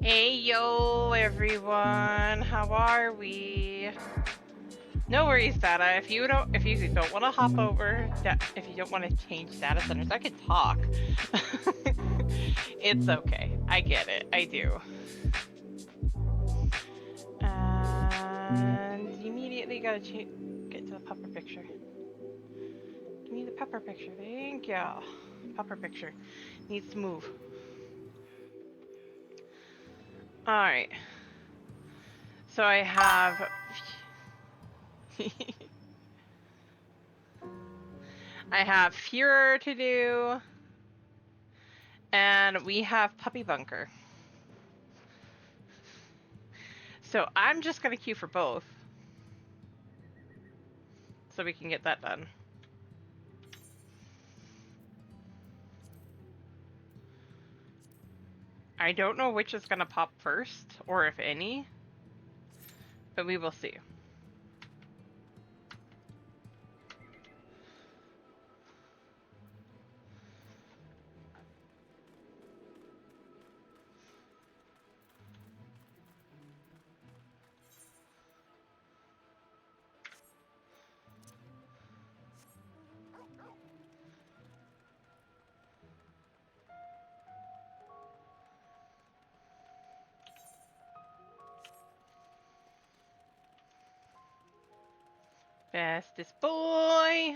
Hey yo everyone, how are we? No worries, Data. If you don't want to hop over, if you don't want to change data centers, I can talk. It's okay. I get it. I do. And immediately gotta get to the pupper picture. Give me the pupper picture. Thank you. Pupper picture needs to move. Alright. So I have... I have Führer to do. And we have Puppy Bunker. So I'm just going to queue for both. So we can get that done. I don't know which is going to pop first, or if any. But we will see. Bestest boy!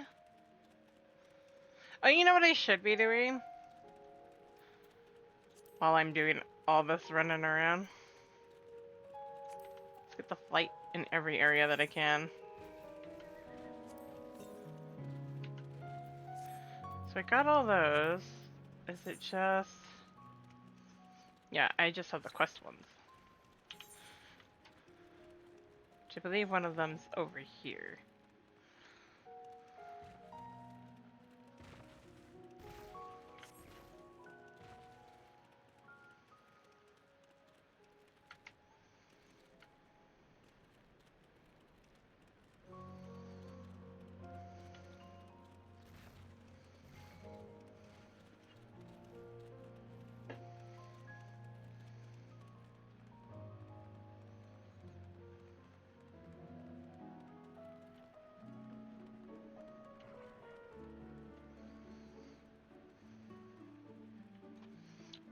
Oh, you know what I should be doing? While I'm doing all this running around. Let's get the flight in every area that I can. So I got all those. Is it just... Yeah, I just have the quest ones. Which I believe one of them's over here.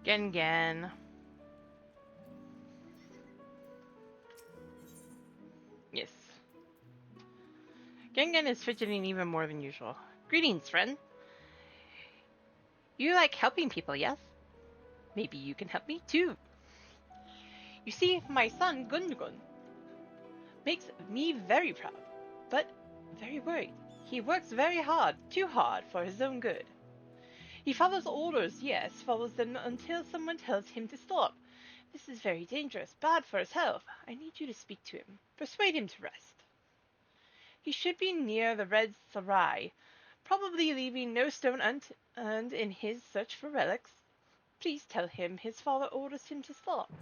Gen. Yes. Gen is fidgeting even more than usual. Greetings, friend. You like helping people, yes? Maybe you can help me too. You see, my son Gun makes me very proud, but very worried. He works very hard, too hard, for his own good. He follows orders, yes, follows them until someone tells him to stop. This is very dangerous, bad for his health. I need you to speak to him. Persuade him to rest. He should be near the Red Sarai, probably leaving no stone unturned in his search for relics. Please tell him his father orders him to stop.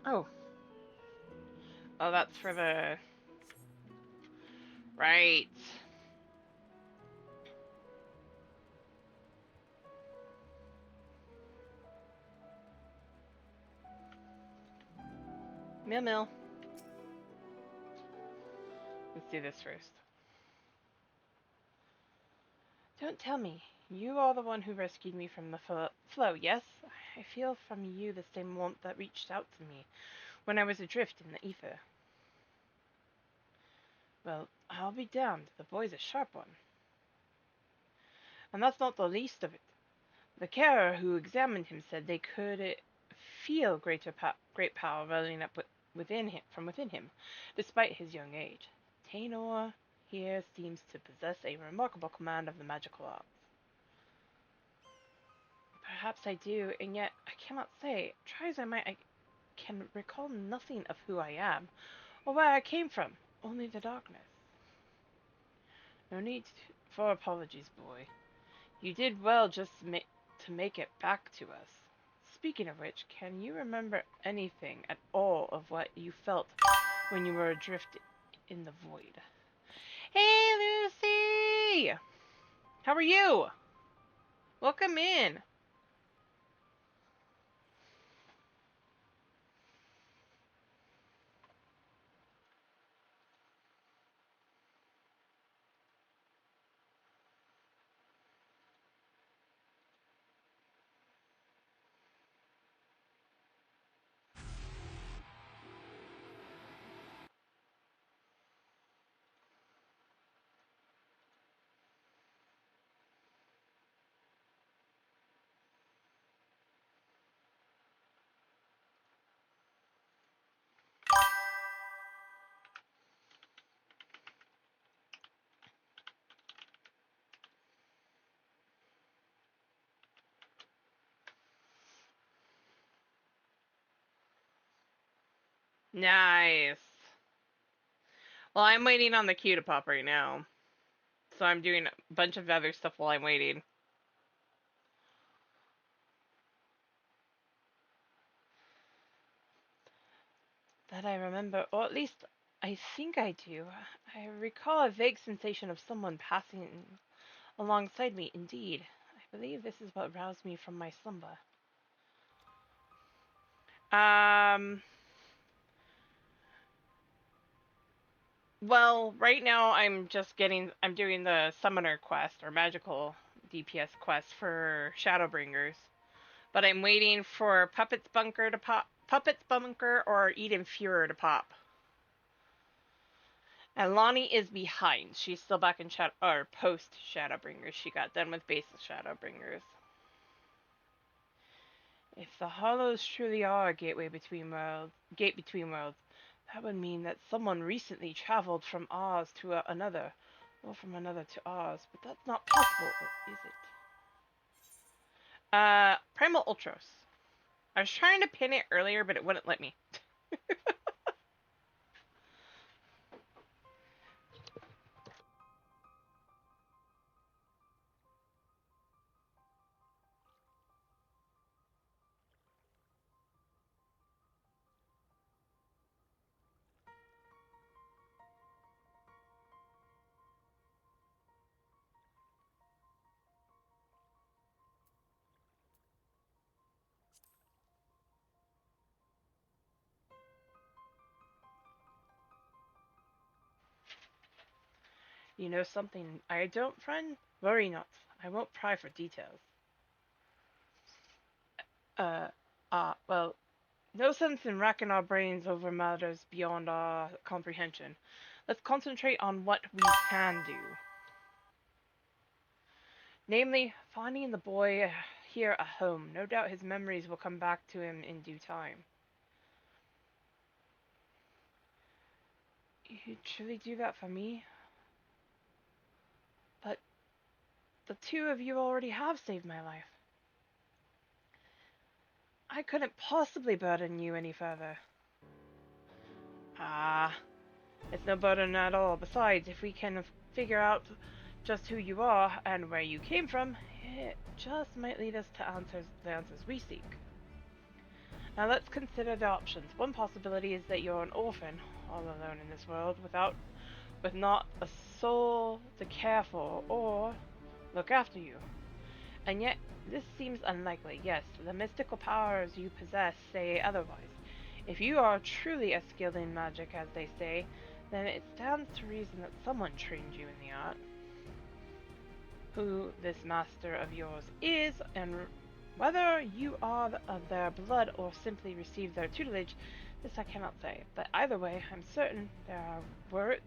Oh. Oh, that's for the... Right. Mill. Let's do this first. Don't tell me. You are the one who rescued me from the flow, yes? I feel from you the same warmth that reached out to me when I was adrift in the ether. Well, I'll be damned. The boy's a sharp one. And that's not the least of it. The carer who examined him said they could feel great power welling up from within him, despite his young age. NeiR here seems to possess a remarkable command of the magical arts. Perhaps I do, and yet I cannot say. Try as I might, I can recall nothing of who I am, or where I came from. Only the darkness. No need for apologies, boy. You did well just to make it back to us. Speaking of which, can you remember anything at all of what you felt when you were adrift in the void? Hey, Lucy! How are you? Welcome in. Nice. Well, I'm waiting on the queue to pop right now. So I'm doing a bunch of other stuff while I'm waiting. That I remember, or at least I think I do. I recall a vague sensation of someone passing alongside me, indeed. I believe this is what roused me from my slumber. Um... Well, right now I'm doing the summoner quest, or magical DPS quest for Shadowbringers. But I'm waiting for Puppet's Bunker or Eden Fuhrer to pop. And Lonnie is behind. She's still back in post Shadowbringers. She got done with base Shadowbringers. If the Hollows truly are a gate between worlds, that would mean that someone recently traveled from ours to another, or from another to ours. But that's not possible, is it? Primal Ultros. I was trying to pin it earlier, but it wouldn't let me. You know something I don't, friend? Worry not. I won't pry for details. Well, No sense in racking our brains over matters beyond our comprehension. Let's concentrate on what we can do. Namely, finding the boy here a home. No doubt his memories will come back to him in due time. You'd truly do that for me? But the two of you already have saved my life. I couldn't possibly burden you any further. Ah, it's no burden at all. Besides, if we can figure out just who you are and where you came from, it just might lead us to the answers we seek. Now let's consider the options. One possibility is that you're an orphan, all alone in this world, with not a soul to care for or look after you. And yet, this seems unlikely. Yes, the mystical powers you possess say otherwise. If you are truly as skilled in magic as they say, then it stands to reason that someone trained you in the art. Who this master of yours is, and whether you are of their blood or simply received their tutelage, this I cannot say. But either way, I'm certain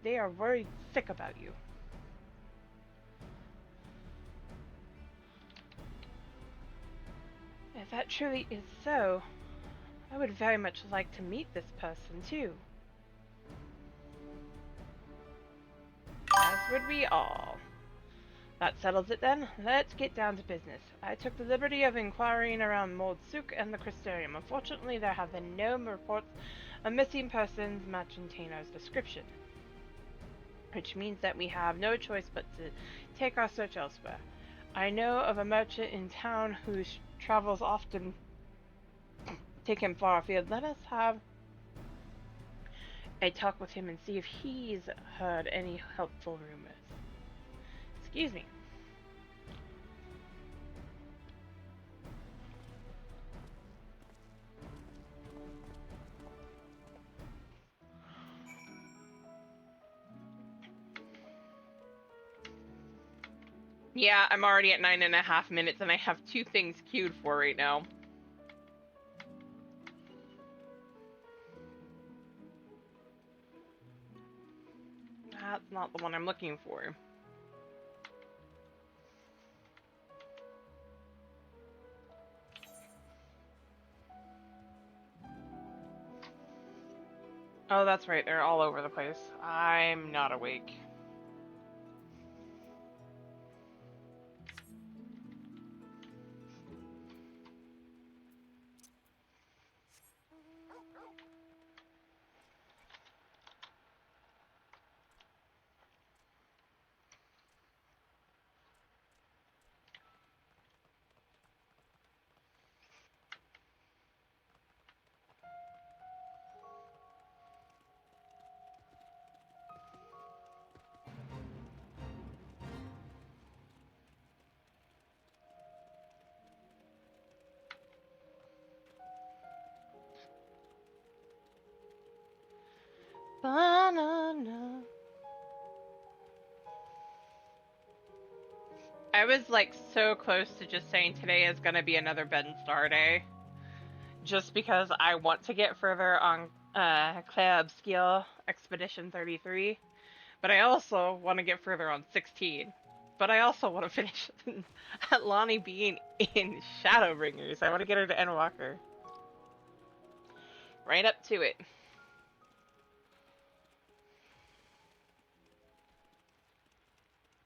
they are worried sick about you. If that truly is so, I would very much like to meet this person too. As would we all. That settles it then. Let's get down to business. I took the liberty of inquiring around Mold Souk and the Crystarium. Unfortunately, there have been no reports of missing persons matching Tainer's description. Which means that we have no choice but to take our search elsewhere. I know of a merchant in town whose travels often take him far afield. Let us have a talk with him and see if he's heard any helpful rumors. Excuse me. Yeah, I'm already at 9.5 minutes and I have 2 things queued for right now. That's not the one I'm looking for. Oh, that's right, they're all over the place. I'm not awake. Banana. I was like so close to just saying today is gonna be another Ben Star day. Just because I want to get further on Claire Obscure Expedition 33. But I also want to get further on 16. But I also want to finish Lonnie being in Shadowbringers. I want to get her to Endwalker. Right up to it.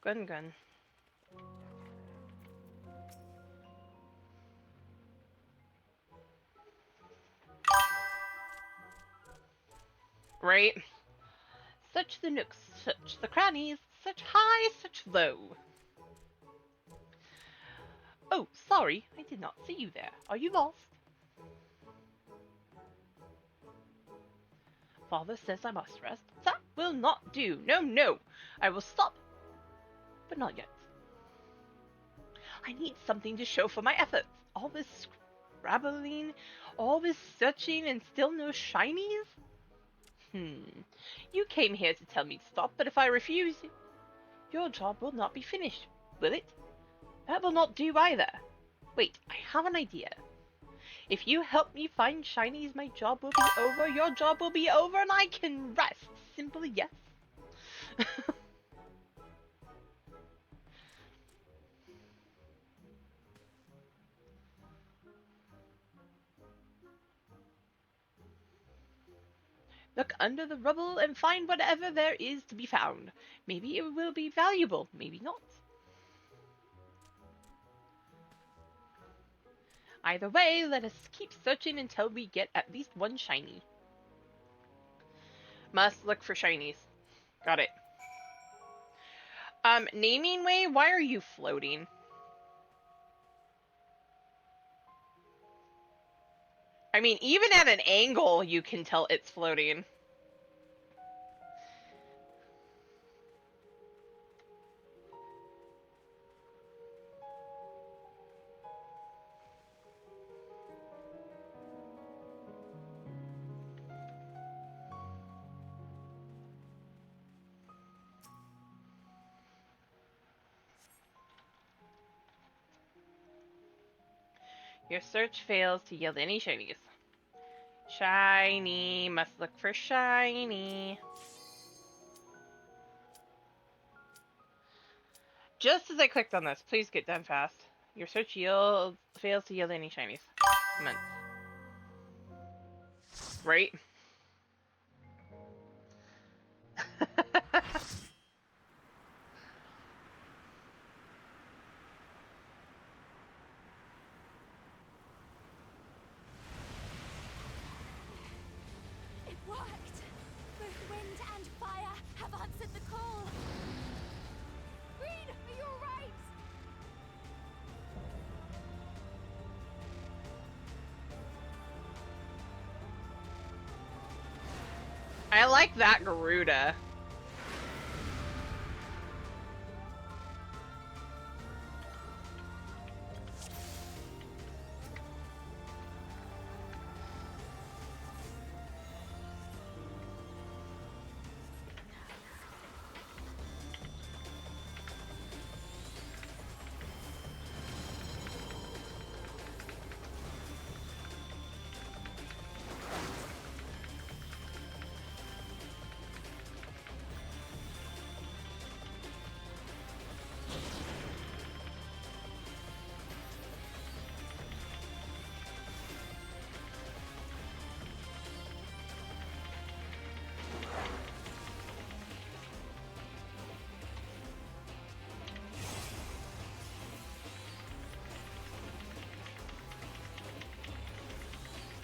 Gun. Right? Such the nooks, such the crannies, such high, such low. Oh, sorry, I did not see you there. Are you lost? Father says I must rest. That will not do. No. I will stop, but not yet. I need something to show for my efforts. All this scrabbling, all this searching, and still no shinies? You came here to tell me to stop, but if I refuse, your job will not be finished, will it? That will not do either. Wait, I have an idea. If you help me find shinies, my job will be over, your job will be over, and I can rest. Simple yes. Look under the rubble and find whatever there is to be found. Maybe it will be valuable, maybe not. Either way, let us keep searching until we get at least one shiny. Must look for shinies. Got it. Naming way, why are you floating? I mean, even at an angle, you can tell it's floating. Your search fails to yield any shinies. Shiny, must look for shiny. Just as I clicked on this, please get done fast. Your search fails to yield any shinies. Months. Right? It worked! Both wind and fire have answered the call! Green, are you alright? I like that Garuda.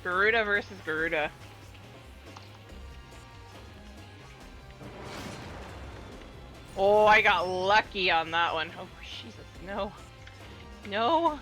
Garuda versus Garuda. Oh, I got lucky on that one. Oh, Jesus, no. No.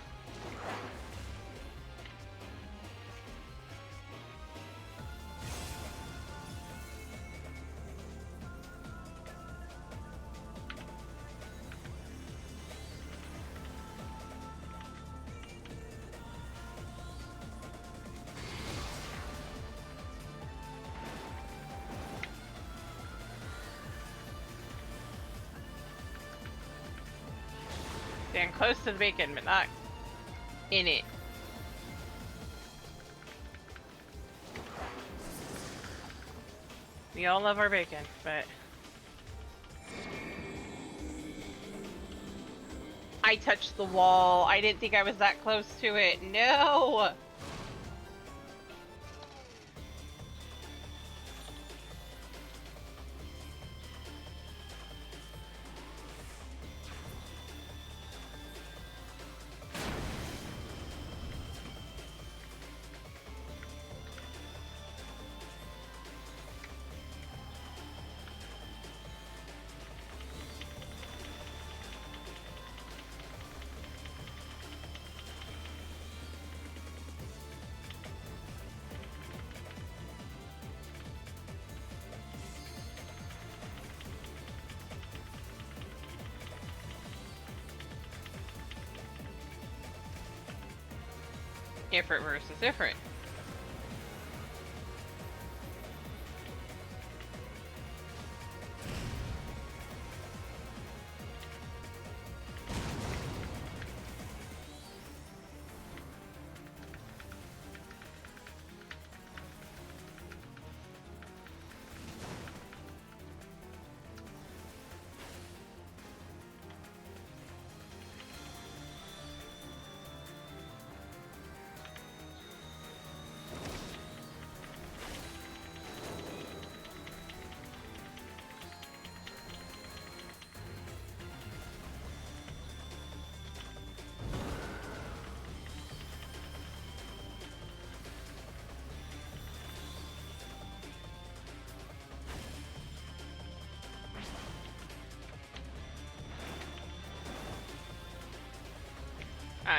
Stand close to the bacon, but not in it. We all love our bacon, but... I touched the wall. I didn't think I was that close to it. No! Different versus different.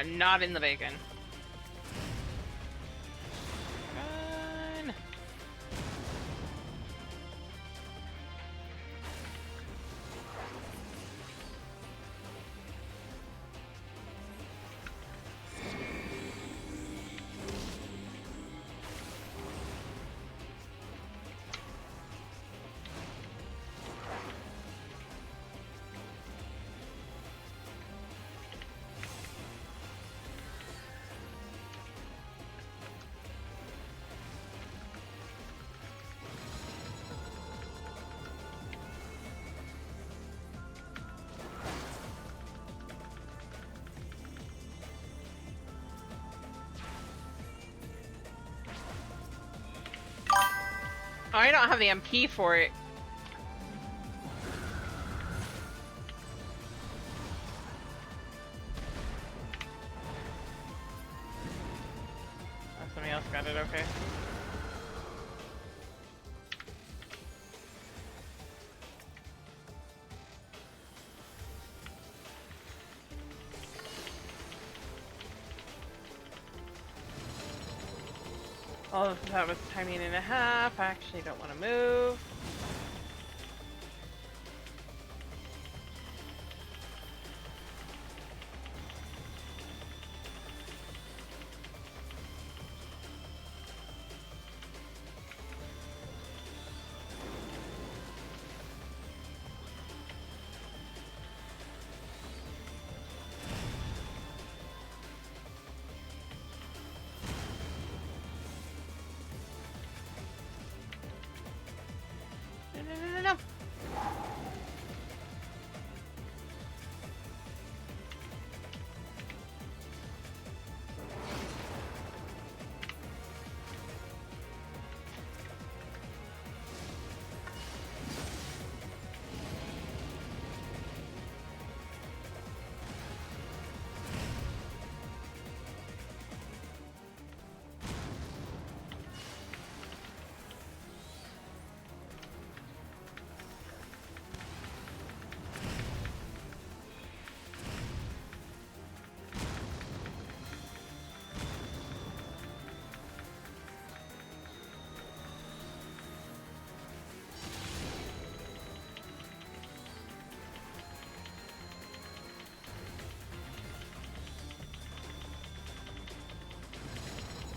Not in the bacon. Run. Oh, I don't have the MP for it. Oh, somebody else got it, okay. Oh, that was timing and a half. I actually don't want to move. No.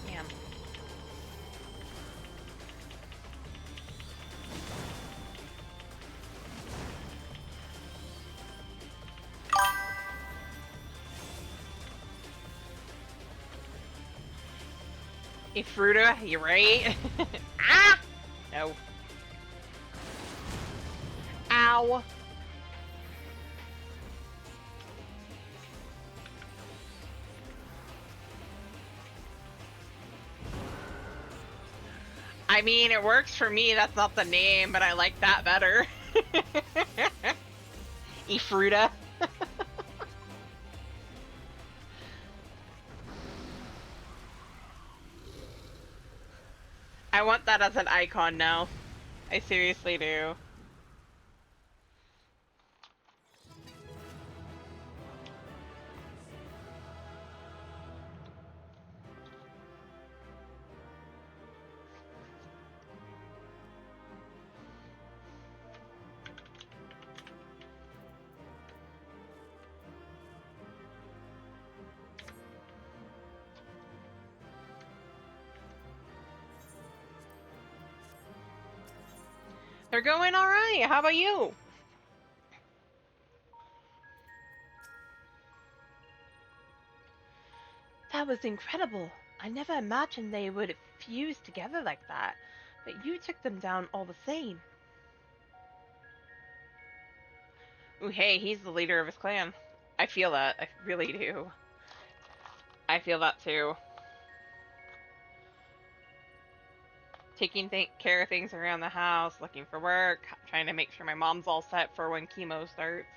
Damn. Ifruta, you right? Ah! No. Ow. I mean, it works for me. That's not the name, but I like that better. Ifruta. I want that as an icon now. I seriously do. They're going alright. How about you? That was incredible. I never imagined they would fuse together like that. But you took them down all the same. Ooh, hey, he's the leader of his clan. I feel that. I really do. I feel that too. Taking care of things around the house, looking for work, trying to make sure my mom's all set for when chemo starts.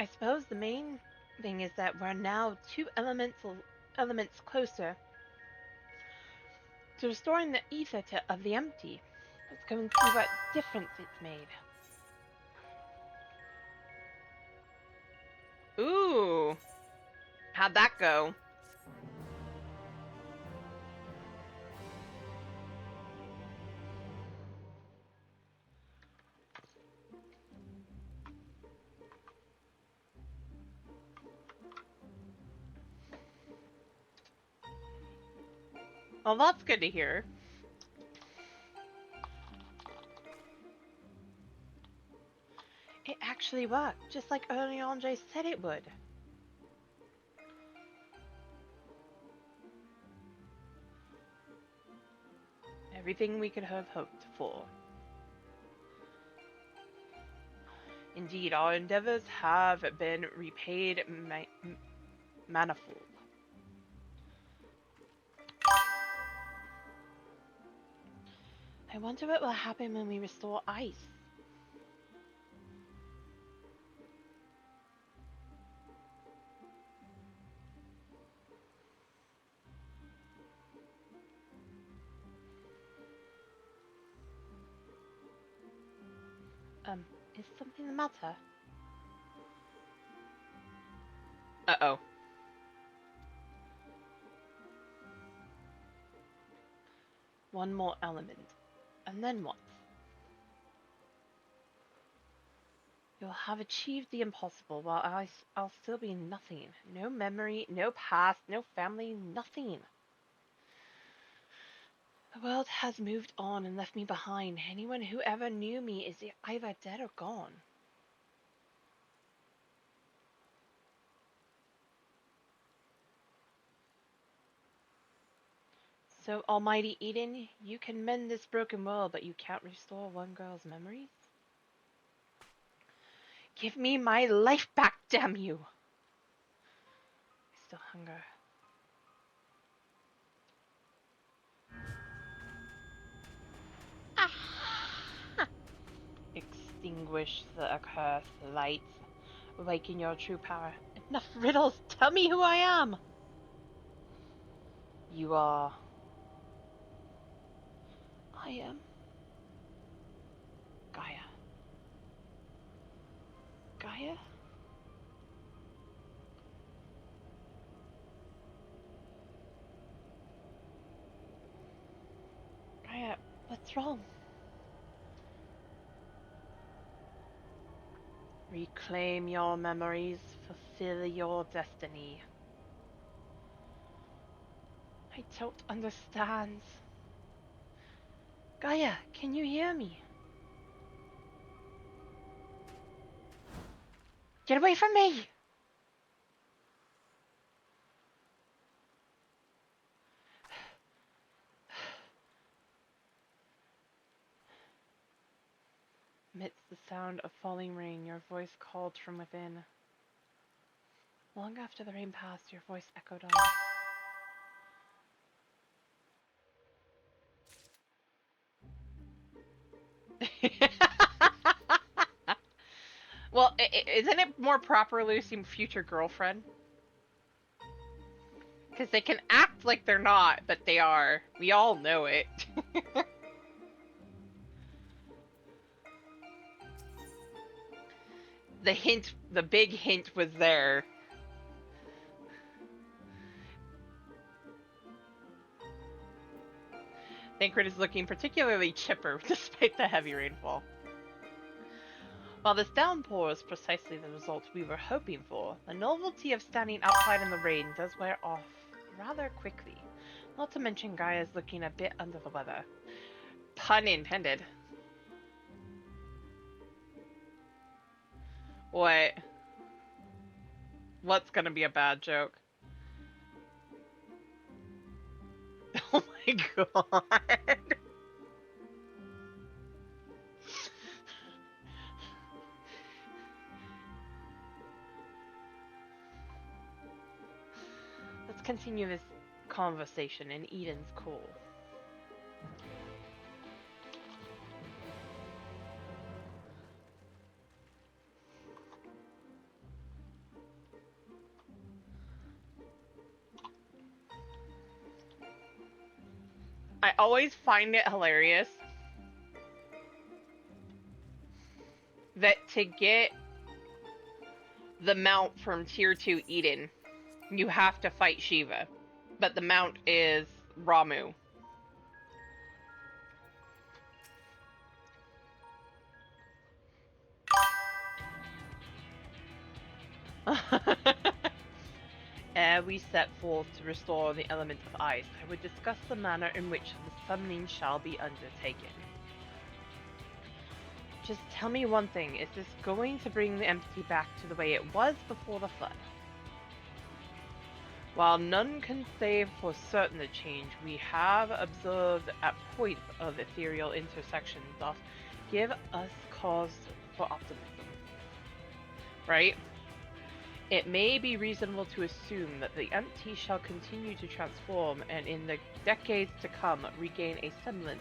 I suppose the main thing is that we're now two elements closer to restoring the ether of the empty. Let's go and see what difference it's made. Ooh! How'd that go? Well, that's good to hear. It actually worked, just like Ernie Andre said it would. Everything we could have hoped for. Indeed, our endeavors have been repaid manifold. I wonder what will happen when we restore ice. Is something the matter? Uh-oh. One more element. And then what? You'll have achieved the impossible while I'll still be nothing. No memory, no past, no family, nothing. The world has moved on and left me behind. Anyone who ever knew me is either dead or gone. So, Almighty Eden, you can mend this broken world, but you can't restore one girl's memories? Give me my life back, damn you! I still hunger. Ah! Extinguish the accursed lights. Awaken your true power. Enough riddles! Tell me who I am! You are... I am... Gaia. Gaia? Gaia, what's wrong? Reclaim your memories. Fulfill your destiny. I don't understand. Gaia, can you hear me? Get away from me! Amidst the sound of falling rain, your voice called from within. Long after the rain passed, your voice echoed on. Well, isn't it more properly assumed future girlfriend? Because they can act like they're not, but they are. We all know it. The hint, the big hint was there. Thancred is looking particularly chipper despite the heavy rainfall. While this downpour is precisely the result we were hoping for, the novelty of standing outside in the rain does wear off rather quickly. Not to mention Gaia's looking a bit under the weather. Pun intended. What? What's gonna be a bad joke? Oh my god. Let's continue this conversation in Eden's cool. I always find it hilarious to get the mount from Tier 2 Eden, you have to fight Shiva. But the mount is Ramu. Ere we set forth to restore the element of ice, I would discuss the manner in which the summoning shall be undertaken. Just tell me one thing, is this going to bring the entity back to the way it was before the flood? While none can say for certain the change we have observed at points of ethereal intersection doth give us cause for optimism. Right? It may be reasonable to assume that the entity shall continue to transform and in the decades to come regain a semblance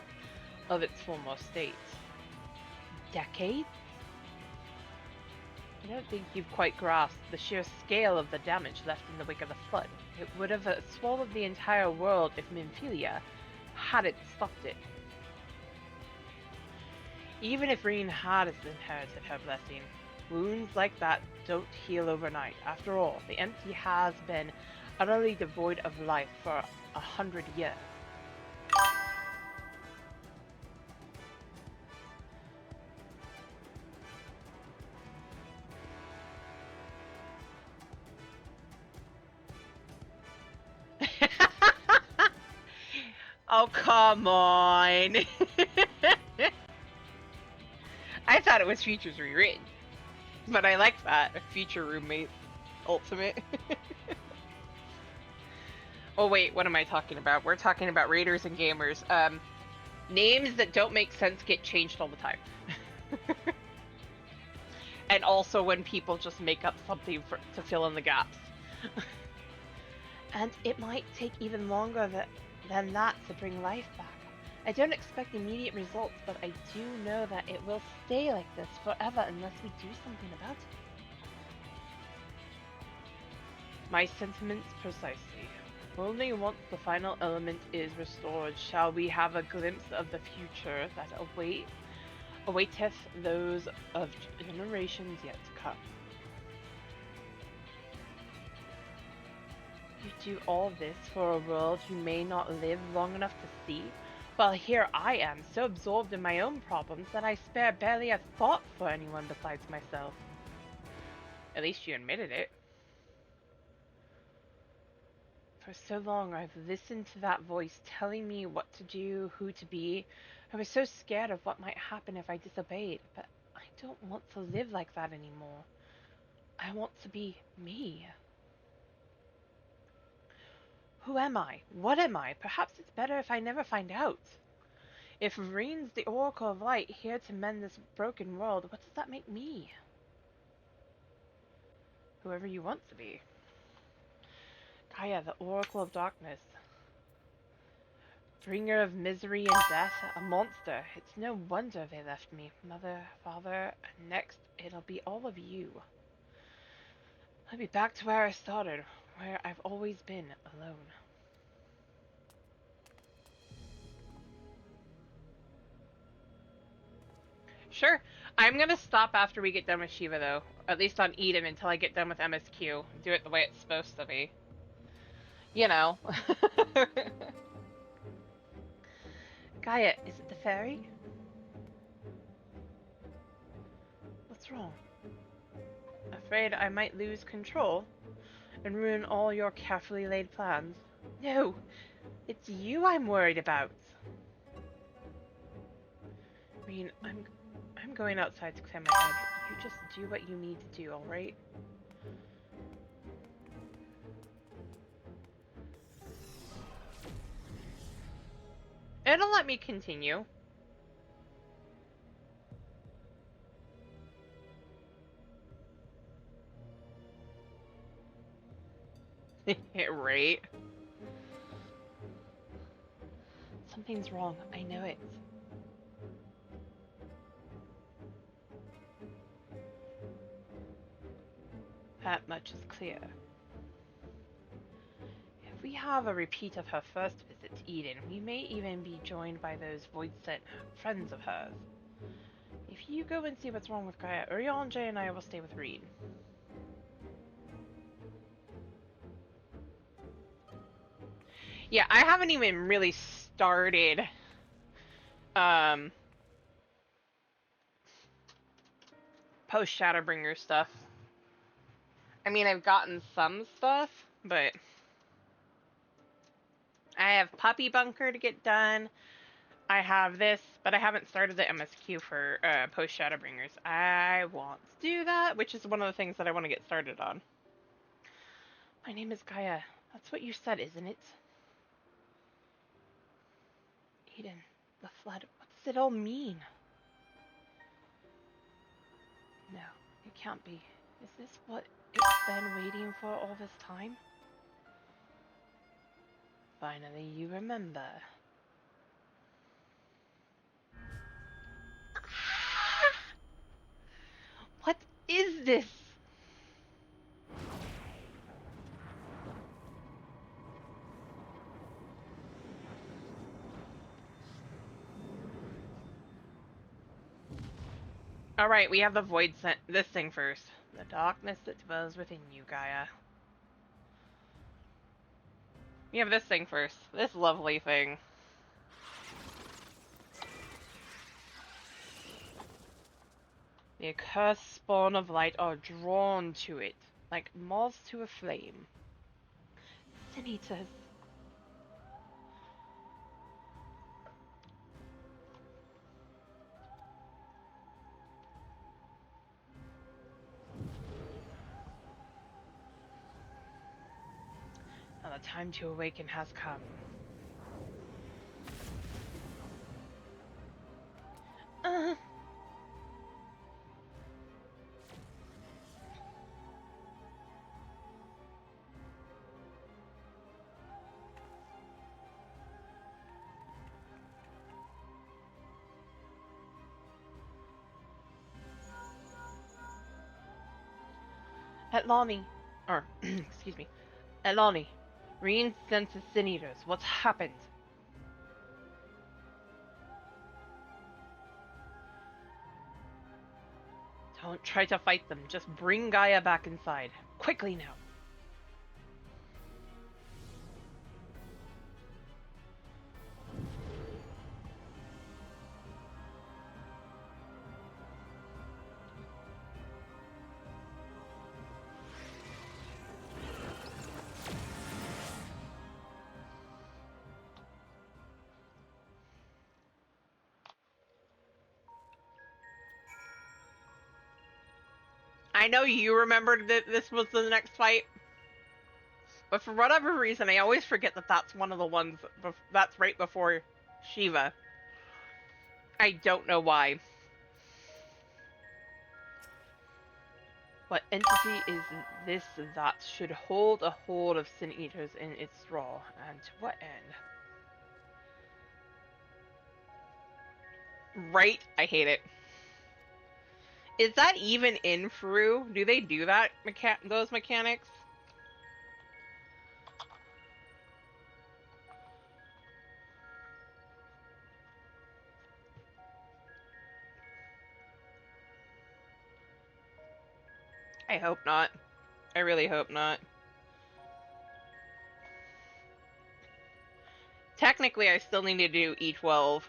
of its former state. Decades? I don't think you've quite grasped the sheer scale of the damage left in the wake of the flood. It would have swallowed the entire world if Minfilia hadn't stopped it. Even if Reen had inherited her blessing, wounds like that don't heal overnight. After all, the entity has been utterly devoid of life for 100 years. Oh, come on! I thought it was Future's rewritten. But I like that. A future roommate. Ultimate. Oh wait, what am I talking about? We're talking about raiders and gamers. Names that don't make sense get changed all the time. And also when people just make up something to fill in the gaps. And it might take even longer than that to bring life back. I don't expect immediate results, but I do know that it will stay like this forever unless we do something about it. My sentiments precisely. Only once the final element is restored shall we have a glimpse of the future that awaiteth those of generations yet to come. You do all this for a world you may not live long enough to see? Well, here I am, so absorbed in my own problems that I spare barely a thought for anyone besides myself. At least you admitted it. For so long I've listened to that voice telling me what to do, who to be. I was so scared of what might happen if I disobeyed, but I don't want to live like that anymore. I want to be me. Who am I? What am I? Perhaps it's better if I never find out. If Reen's the Oracle of Light here to mend this broken world, what does that make me? Whoever you want to be. Gaia, the Oracle of Darkness. Bringer of misery and death, a monster. It's no wonder they left me. Mother, father, and next it'll be all of you. I'll be back to where I started, where I've always been, alone. Sure. I'm gonna stop after we get done with Shiva, though. At least on Eden until I get done with MSQ. Do it the way it's supposed to be. You know. Gaia, is it the fairy? What's wrong? Afraid I might lose control and ruin all your carefully laid plans? No, it's you I'm worried about. Reen, I'm going outside to clear my head. You just do what you need to do, alright? It'll let me continue. Right? Something's wrong. I know it. That much is clear. If we have a repeat of her first visit to Eden, we may even be joined by those void-sent friends of hers. If you go and see what's wrong with Gaia. Urianger and I will stay with Reed. Yeah, I haven't even really started post Shadowbringer stuff. I mean, I've gotten some stuff, but I have Puppy Bunker to get done. I have this, but I haven't started the MSQ for post Shadowbringers. I want to do that, which is one of the things that I want to get started on. My name is Gaia. That's what you said, isn't it? Eden, the flood. What does it all mean? No, it can't be. Is this what it's been waiting for all this time? Finally, you remember. What is this? Alright, we have the void this thing first. The darkness that dwells within you, Gaia. We have this thing first. This lovely thing. The accursed spawn of light are drawn to it, like moths to a flame. Sin Eaters. Now the time to awaken has come. Atlani, or, excuse me, Atlani, re-incenses Sin Eaters. What's happened? Don't try to fight them. Just bring Gaia back inside. Quickly now. I know you remembered that this was the next fight, but for whatever reason, I always forget that that's one of the ones that's right before Shiva. I don't know why. What entity is this that should hold a hold of Sin Eaters in its thrall, and to what end? Right? I hate it. Is that even in Fru? Do they do that? Those mechanics? I hope not. I really hope not. Technically, I still need to do E12.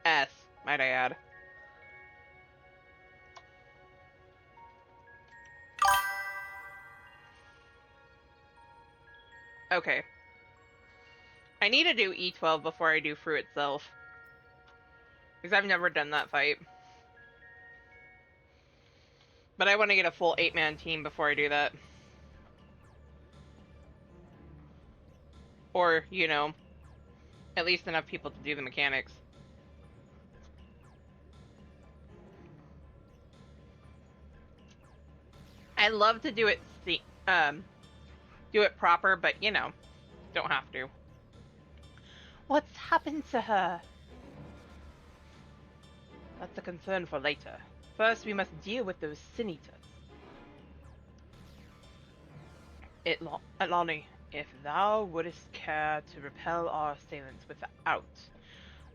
S, might I add. Okay. I need to do E12 before I do Fru itself. Because I've never done that fight. But I want to get a full 8-man team before I do that. Or, you know, at least enough people to do the mechanics. I'd love to do it, do it proper, but, you know, don't have to. What's happened to her? That's a concern for later. First, we must deal with those Sin Eaters. Atlani, if thou wouldst care to repel our assailants without,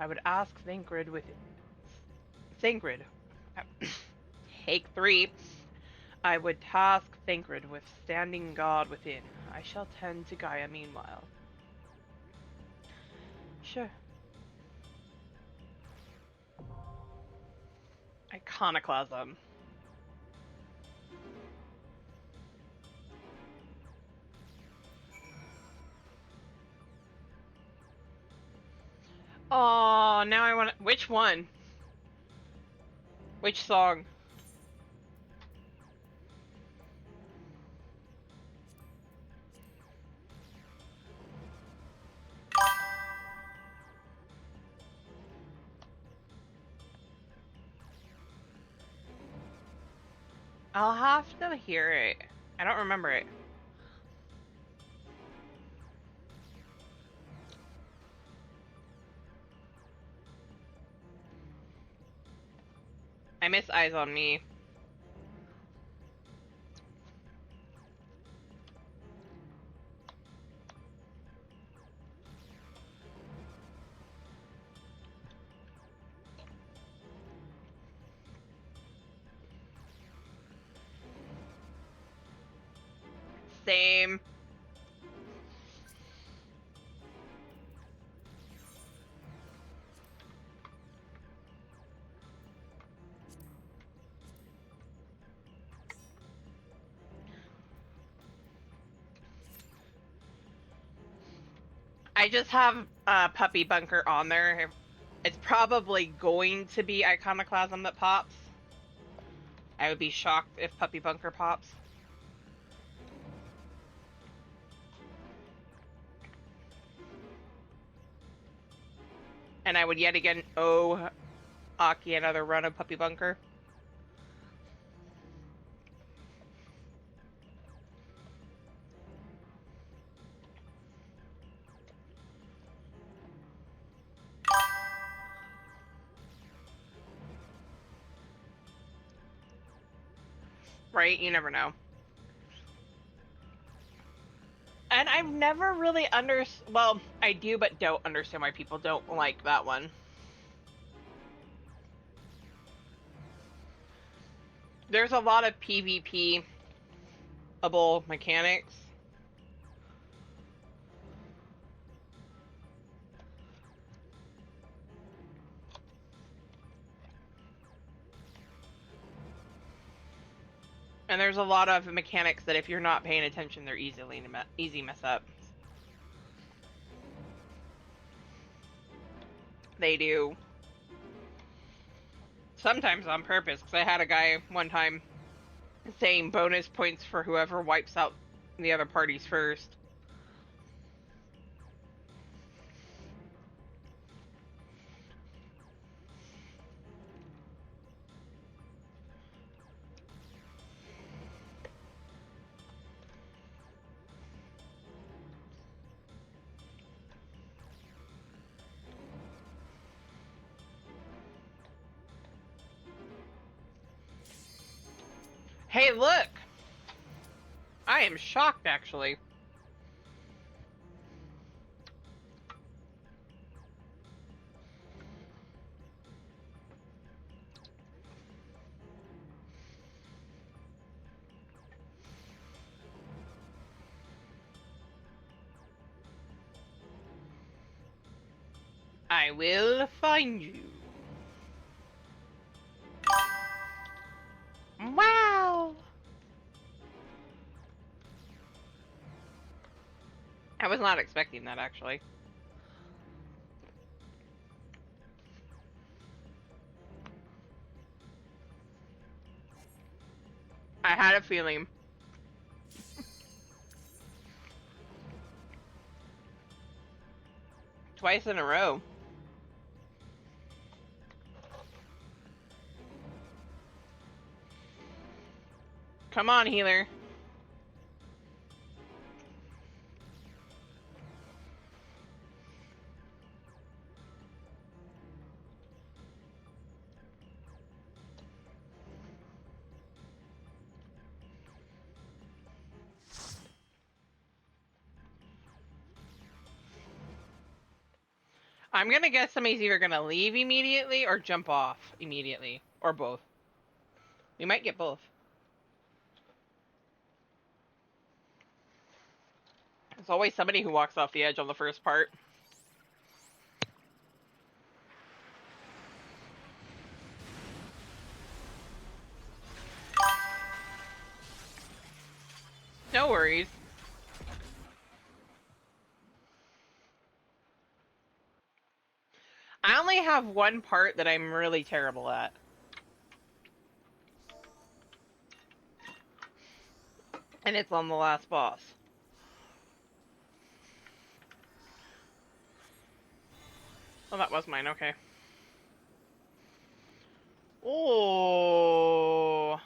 I would ask Thancred with Thancred. Take 3. I would task Thancred with standing God within. I shall tend to Gaia meanwhile. Sure. Iconoclasm. Oh, now I want to... Which one? Which song? I'll have to hear it. I don't remember it. I miss Eyes on Me. Same. I just have Puppy Bunker on there. It's probably going to be Iconoclasm that pops. I would be shocked if Puppy Bunker pops. And I would yet again owe Aki another run of Puppy Bunker. Right? You never know. And I've never really well, I do but don't understand why people don't like that one. There's a lot of PvP-able mechanics. And there's a lot of mechanics that if you're not paying attention, they're easy mess up. They do. Sometimes on purpose, because I had a guy one time saying bonus points for whoever wipes out the other parties first. Hey, look! I am shocked, actually. I will find you. Wow! I was not expecting that, actually. I had a feeling. Twice in a row. Come on, healer. I'm gonna guess somebody's either gonna leave immediately or jump off immediately. Or both. We might get both. There's always somebody who walks off the edge on the first part. No worries. I only have one part that I'm really terrible at. And it's on the last boss. Oh, that was mine, okay. Oh,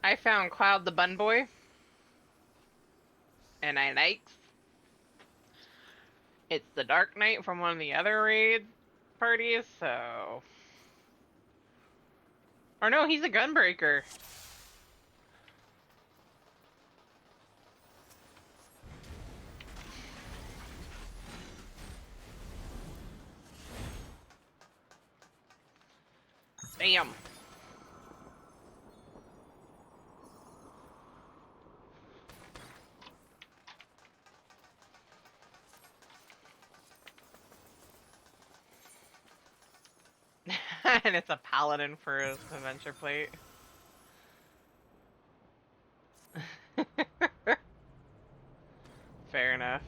I found Cloud the Bun Boy. And I likes. It's the Dark Knight from one of the other raid parties, so... Or no, he's a Gunbreaker. Bam. And it's a paladin for his adventure plate. Fair enough.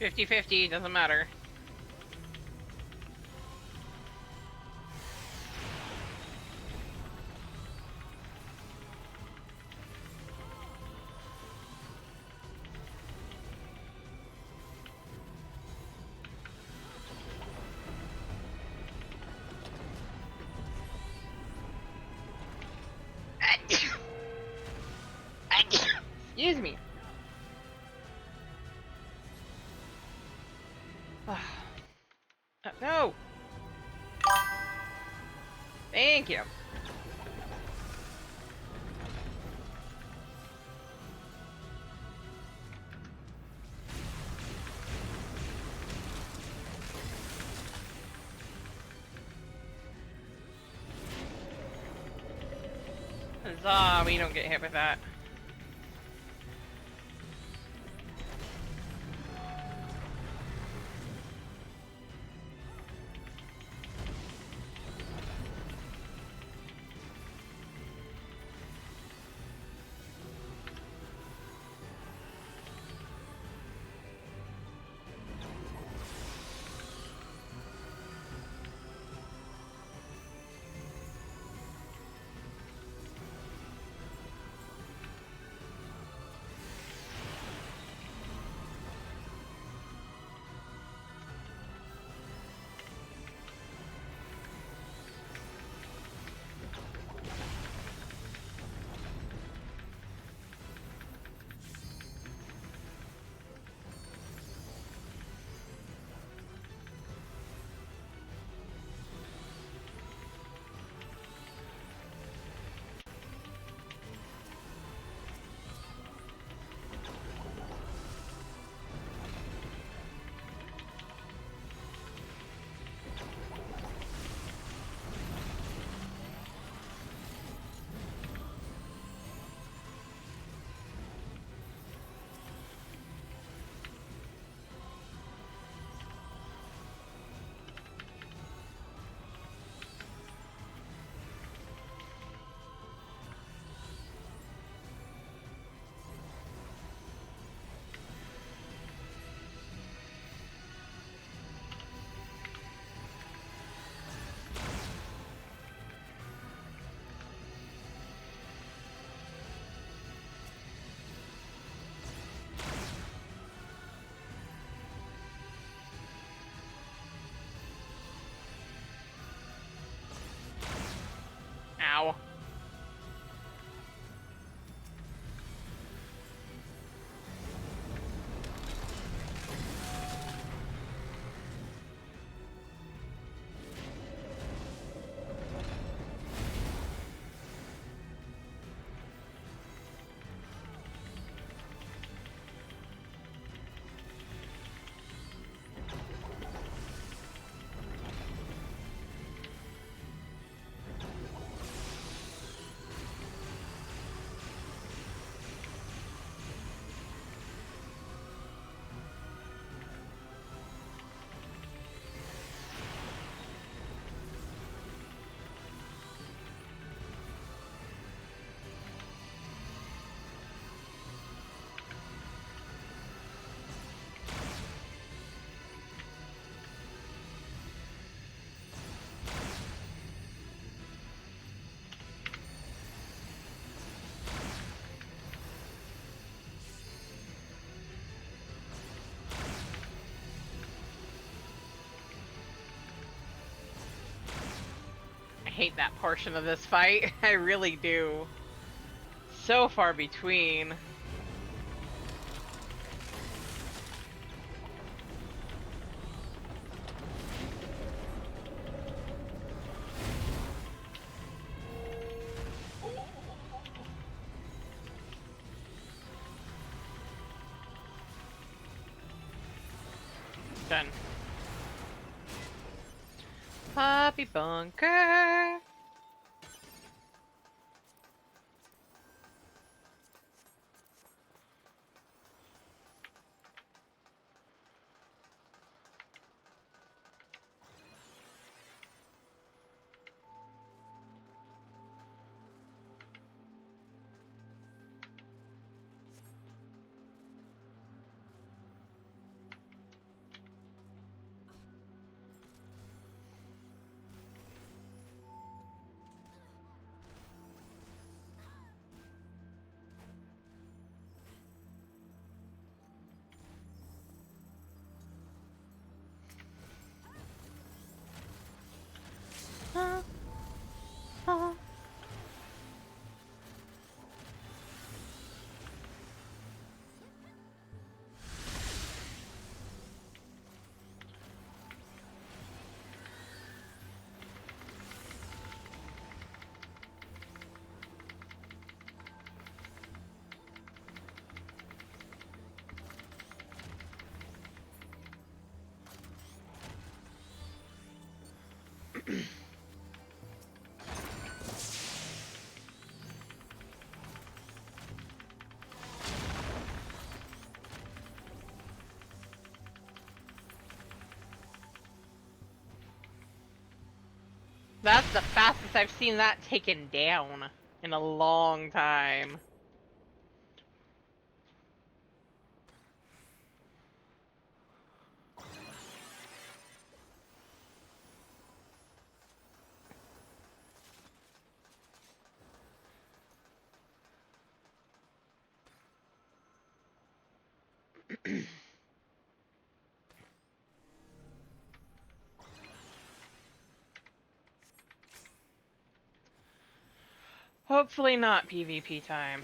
$50-50, doesn't matter. Excuse me. No. Thank you. Huzzah, we don't get hit with that. hate that portion of this fight. I really do. So far between. Done. Poppy bunker. That's the fastest I've seen that taken down in a long time. Hopefully not PvP time.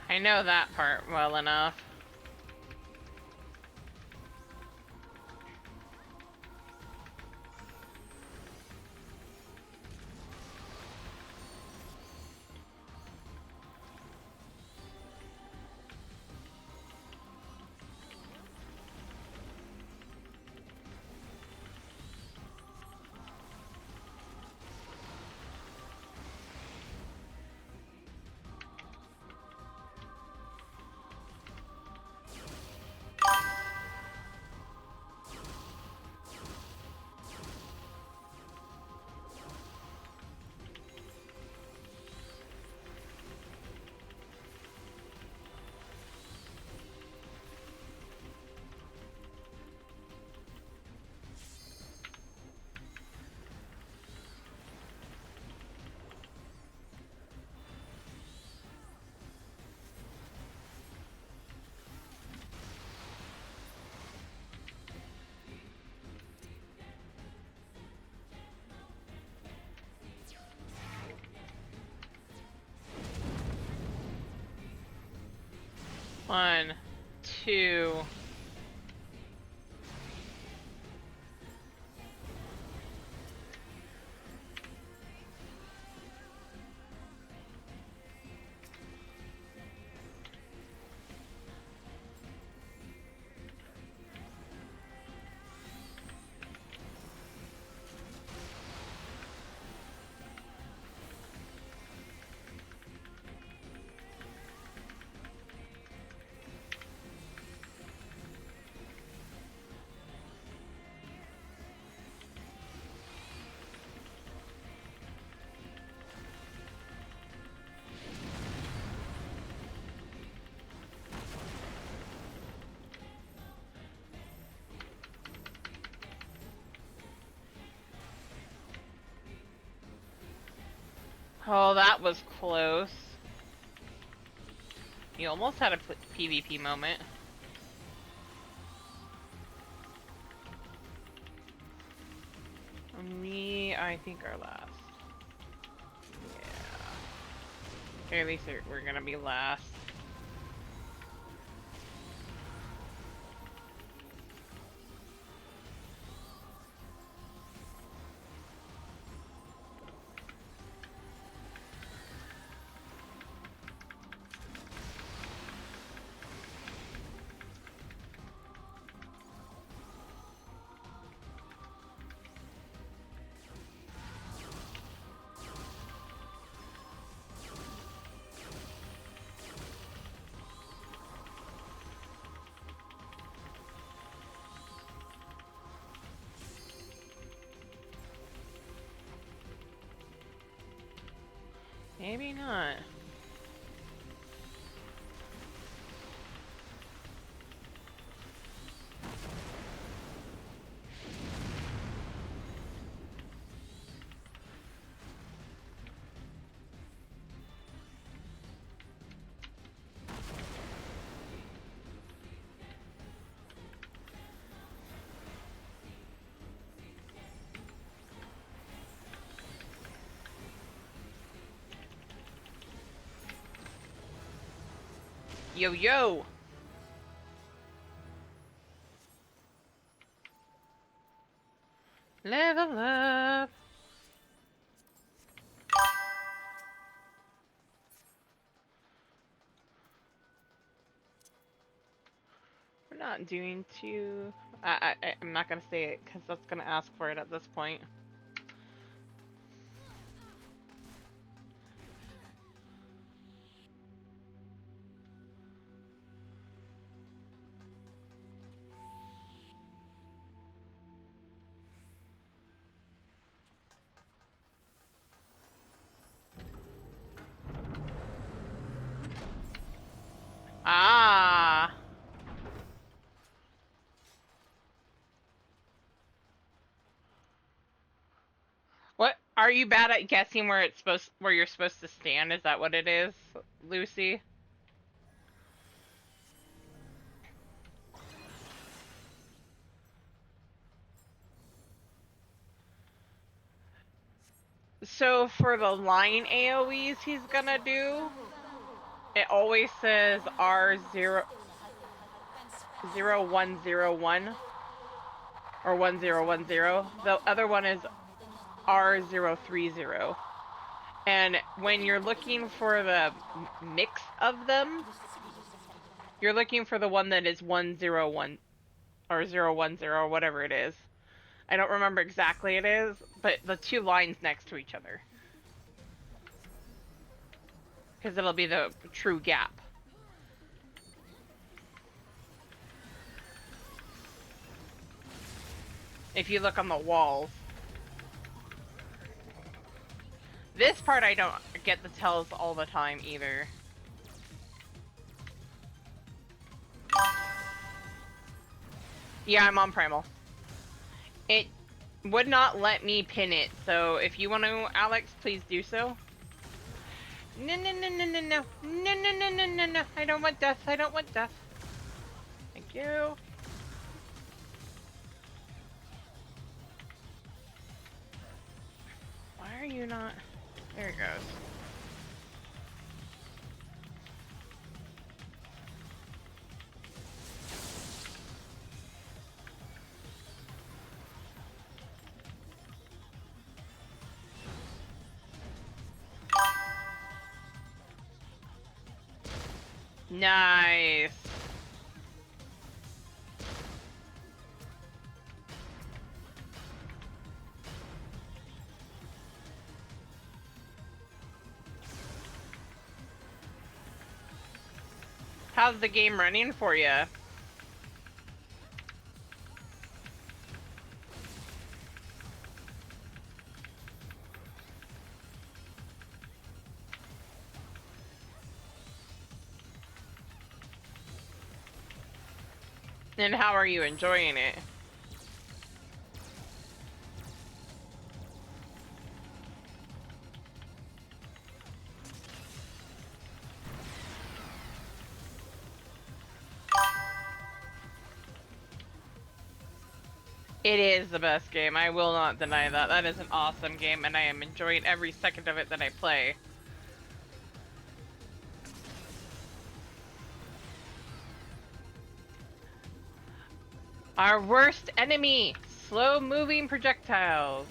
I know that part well enough. 1, 2. Oh, that was close. You almost had a PvP moment. Me, I think, are last. Yeah. Or at least we're gonna be last. Maybe not. Yo, yo! Level up! We're not doing too... I'm not gonna say it, because that's gonna ask for it at this point. Ah! What? Are you bad at guessing where you're supposed to stand? Is that what it is, Lucy? So for the line AoEs he's gonna do, it always says R0101 or 1010. The other one is R030. And when you're looking for the mix of them, you're looking for the one that is 101 or 010 or whatever it is. I don't remember exactly it is, but the two lines next to each other. Because it'll be the true gap. If you look on the walls. This part I don't get the tells all the time either. Yeah, I'm on Primal. It would not let me pin it, so if you want to, Alex, please do so. No, no, no, no, no, no. No, no, no, no, no, no. I don't want death. I don't want death. Thank you. Why are you not... There it goes. Nice. How's the game running for you? And how are you enjoying it? It is the best game. I will not deny that. That is an awesome game, and I am enjoying every second of it that I play. Our worst enemy! Slow-moving projectiles.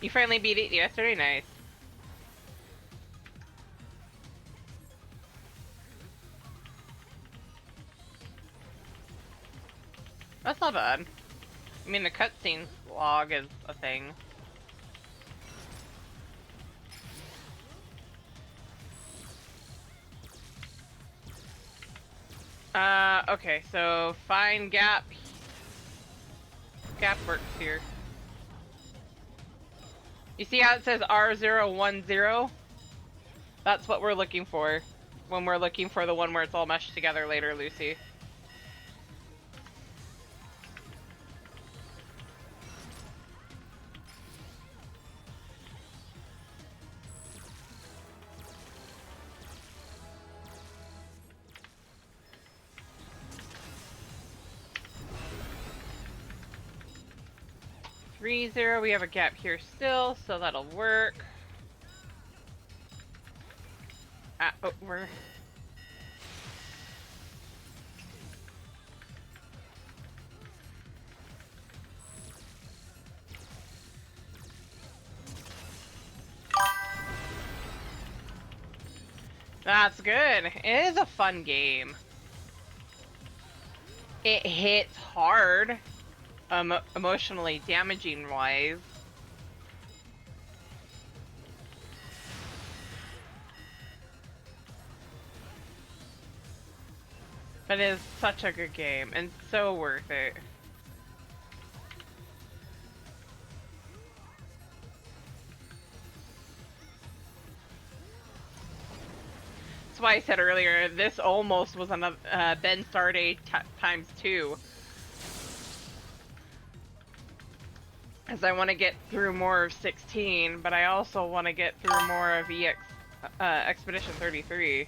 You finally beat it yesterday? Nice. That's not bad. I mean, the cutscene log is a thing. Okay, so find gap. Gap works here. You see how it says R010? That's what we're looking for when we're looking for the one where it's all meshed together later, Lucy. Three zero, we have a gap here still, so that'll work. Oh, we're... That's good. It is a fun game. It hits hard, emotionally damaging wise. But it is such a good game and so worth it. That's why I said earlier, this almost was another Ben Starday times 2. As I want to get through more of 16, but I also want to get through more of Expedition 33.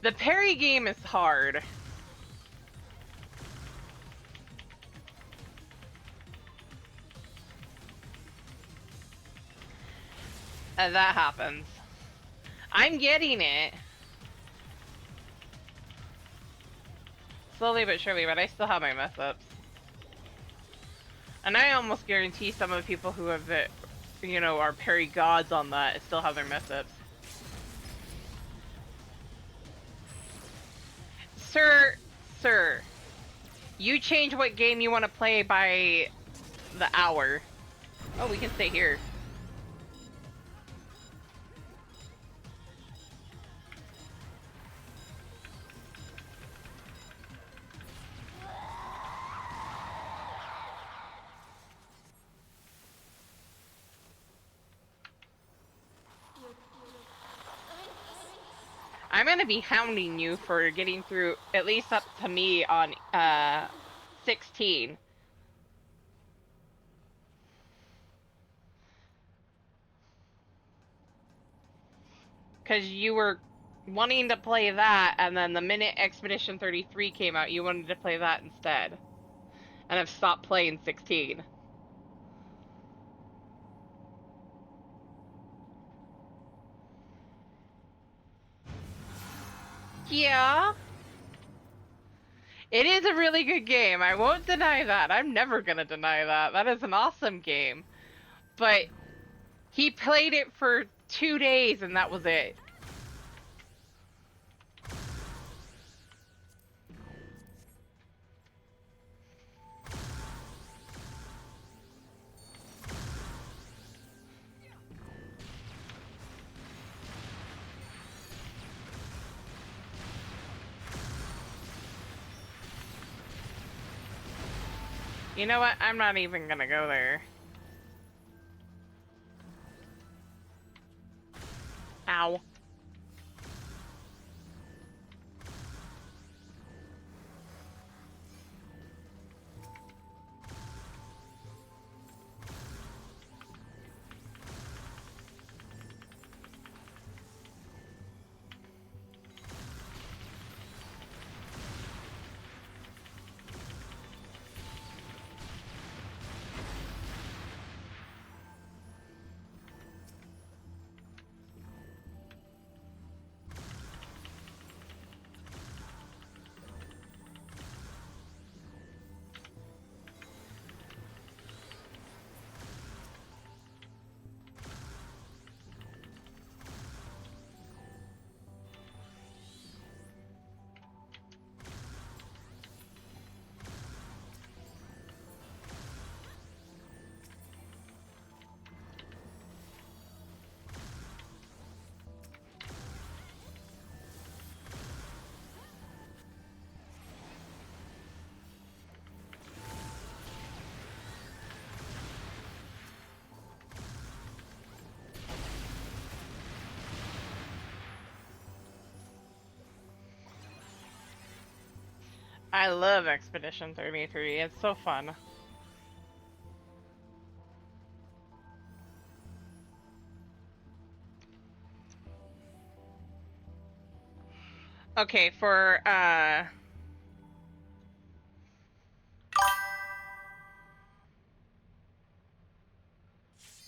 The parry game is hard. That happens. I'm getting it. Slowly but surely, but I still have my mess-ups. And I almost guarantee some of the people who have the, you know, are parry gods on that still have their mess-ups. Sir, you change what game you want to play by the hour. Oh, we can stay here. I'm gonna be hounding you for getting through, at least up to me, on 16. Because you were wanting to play that, and then the minute Expedition 33 came out, you wanted to play that instead. and I've stopped playing 16. Yeah. It is a really good game. I won't deny that. I'm never gonna deny that. That is an awesome game. But he played it for 2 days and that was it. You know what? I'm not even gonna go there. Ow. I love Expedition 33. It's so fun. Okay, for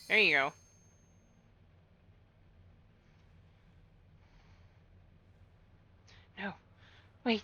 there you go. No. Wait.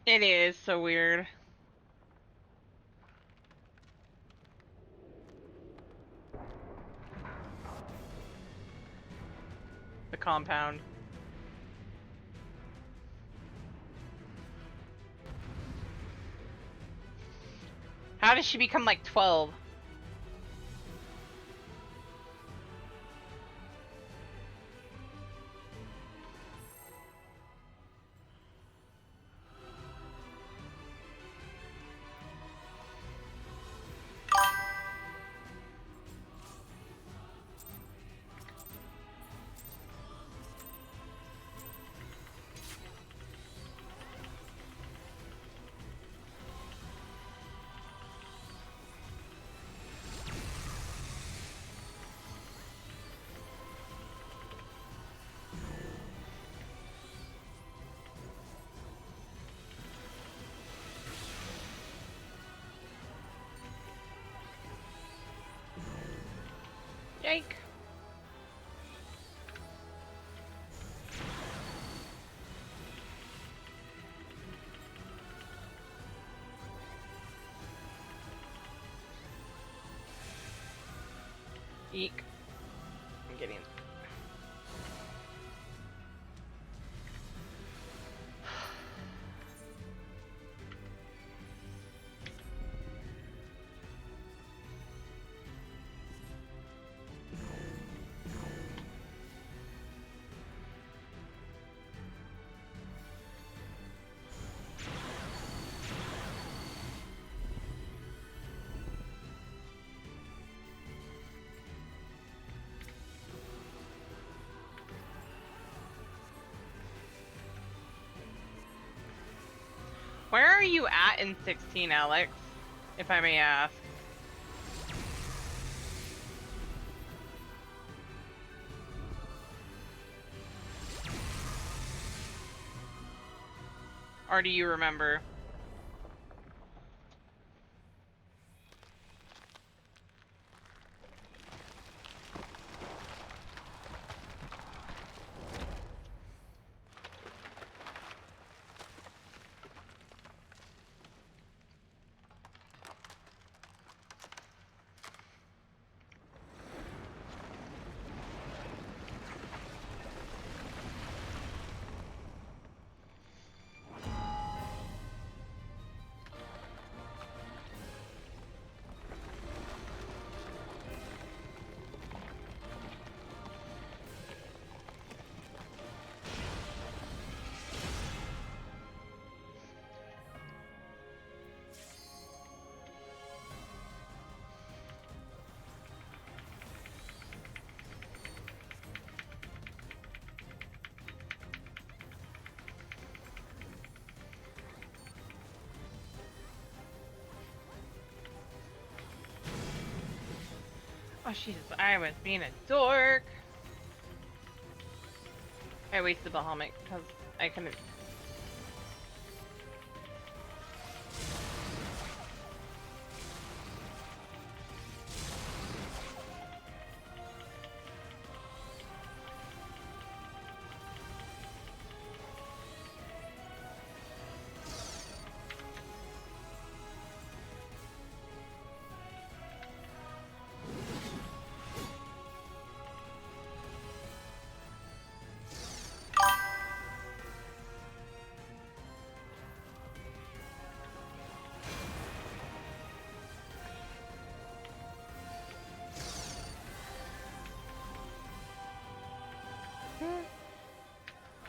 It is so weird. The compound. How does she become like 12? Yike. Eek. I'm getting it. Where are you at in 16, Alex? If I may ask. Or do you remember? Oh, Jesus, I was being a dork. I wasted the helmet because I couldn't.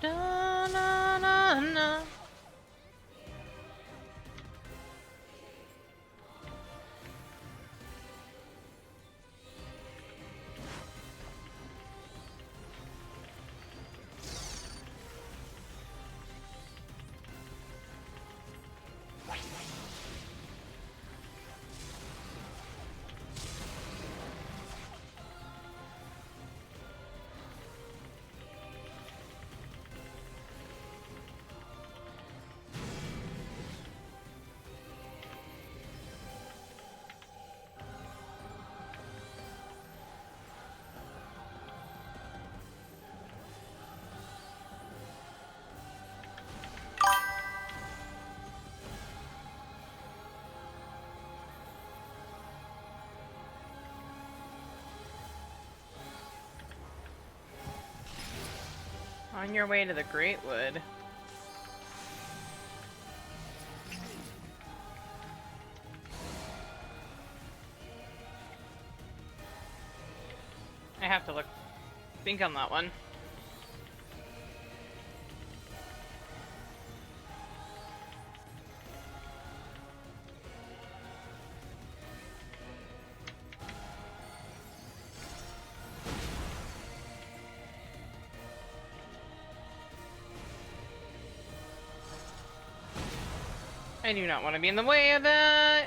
Da, na, na, na. On your way to the Great Wood. I have to think on that one. I do not want to be in the way of that.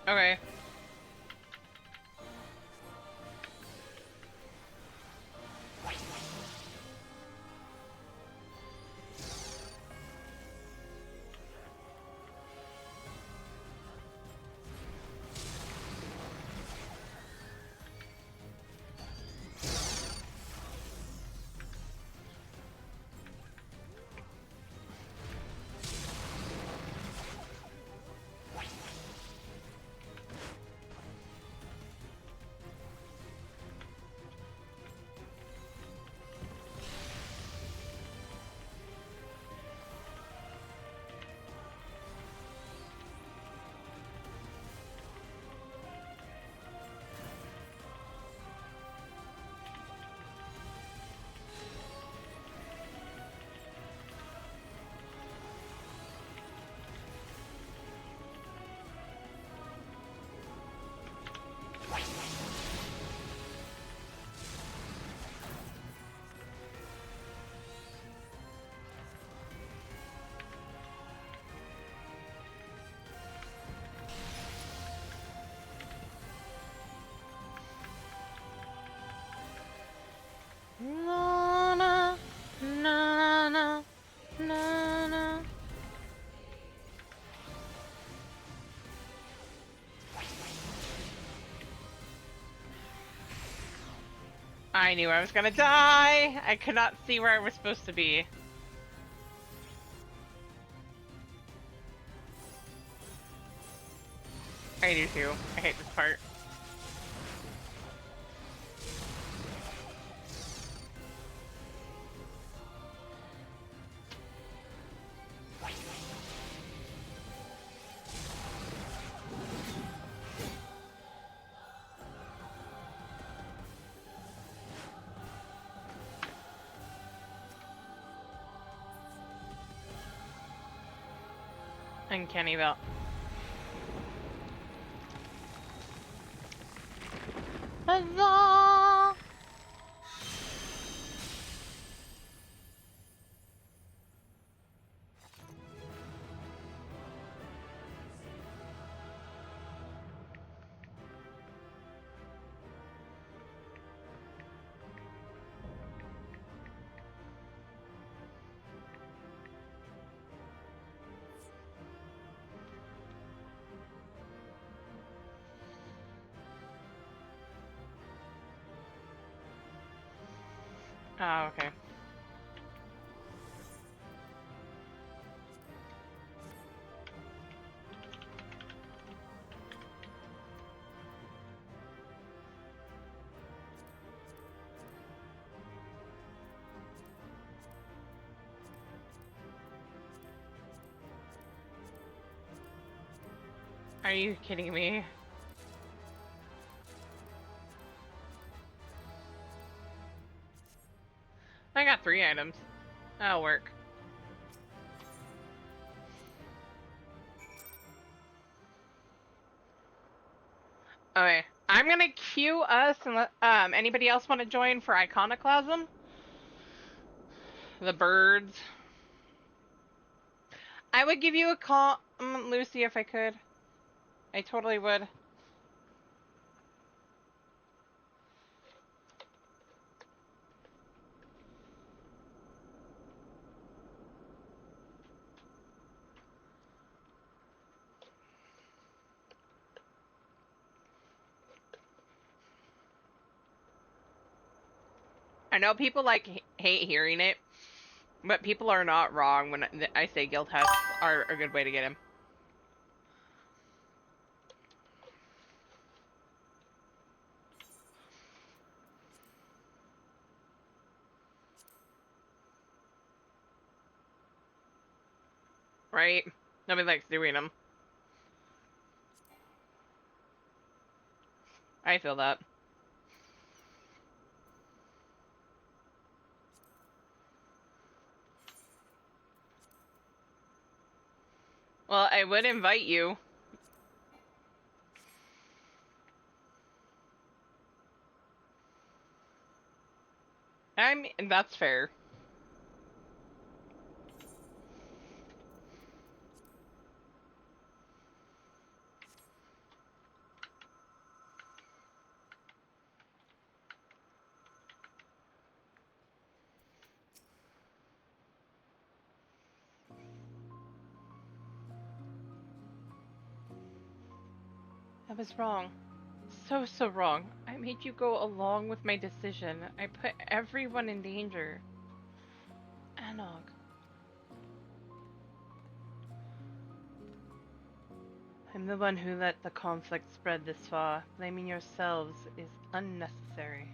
Okay. I knew I was gonna die! I could not see where I was supposed to be. I do too. I hate this part. Uncanny Valley. Huzzah! Oh, okay. Are you kidding me? I got 3 items. That'll work. Okay, I'm gonna queue us and let anybody else want to join for Iconoclasm? The birds. I would give you a call, Lucy, if I could. I totally would. I know people like hate hearing it, but people are not wrong when I say guild tests are a good way to get him. Right? Nobody likes doing them. I feel that. Well, I would invite you. That's fair. I was wrong. So wrong. I made you go along with my decision. I put everyone in danger. Anog. I'm the one who let the conflict spread this far. Blaming yourselves is unnecessary.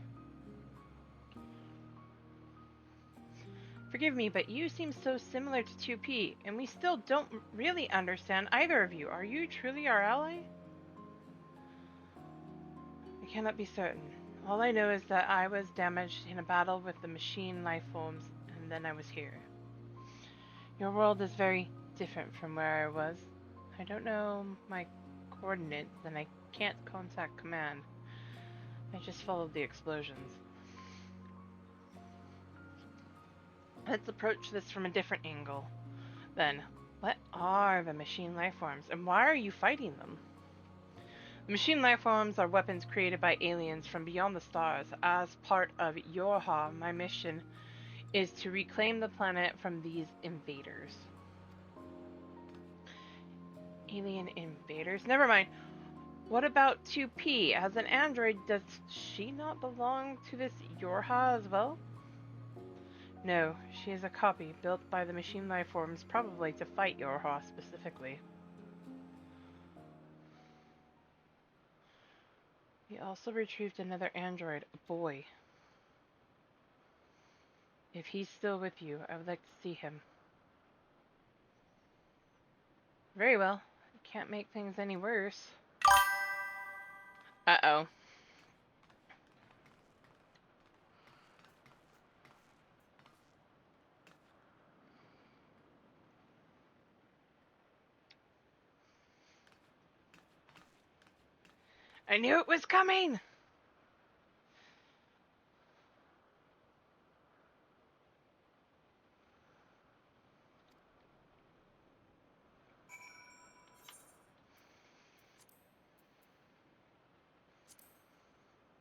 Forgive me, but you seem so similar to 2P, and we still don't really understand either of you. Are you truly our ally? I cannot be certain. All I know is that I was damaged in a battle with the machine life forms, and then I was here. Your world is very different from where I was. I don't know my coordinates, and I can't contact command. I just followed the explosions. Let's approach this from a different angle. Then, what are the machine life forms, and why are you fighting them? The machine life forms are weapons created by aliens from beyond the stars. As part of Yorha, my mission is to reclaim the planet from these invaders. Alien invaders? Never mind. What about 2P? As an android, does she not belong to this Yorha as well? No, she is a copy built by the machine life forms, probably to fight Yorha specifically. We also retrieved another android, a boy. If he's still with you, I would like to see him. Very well. Can't make things any worse. Uh-oh. I knew it was coming!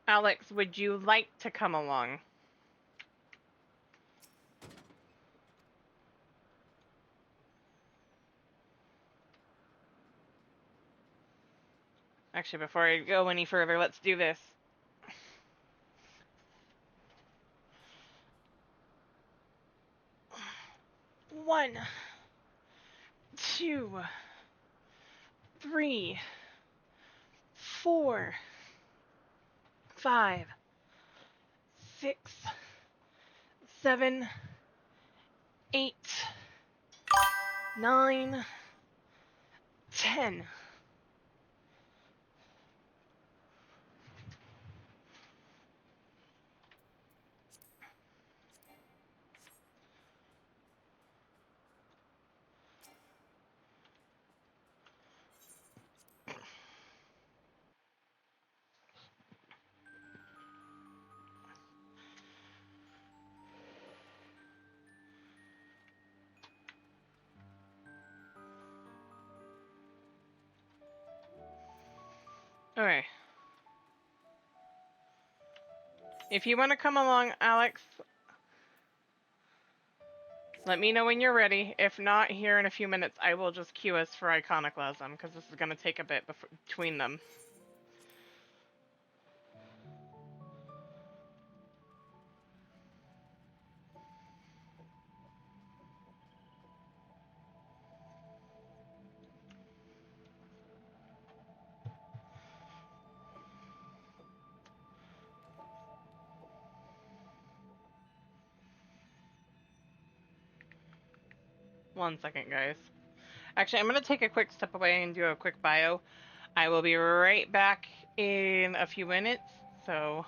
Alex, would you like to come along? Actually, before I go any further, let's do this. One, 2, 3, 4, 5, 6, 7, 8, 9, 10. Alright. If you want to come along, Alex, let me know when you're ready. If not, here in a few minutes, I will just queue us for Iconoclasm, because this is going to take a bit between them. One second, guys. Actually, I'm going to take a quick step away and do a quick bio. I will be right back in a few minutes, so...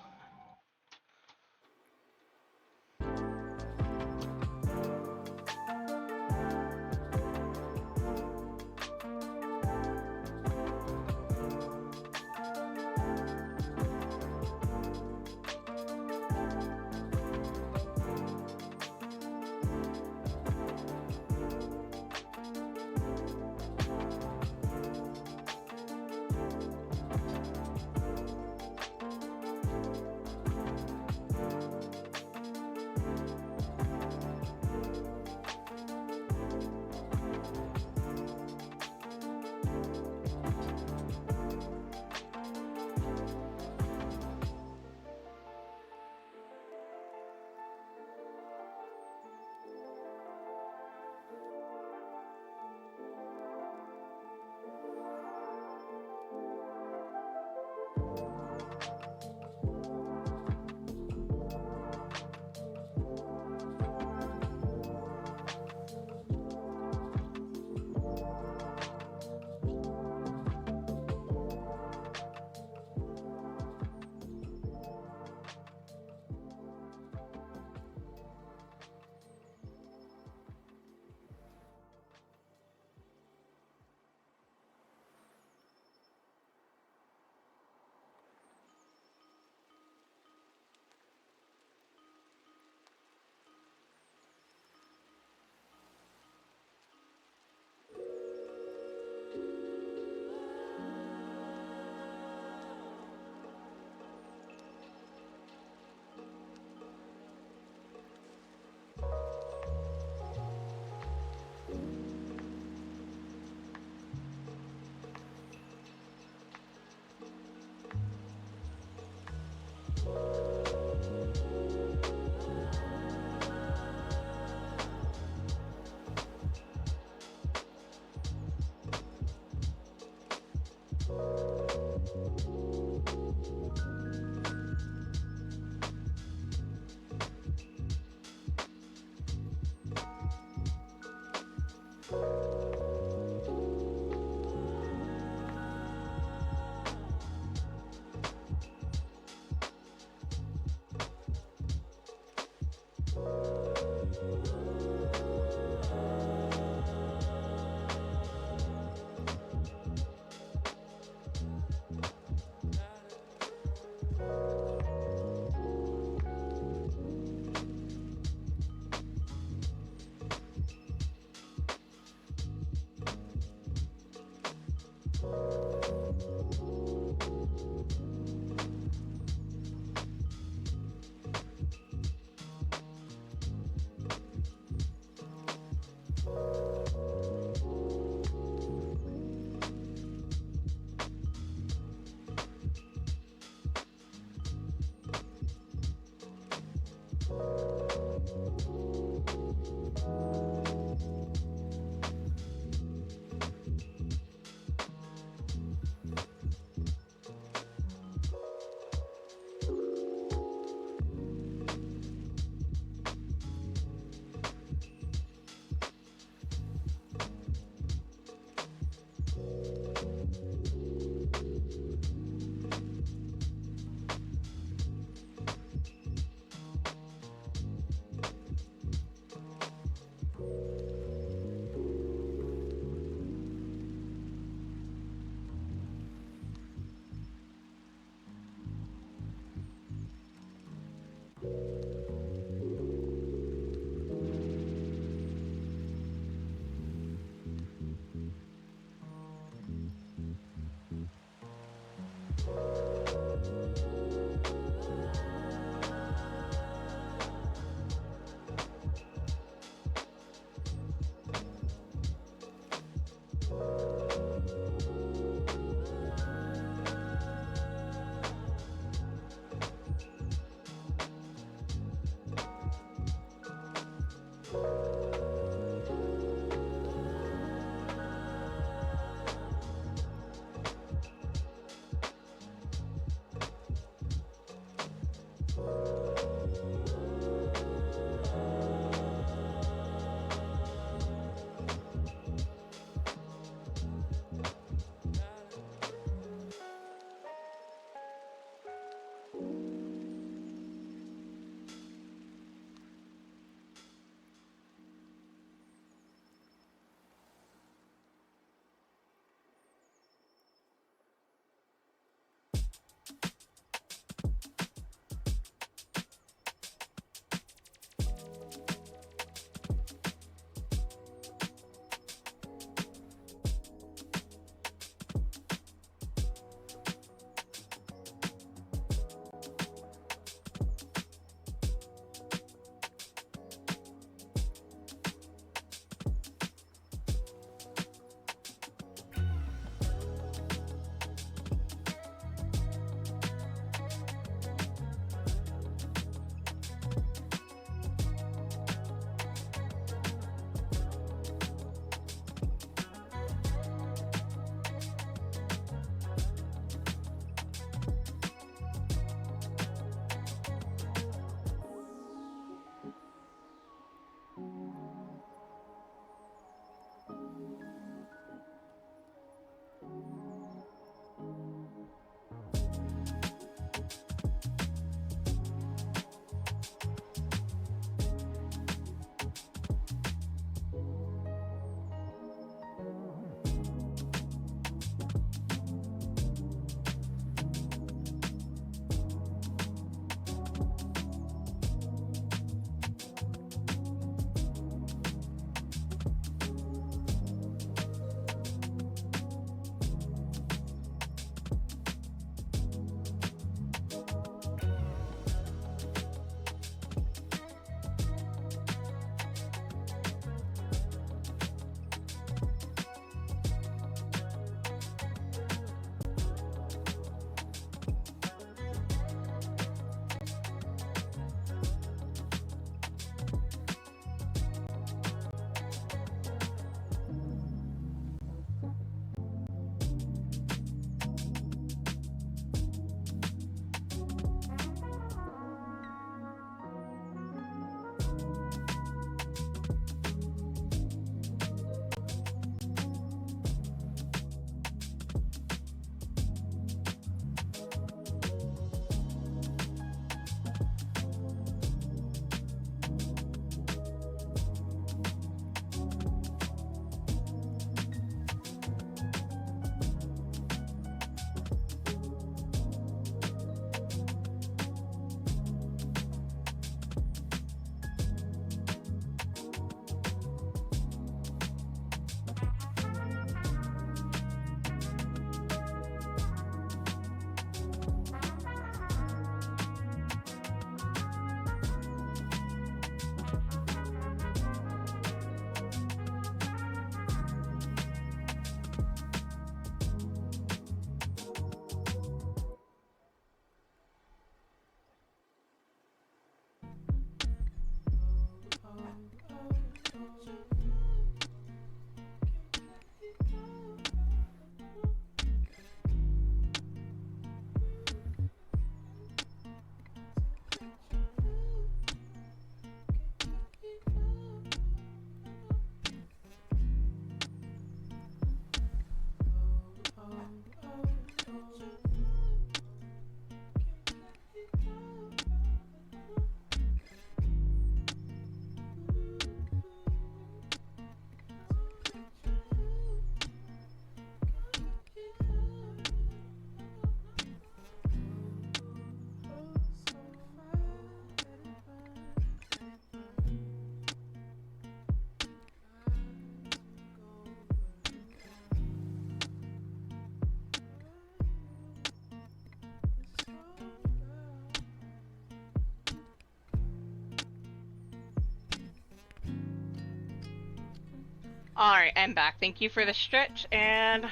Alright, I'm back. Thank you for the stretch, and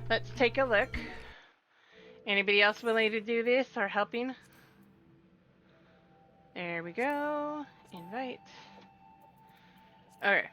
let's take a look. Anybody else willing to do this or helping? There we go. Invite. Okay.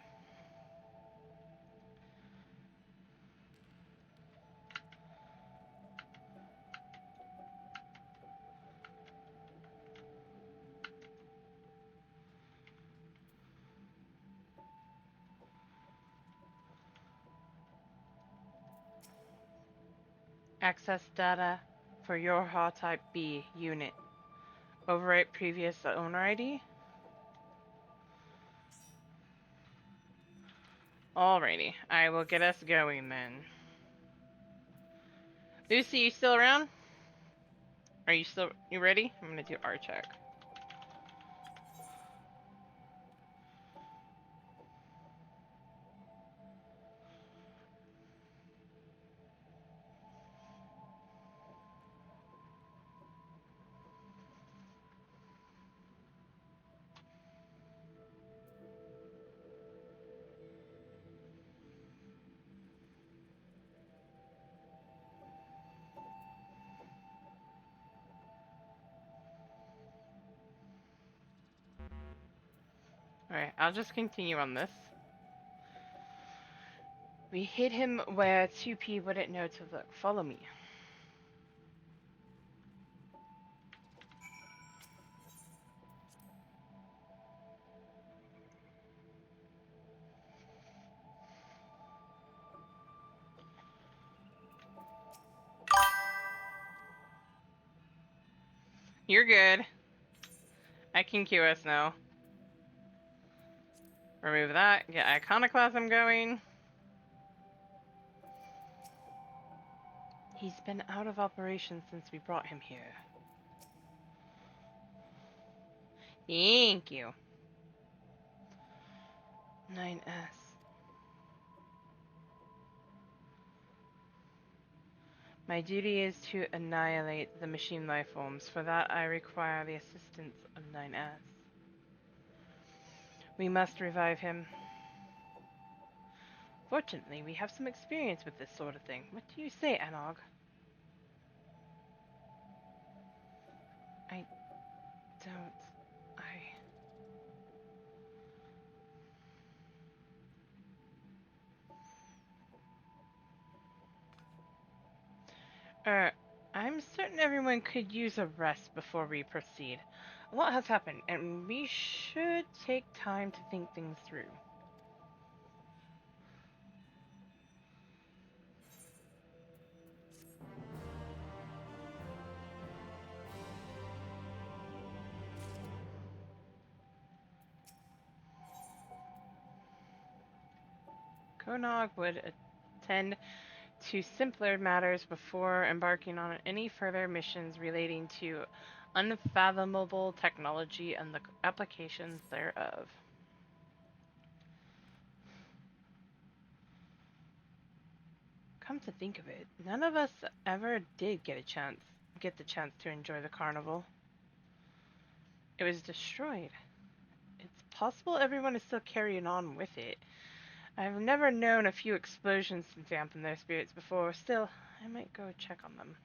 Access data for your HAW Type B unit. Overwrite previous owner ID. Alrighty, I will get us going then. Lucy, you still around? Are you ready? I'm gonna do R check. Alright, I'll just continue on this. We hid him where 2P wouldn't know to look. Follow me. You're good. I can QS now. Remove that. Get Iconoclasm going. He's been out of operation since we brought him here. Thank you. 9S. My duty is to annihilate the machine life forms. For that, I require the assistance of 9S. We must revive him. Fortunately, we have some experience with this sort of thing. What do you say, Anog? I don't... I'm certain everyone could use a rest before we proceed. A lot has happened, and we should take time to think things through. Konog would attend to simpler matters before embarking on any further missions relating to unfathomable technology and the applications thereof. Come to think of it, none of us ever did get the chance to enjoy the carnival. It was destroyed. It's possible everyone is still carrying on with it. I've never known a few explosions to dampen their spirits before. Still, I might go check on them.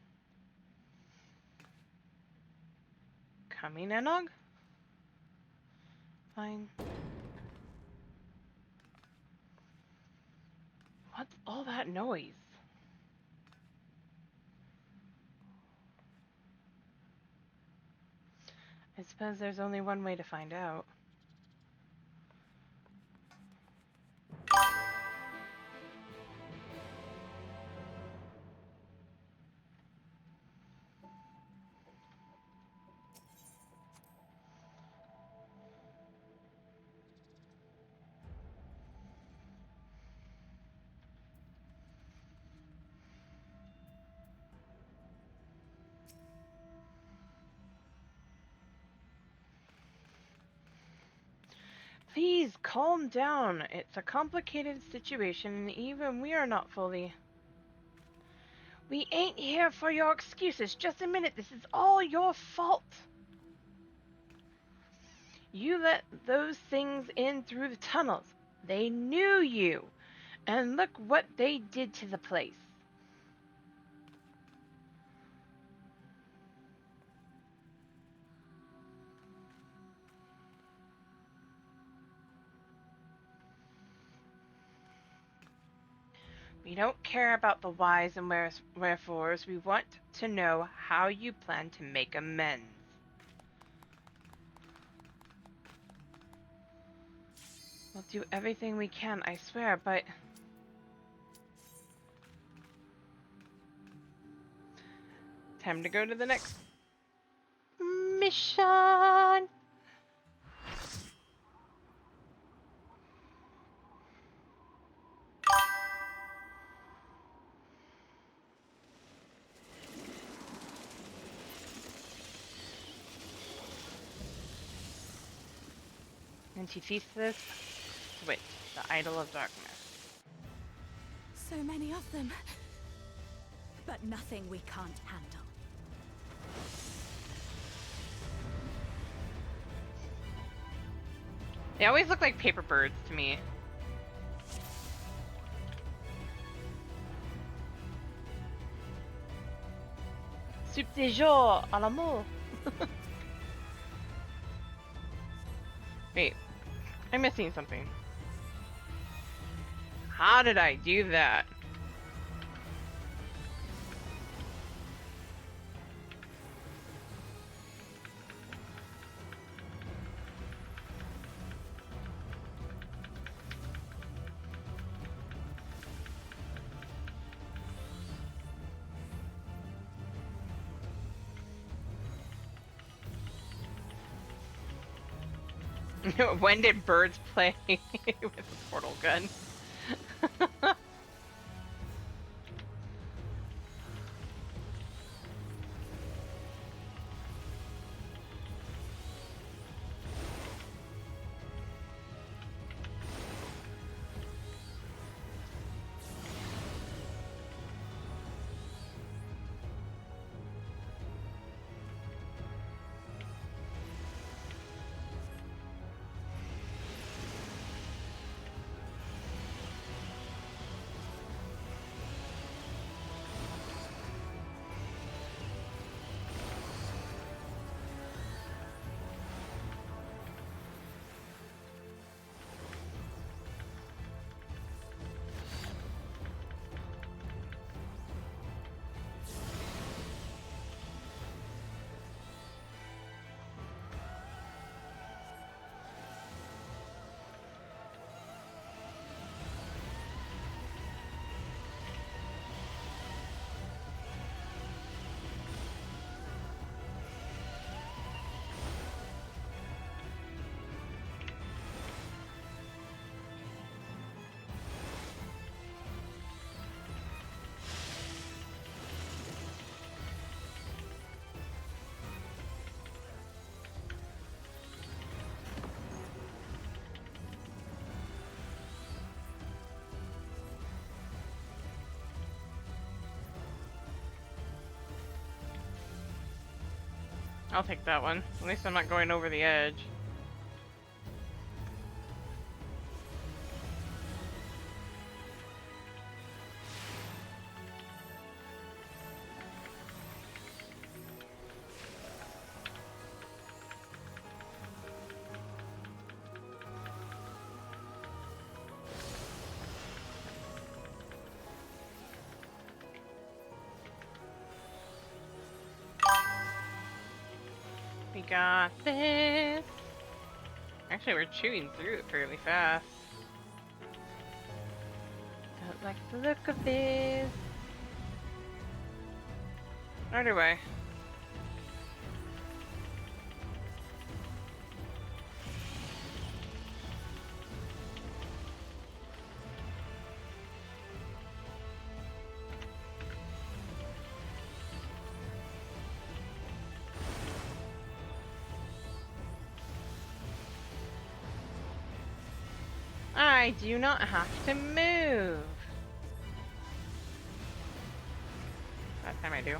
Coming, Enog? Fine. What's all that noise? I suppose there's only one way to find out. Please, calm down. It's a complicated situation, and even we are not fully... We ain't here for your excuses. Just a minute. This is all your fault. You let those things in through the tunnels. They knew you, and look what they did to the place. We don't care about the whys and wherefores. We want to know how you plan to make amends. We'll do everything we can, I swear, but... Time to go to the next mission! Antithesis, Switch, the Idol of Darkness. So many of them. But nothing we can't handle. They always look like paper birds to me. Soup de jour à l'amour. Wait, I'm missing something. How did I do that? When did birds play with a portal gun? I'll take that one. At least I'm not going over the edge. We got this. Actually, we're chewing through it fairly fast. Don't like the look of this. Either way. I do not have to move. That time I do.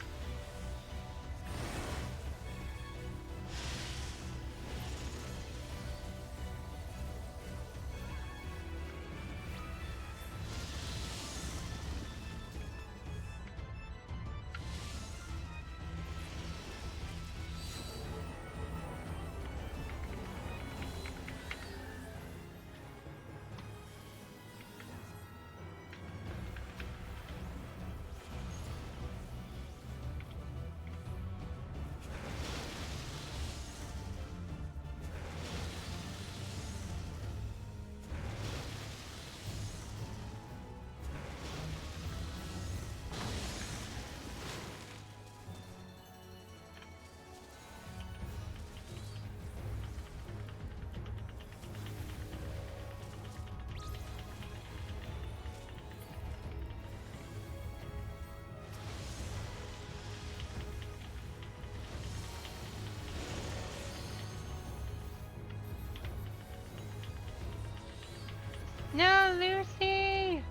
No, Lucy!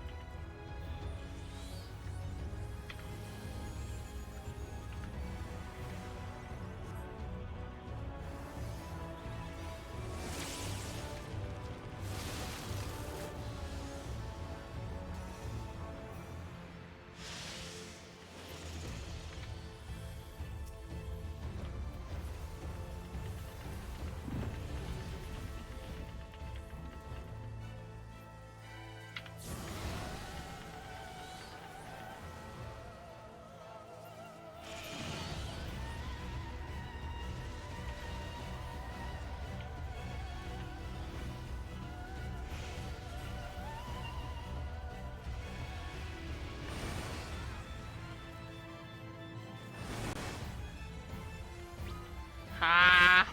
Ha!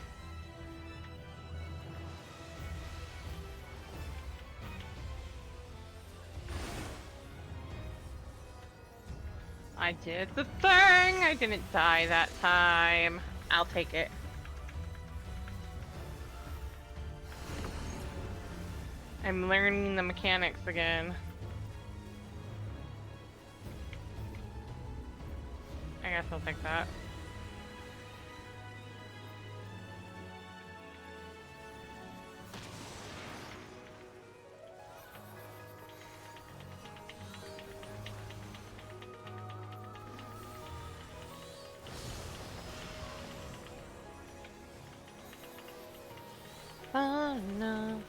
I did the thing! I didn't die that time. I'll take it. I'm learning the mechanics again. I guess I'll take that. Oh no.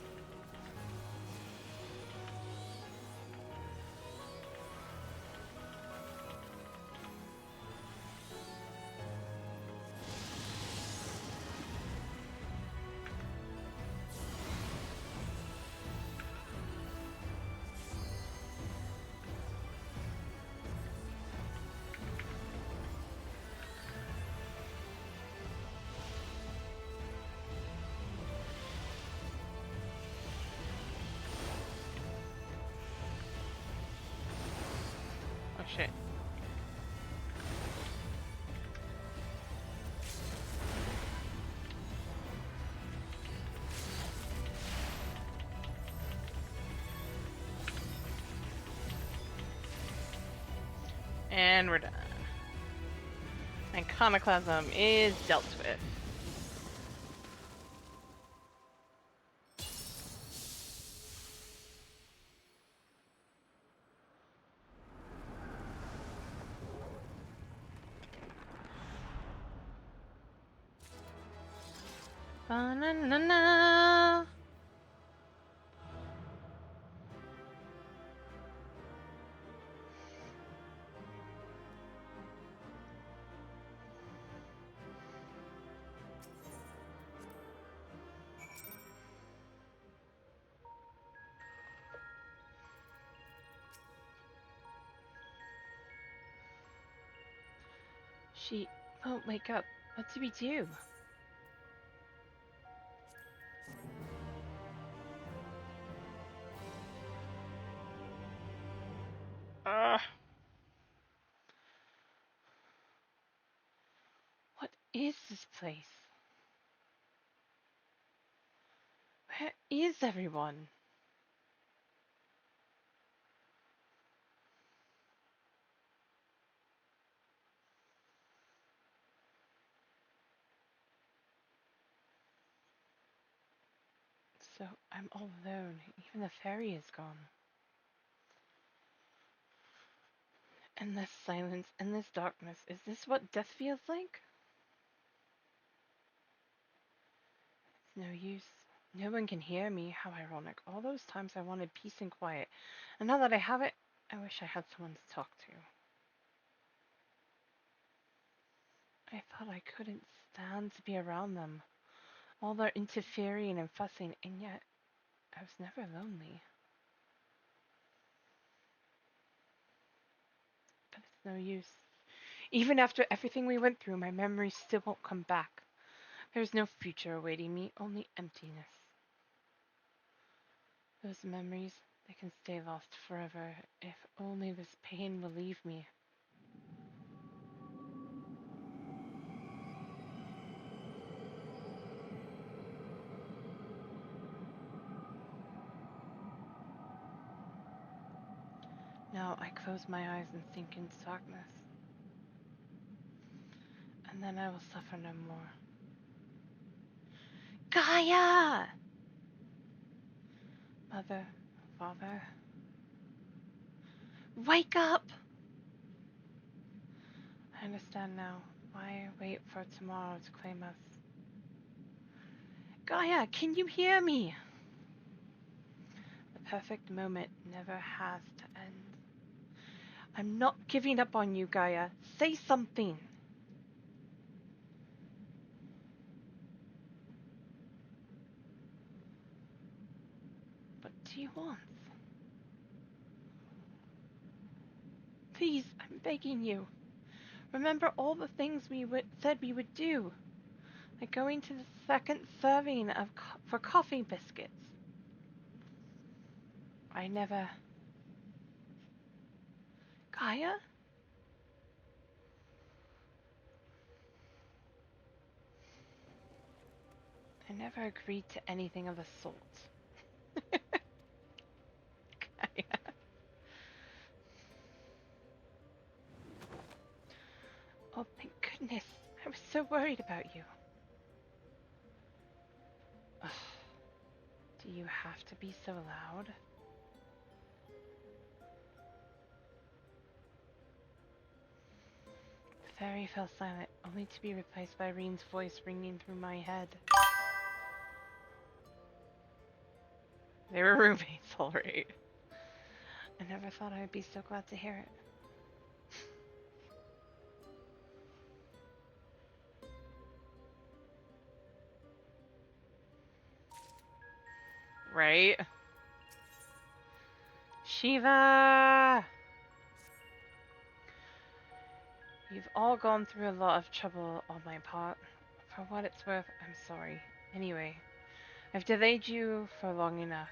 Oh shit. And we're done. Iconoclasm is dealt with. Ba-na-na-na. She won't wake up. What do we do? What is this place? Where is everyone? So I'm all alone. Even the fairy is gone. Endless silence, endless darkness. Is this what death feels like? It's no use. No one can hear me. How ironic. All those times I wanted peace and quiet. And now that I have it, I wish I had someone to talk to. I thought I couldn't stand to be around them. All their interfering and fussing, and yet I was never lonely. But it's no use. Even after everything we went through, my memories still won't come back. There's no future awaiting me, only emptiness. Those memories, they can stay lost forever, if only this pain will leave me. Now I close my eyes and sink into darkness. And then I will suffer no more. Gaia! Mother, Father, wake up! I understand now. Why wait for tomorrow to claim us? Gaia, can you hear me? The perfect moment never has to end. I'm not giving up on you, Gaia. Say something. What do you want? Please, I'm begging you. Remember all the things we said we would do. Like going to the second serving of for coffee biscuits. I never... Gaia? I never agreed to anything of the sort. Gaia. Oh, thank goodness. I was so worried about you. Ugh. Do you have to be so loud? The fairy fell silent, only to be replaced by Reen's voice ringing through my head. They were roommates, alright. I never thought I would be so glad to hear it. Right? Shiva! You've all gone through a lot of trouble on my part. For what it's worth, I'm sorry. Anyway, I've delayed you for long enough.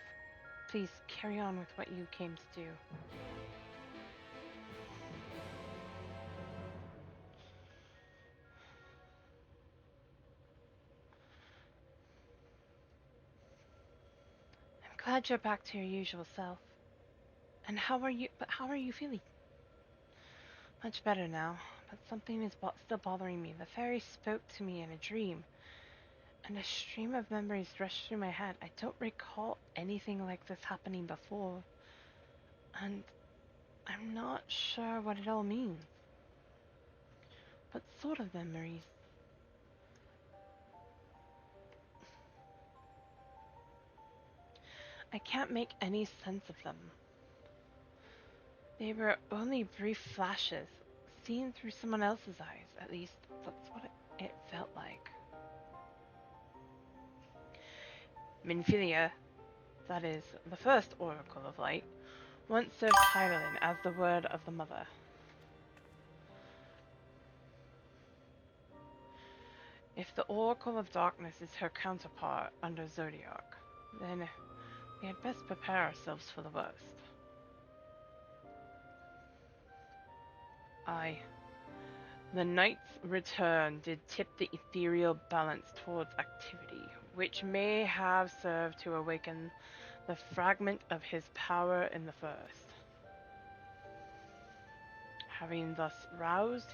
Please, carry on with what you came to do. I'm glad you're back to your usual self. And how are you feeling? Much better now, but something is still bothering me. The fairy spoke to me in a dream, and a stream of memories rushed through my head. I don't recall anything like this happening before, and I'm not sure what it all means. What sort of memories? I can't make any sense of them. They were only brief flashes, seen through someone else's eyes. At least, that's what it felt like. Minfilia, that is, the first Oracle of Light, once served Hydaelyn as the word of the Mother. If the Oracle of Darkness is her counterpart under Zodiac, then we had best prepare ourselves for the worst. Aye. The night's return did tip the ethereal balance towards activity, which may have served to awaken the fragment of his power in the first. Having thus roused,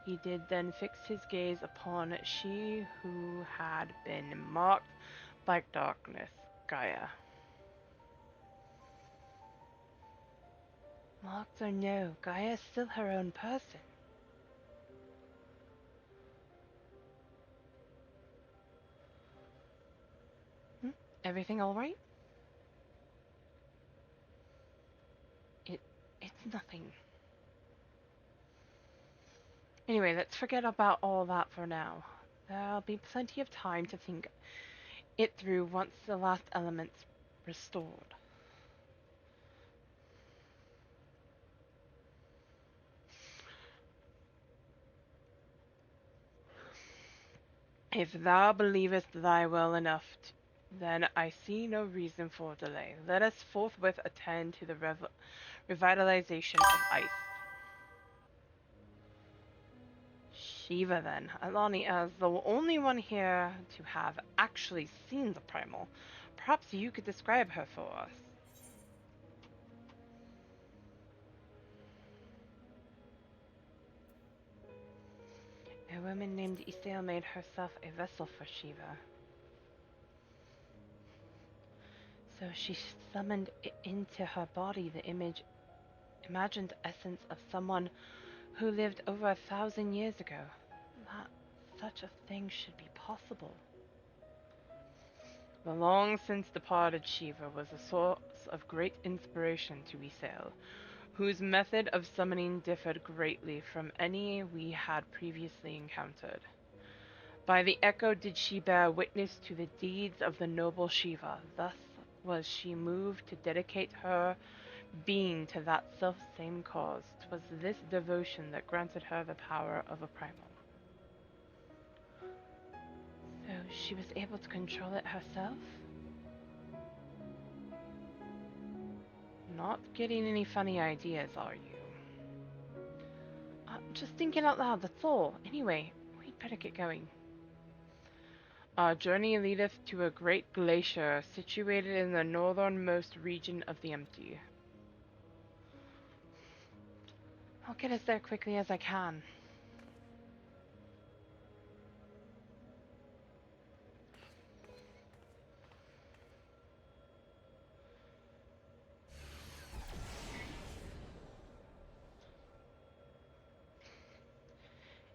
he did then fix his gaze upon she who had been marked by darkness, Gaia. Marked or no, Gaia is still her own person. Everything all right? It's nothing. Anyway, let's forget about all that for now. There'll be plenty of time to think it through once the last element's restored. If thou believest thy well enough, then I see no reason for delay. Let us forthwith attend to the revitalization of ice. Shiva then. Alani, as the only one here to have actually seen the primal, perhaps you could describe her for us. woman named Isail made herself a vessel for Shiva. So she summoned into her body the imagined essence of someone who lived over 1,000 years ago. That such a thing should be possible. The long since departed Shiva was a source of great inspiration to Isail, whose method of summoning differed greatly from any we had previously encountered. By the echo did she bear witness to the deeds of the noble Shiva. Thus was she moved to dedicate her being to that self-same cause. 'Twas this devotion that granted her the power of a primal. So she was able to control it herself? Not getting any funny ideas, are you? Just thinking out loud, that's all. Anyway, we'd better get going. Our journey leadeth to a great glacier situated in the northernmost region of the Empty. I'll get us there quickly as I can.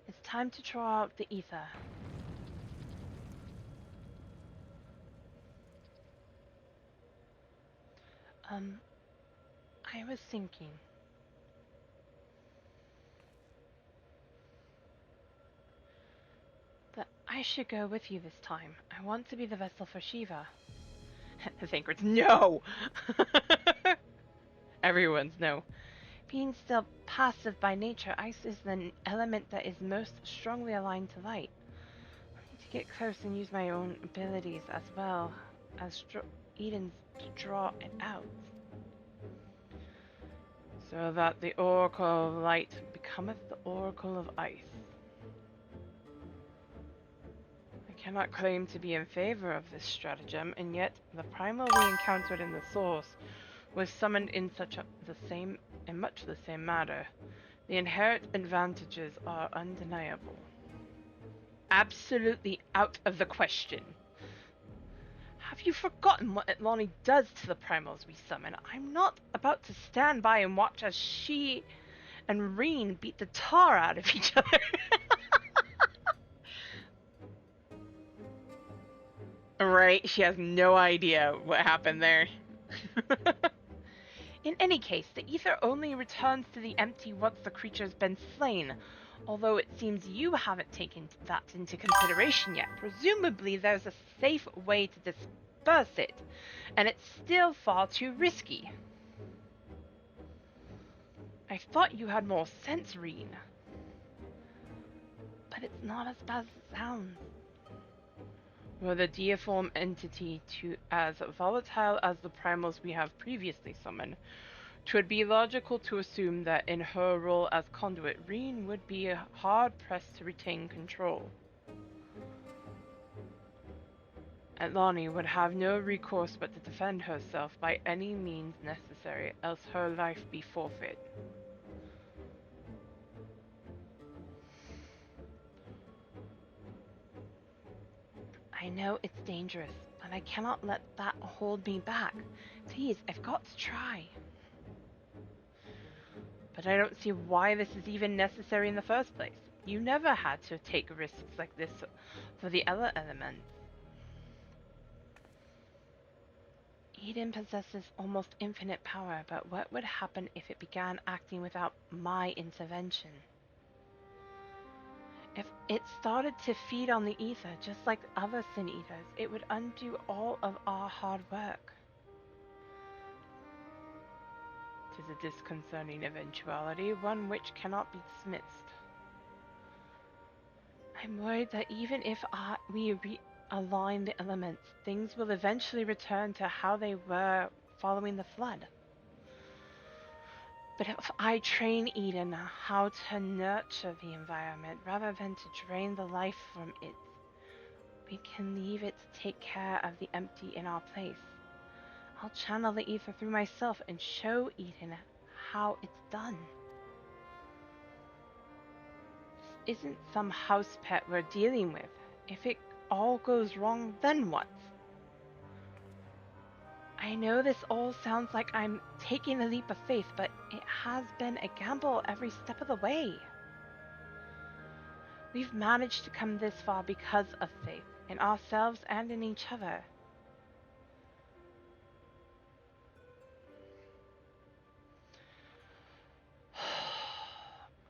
It's time to draw out the ether. I was thinking that I should go with you this time. I want to be the vessel for Shiva. The Thancred's no! Everyone's no. Being still passive by nature, ice is the element that is most strongly aligned to light. I need to get close and use my own abilities as well as Eden's to draw it out. So that the Oracle of Light becometh the Oracle of Ice. I cannot claim to be in favor of this stratagem, and yet the primal we encountered in the source was summoned in much the same manner. The inherent advantages are undeniable. Absolutely out of the question. Have you forgotten what Lonnie does to the primals we summon? I'm not about to stand by and watch as she and Reen beat the tar out of each other. Right, she has no idea what happened there. In any case, the ether only returns to the empty once the creature's been slain, although it seems you haven't taken that into consideration yet. Presumably there's a safe way to disperse it, and it's still far too risky. I thought you had more sense, Reen. But it's not as bad as it sounds. Were the deiform entity as volatile as the primals we have previously summoned, 'twould be logical to assume that in her role as conduit, Reen would be hard-pressed to retain control. Atlani would have no recourse but to defend herself by any means necessary, else her life be forfeit. I know it's dangerous, but I cannot let that hold me back. Please, I've got to try. But I don't see why this is even necessary in the first place. You never had to take risks like this for the other elements. Eden possesses almost infinite power, but what would happen if it began acting without my intervention? If it started to feed on the ether, just like other sin eaters, it would undo all of our hard work. 'Tis a disconcerting eventuality, one which cannot be dismissed. I'm worried that even if we realign the elements, things will eventually return to how they were following the flood. But if I train Eden how to nurture the environment rather than to drain the life from it, we can leave it to take care of the empty in our place. I'll channel the ether through myself and show Eden how it's done. isn't some house pet we're dealing with. If it all goes wrong, then what? I know this all sounds like I'm taking a leap of faith, but it has been a gamble every step of the way. We've managed to come this far because of faith, in ourselves and in each other.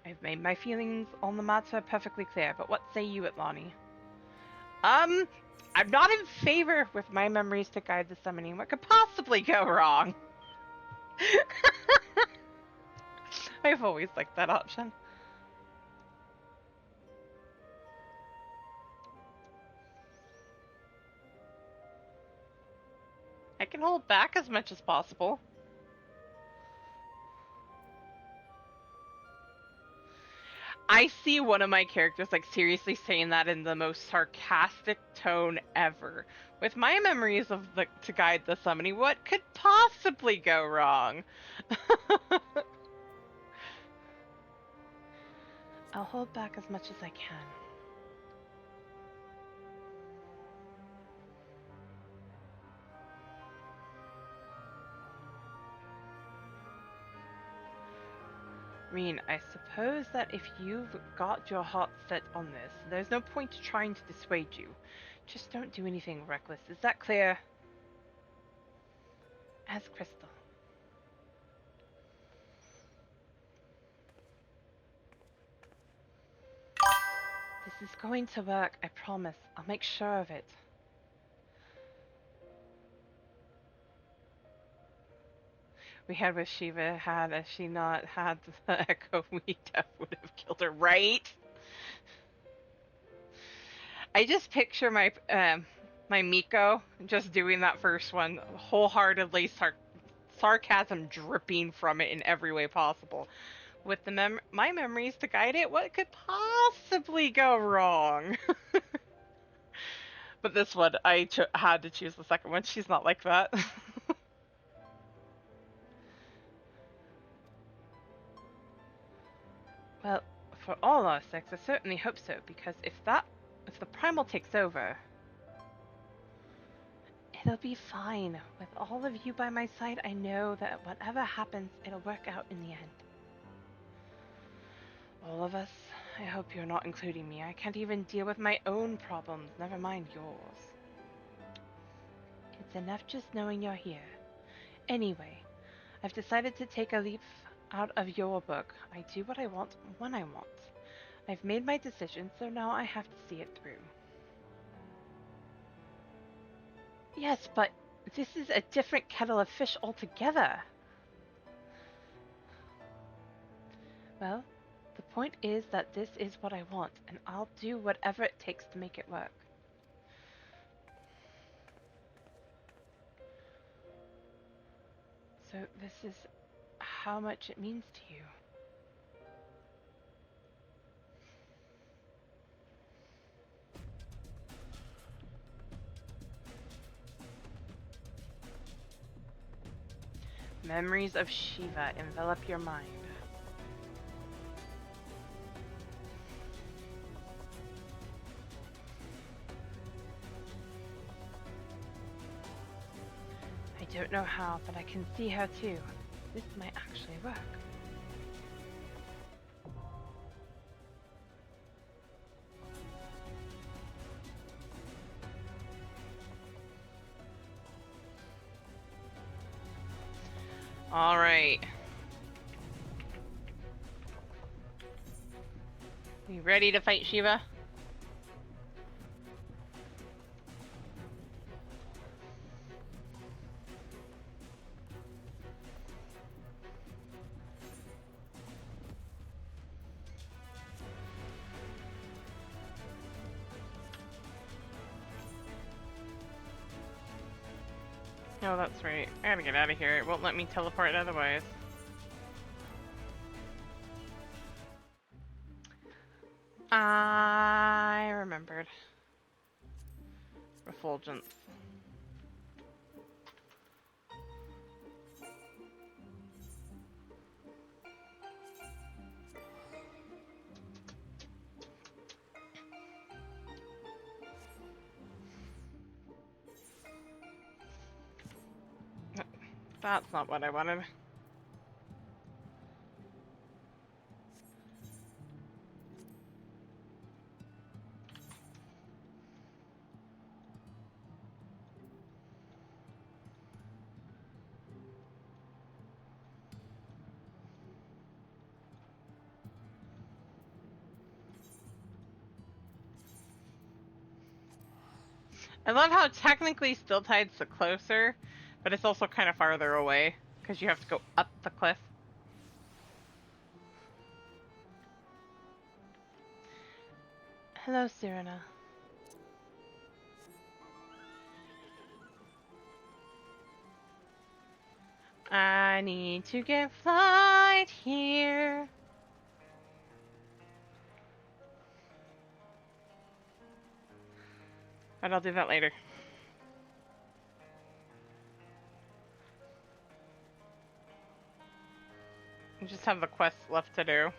I've made my feelings on the matter perfectly clear, but what say you, Atlani? I'm not in favor with my memories to guide the summoning. What could possibly go wrong? I've always liked that option. I can hold back as much as possible. I see one of my characters like seriously saying that in the most sarcastic tone ever. With my memories of to guide the summoning, what could possibly go wrong? I'll hold back as much as I can. Reen, I suppose that if you've got your heart set on this, there's no point trying to dissuade you. Just don't do anything reckless. Is that clear? As crystal. This is going to work, I promise. I'll make sure of it. We had with Shiva had she not had the echo, we def would have killed her, right? I just picture my my Miko just doing that first one, wholeheartedly sarcasm dripping from it in every way possible. With my memories to guide it, what could possibly go wrong? But this one, I had to choose the second one. She's not like that. Well, for all our sakes, I certainly hope so, because if the primal takes over, it'll be fine. With all of you by my side, I know that whatever happens, it'll work out in the end. All of us. I hope you're not including me. I can't even deal with my own problems, never mind yours. It's enough just knowing you're here. Anyway, I've decided to take a leaf out of your book. I do what I want when I want. I've made my decision, so now I have to see it through. Yes, but this is a different kettle of fish altogether. Well, the point is that this is what I want, and I'll do whatever it takes to make it work. So this is how much it means to you. Memories of Shiva envelop your mind. I don't know how, but I can see her too. This might actually work. All right. You ready to fight Shiva? Oh, that's right. I gotta get out of here. It won't let me teleport otherwise. I remembered. Refulgence. That's not what I wanted. I love how technically Still Tide's the closer, but it's also kind of farther away, because you have to go up the cliff. Hello, Serena. I need to get flight here. But I'll do that later. I just have the quests left to do.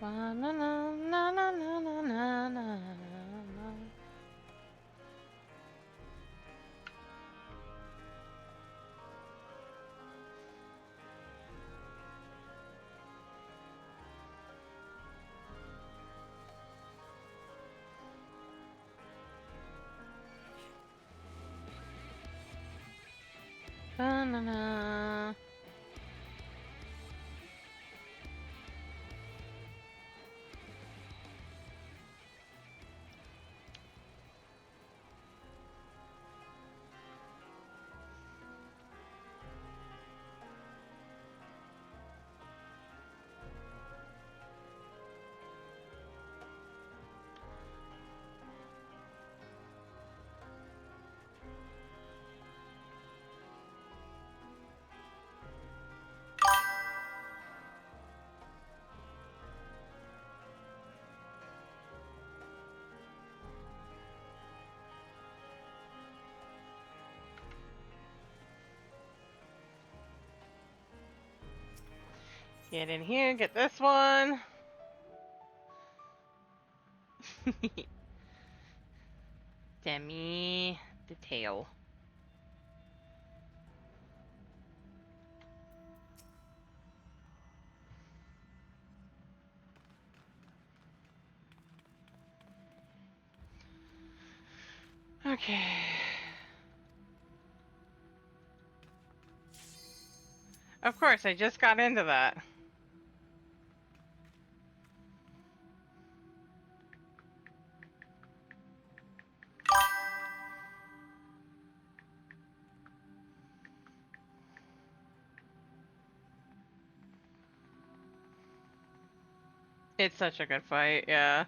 Na na na na na na na na. Banana. Get in here, get this one. Demi detail. Okay. Of course, I just got into that. It's such a good fight, yeah.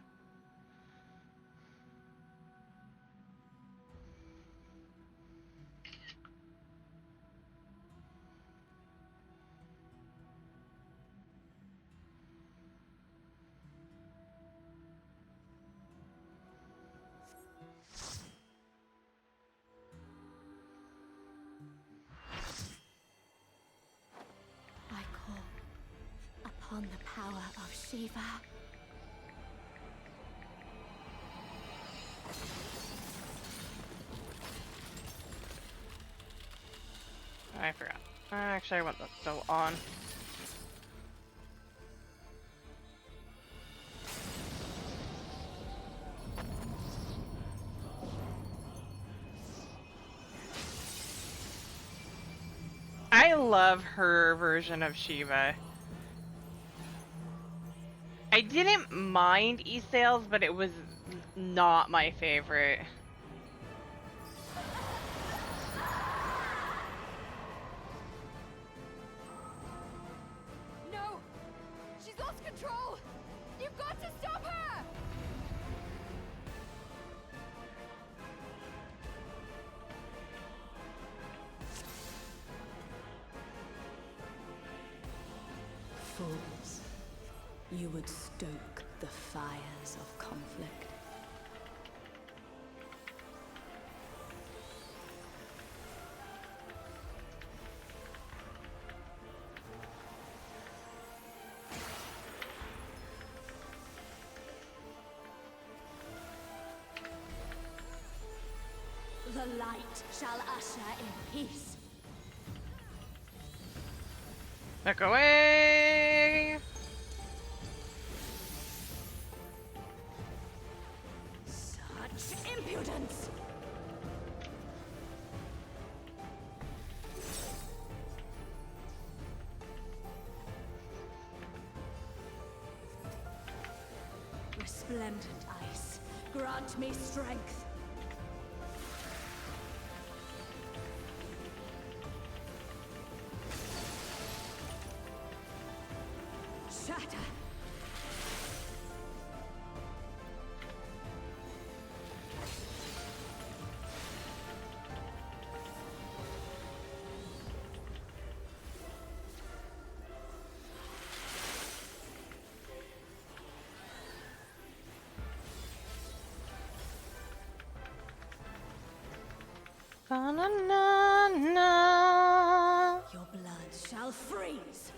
I call upon the power of Shiva. I forgot. Actually, I want that still on. I love her version of Shiva. I didn't mind Esail's, but it was not my favorite. No! She's lost control! You've got to stop her! Fools. You would stoke the fires of conflict. The light shall usher in peace. Look away! Such impudence! Resplendent ice, grant me strength. Shatter! Ba-na-na-na. Your blood shall freeze!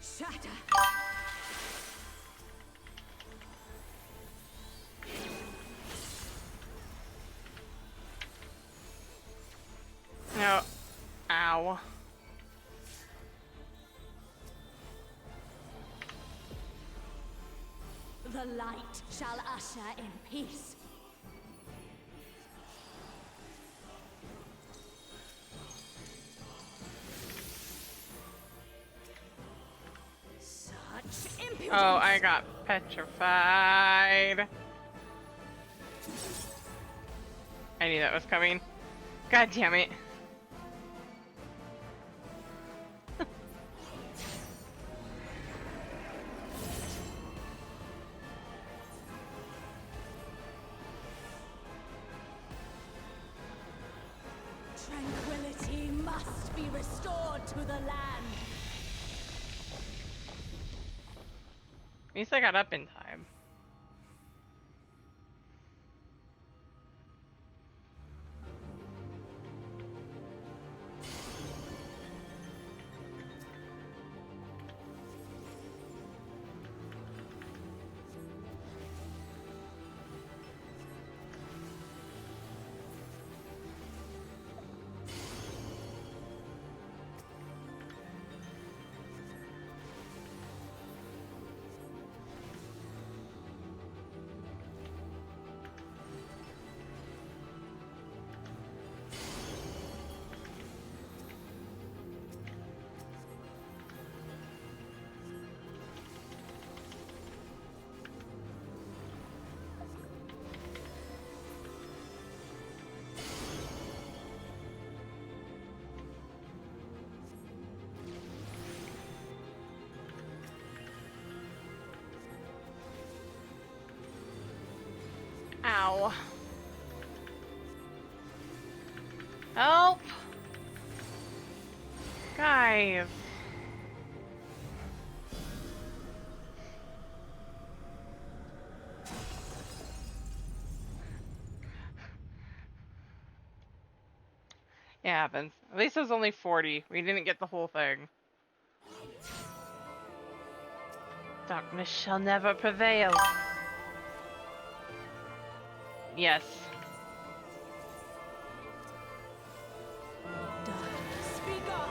Shatter! No. Ow. The light shall usher in peace. Such impudence! Oh, I got petrified. I knew that was coming. God damn it. Tranquility must be restored to the land. At least I got up in time. Ow. Help! Guys. It happens. At least it was only 40. We didn't get the whole thing. Darkness shall never prevail. Yes. Darkness, be gone.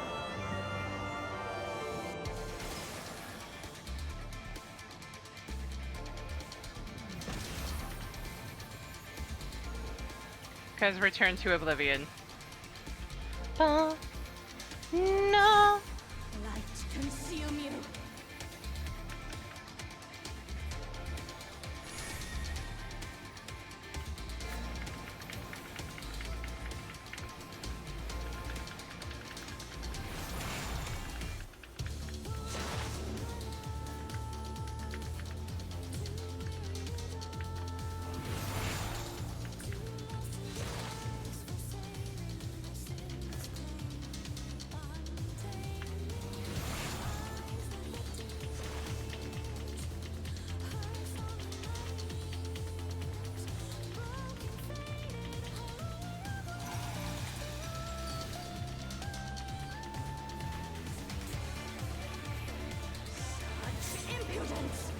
Because return to oblivion. Oh, no. Light consume you. Impudence!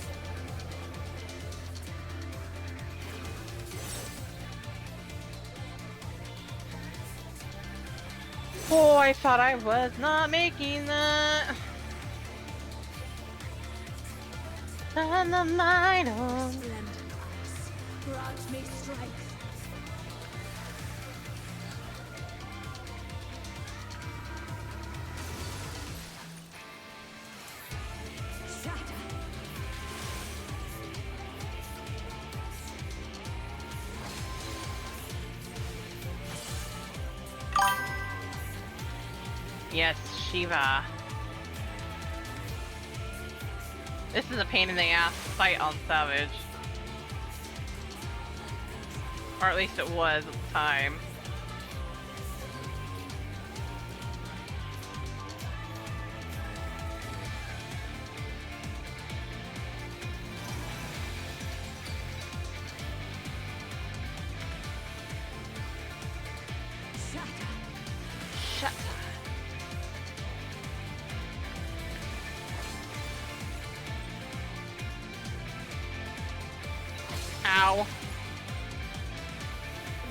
Oh, I thought I was not making that. And the light on. Splendid ice. Grant me strength. Shatter. Yes, Shiva. This is a pain in the ass fight on Savage. Or at least it was at the time. Shatter. Shut. Ow.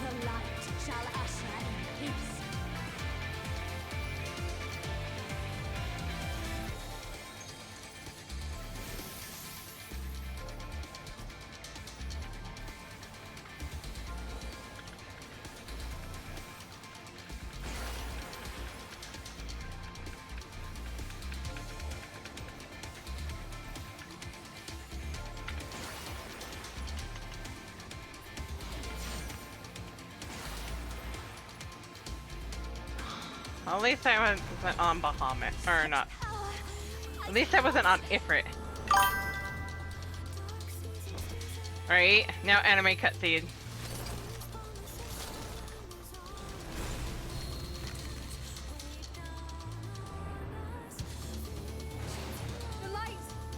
The light shall usher in peace. At least I wasn't on Bahamut. Or not. At least I wasn't on Ifrit. Right? Now anime cutscene. The light!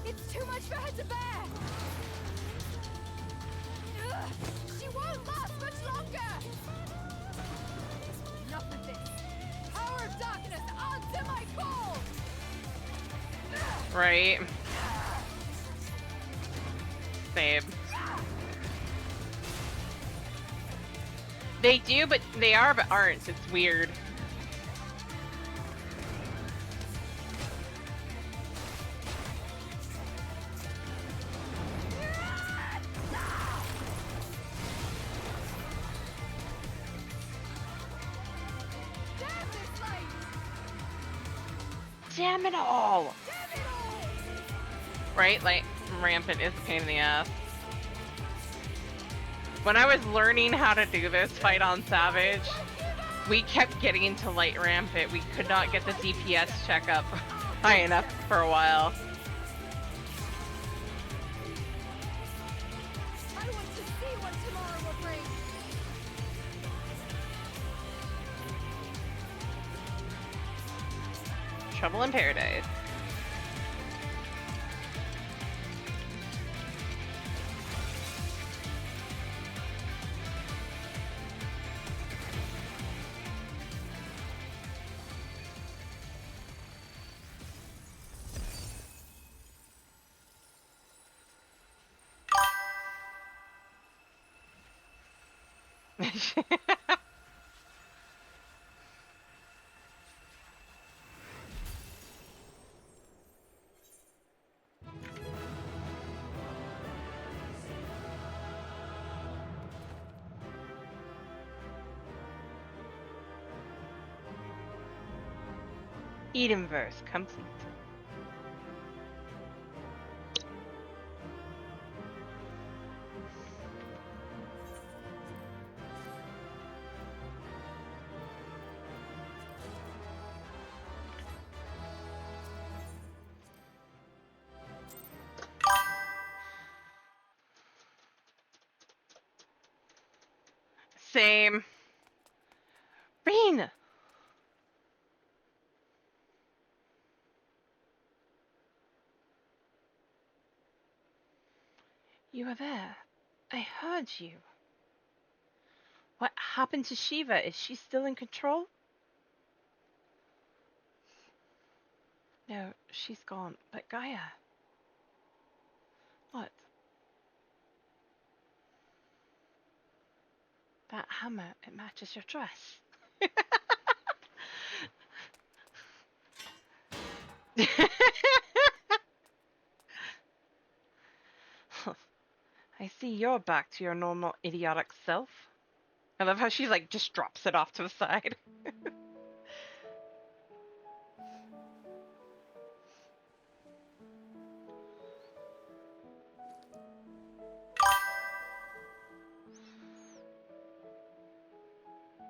It's too much for her to bear! Ugh, she won't last much longer! Enough of this! Power of darkness, answer my call! Right? Same. They do, but they are, but aren't. It's weird. Damn this light! Damn it all! Damn it all! Right? Like, Rampant is a pain in the ass. When I was learning how to do this fight on Savage, we kept getting into Light Rampant. We could not get the DPS check up high enough for a while. I want to see what tomorrow will bring! trouble in paradise. Edenverse complete. Same. Rain! You were there. I heard you. What happened to Shiva? Is she still in control? No, she's gone. But Gaia. What? That hammer, it matches your dress. I see you're back to your normal idiotic self. I love how she like just drops it off to the side.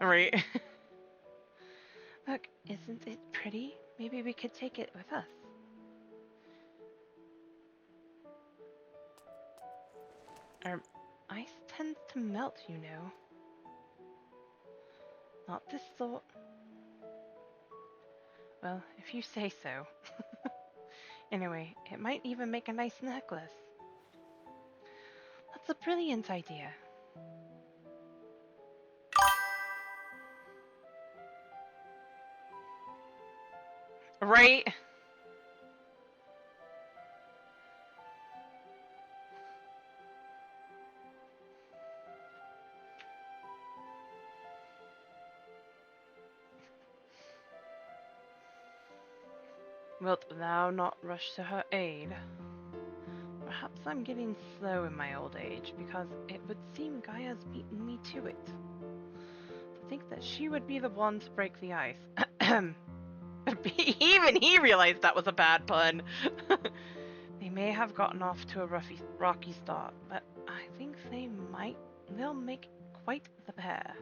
Right. Look, isn't it pretty? Maybe we could take it with us. Our ice tends to melt, you know. Not this sort. Well, if you say so. Anyway, it might even make a nice necklace. That's a brilliant idea. Right? Wilt thou not rush to her aid? Perhaps I'm getting slow in my old age, because it would seem Gaia's beaten me to it. To think that she would be the one to break the ice. Even he realized that was a bad pun. They may have gotten off to a rocky start, but I think they'll make quite the pair.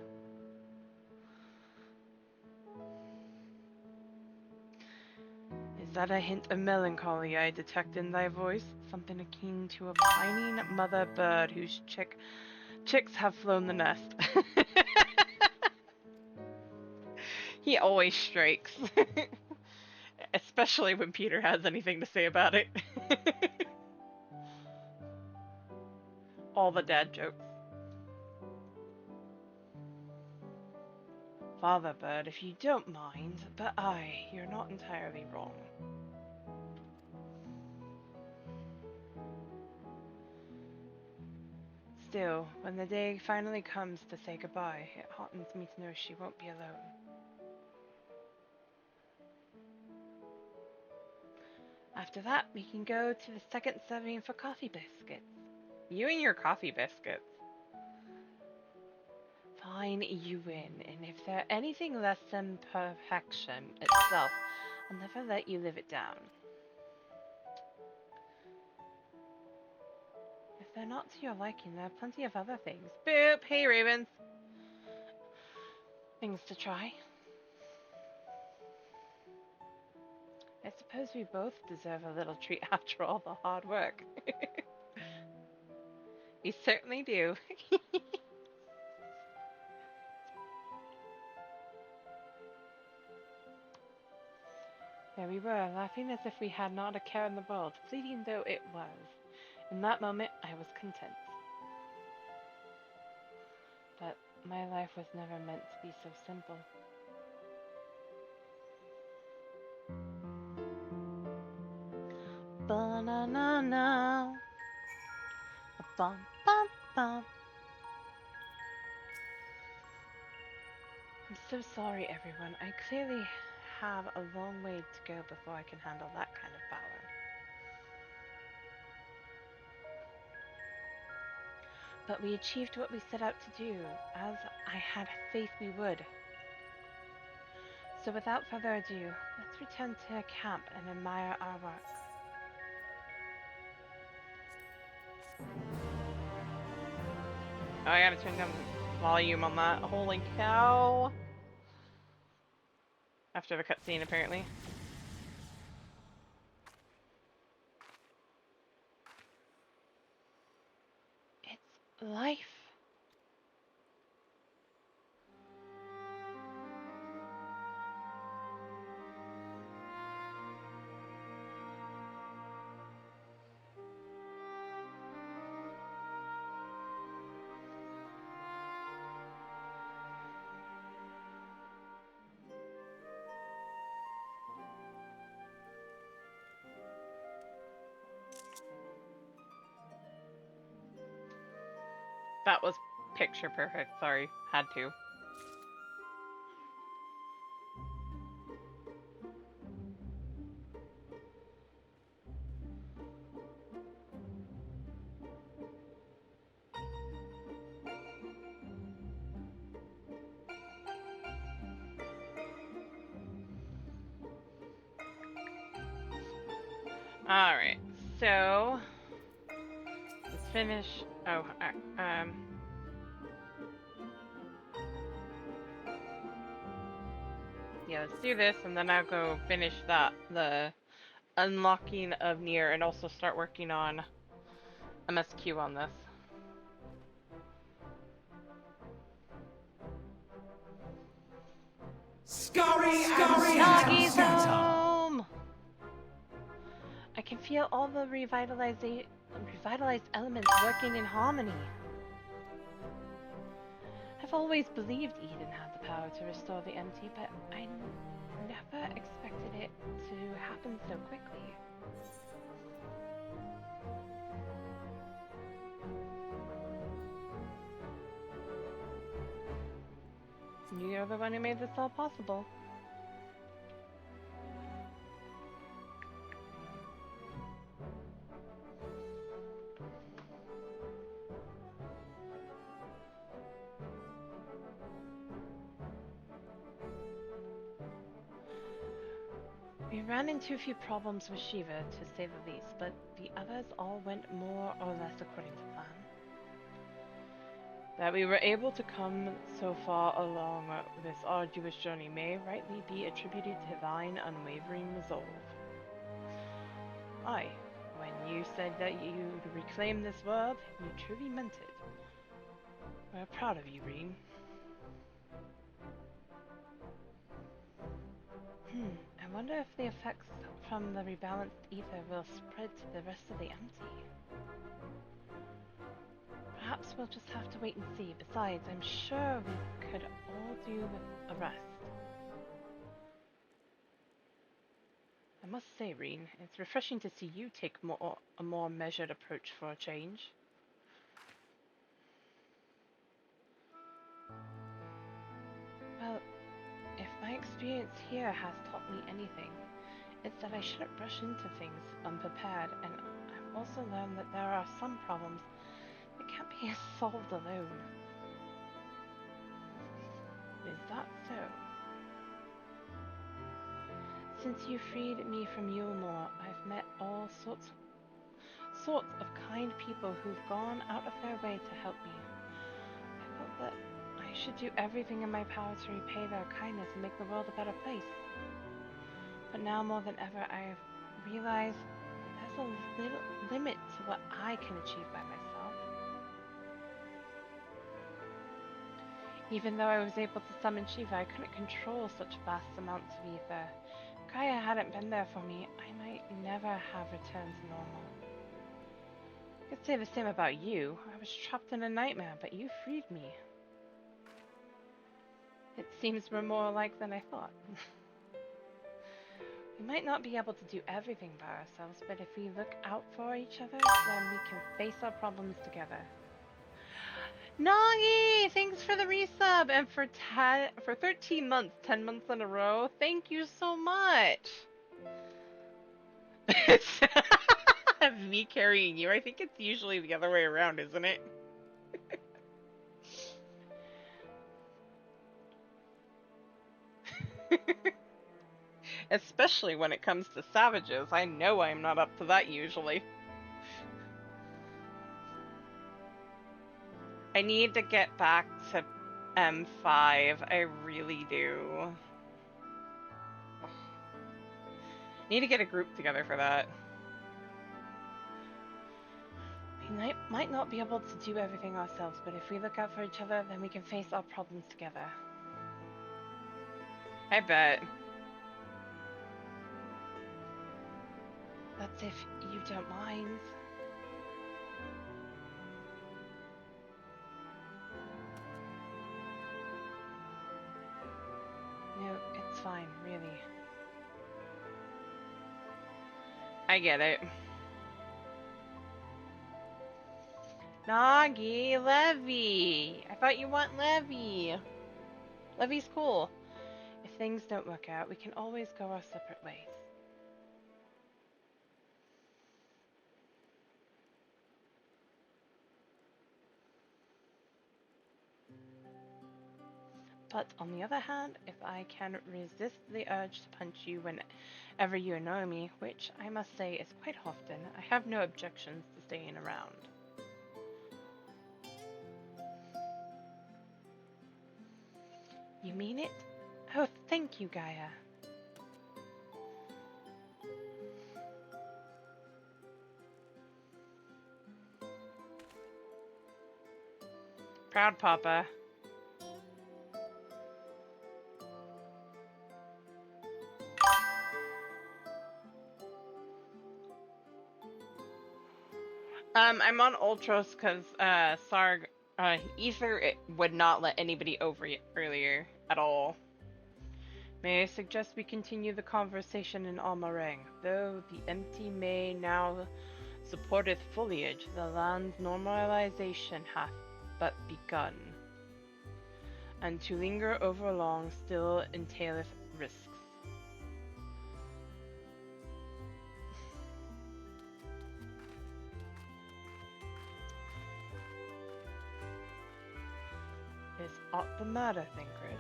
Is that a hint of melancholy I detect in thy voice? Something akin to a pining mother bird whose chicks have flown the nest. He always strikes. Especially when Peter has anything to say about it. All the dad jokes. Father bird, if you don't mind, but you're not entirely wrong. Still, when the day finally comes to say goodbye, it heartens me to know she won't be alone. After that, we can go to the second serving for coffee biscuits. You and your coffee biscuits. Fine, you win, and if they're anything less than perfection itself, I'll never let you live it down. If they're not to your liking, there are plenty of other things. Boop! Hey, Ravens! Things to try. I suppose we both deserve a little treat after all the hard work. We certainly do. There we were, laughing as if we had not a care in the world, fleeting though it was. In that moment, I was content. But my life was never meant to be so simple. Ba-na-na-na. Bum bum bum. I'm so sorry, everyone. I clearly have a long way to go before I can handle that kind of power. But we achieved what we set out to do, as I had faith we would. So without further ado, let's return to camp and admire our work. Oh, I gotta turn down the volume on that. Holy cow! After the cutscene, apparently. It's life. That was picture perfect. Sorry, had to. Alright, so let's finish. Oh, yeah, let's do this, and then I'll go finish the unlocking of NeiR, and also start working on MSQ on this. Scurry Doggy's and scatter! home! I can feel all the revitalized elements working in harmony. I've always believed Eden had the power to restore the empty, but I never expected it to happen so quickly. You're the one who made this all possible. We ran into a few problems with Shiva, to say the least, but the others all went more or less according to plan. That we were able to come so far along this arduous journey may rightly be attributed to thine unwavering resolve. Aye, when you said that you'd reclaim this world, you truly meant it. We're proud of you, Reen. I wonder if the effects from the rebalanced ether will spread to the rest of the empty. Perhaps we'll just have to wait and see. Besides, I'm sure we could all do with a rest. I must say, Reen, it's refreshing to see you take a more measured approach for a change. Well, if my experience here has taught me anything, it's that I shouldn't rush into things unprepared, and I've also learned that there are some problems that can't be solved alone. Is that so? Since you freed me from Yulmore, I've met all sorts of kind people who've gone out of their way to help me. I felt that I should do everything in my power to repay their kindness and make the world a better place. But now more than ever, I've realized there's a little limit to what I can achieve by myself. Even though I was able to summon Shiva, I couldn't control such vast amounts of ether. Gaia hadn't been there for me, I might never have returned to normal. I could say the same about you. I was trapped in a nightmare, but you freed me. It seems we're more alike than I thought. We might not be able to do everything by ourselves, but if we look out for each other, then we can face our problems together. Nagi, thanks for the resub and for 13 months, 10 months in a row. Thank you so much. Me carrying you. I think it's usually the other way around, isn't it? Especially when it comes to savages. I know I'm not up to that usually. I need to get back to M5. I really do. Need to get a group together for that. We might not be able to do everything ourselves, but if we look out for each other, then we can face our problems together. I bet. That's if you don't mind. No, it's fine, really. I get it. Nagi, Levy! I thought you want Levy. Levy's cool. If things don't work out, we can always go our separate ways. But on the other hand, if I can resist the urge to punch you whenever you annoy me, which I must say is quite often, I have no objections to staying around. You mean it? Oh, thank you, Gaia. Proud Papa. I'm on Ultros because Sarg, Ether would not let anybody over earlier at all. May I suggest we continue the conversation in Almarang? Though the empty may now supporteth foliage, the land's normalization hath but begun, and to linger over long still entaileth risks. Is aught the matter, Thinkred?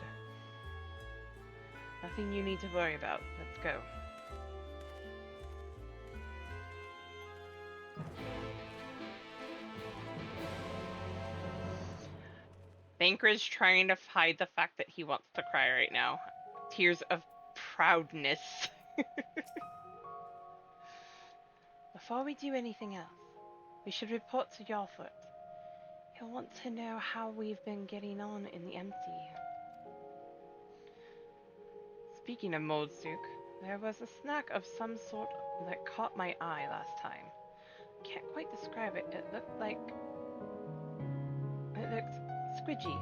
Nothing you need to worry about. Let's go. Thinkred's trying to hide the fact that he wants to cry right now. Tears of proudness. Before we do anything else, we should report to Yarfoot. He'll want to know how we've been getting on in the empty. Speaking of Moldsuk, there was a snack of some sort that caught my eye last time. Can't quite describe it. It looked squidgy.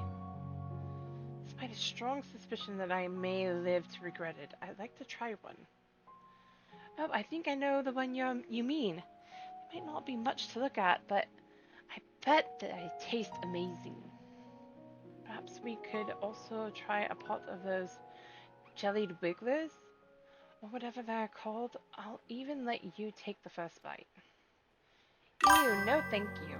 Despite a strong suspicion that I may live to regret it, I'd like to try one. Oh, I think I know the one you mean. It might not be much to look at, but I bet that it tastes amazing. Perhaps we could also try a pot of those jellied wigglers, or whatever they're called. I'll even let you take the first bite. Ew, no thank you.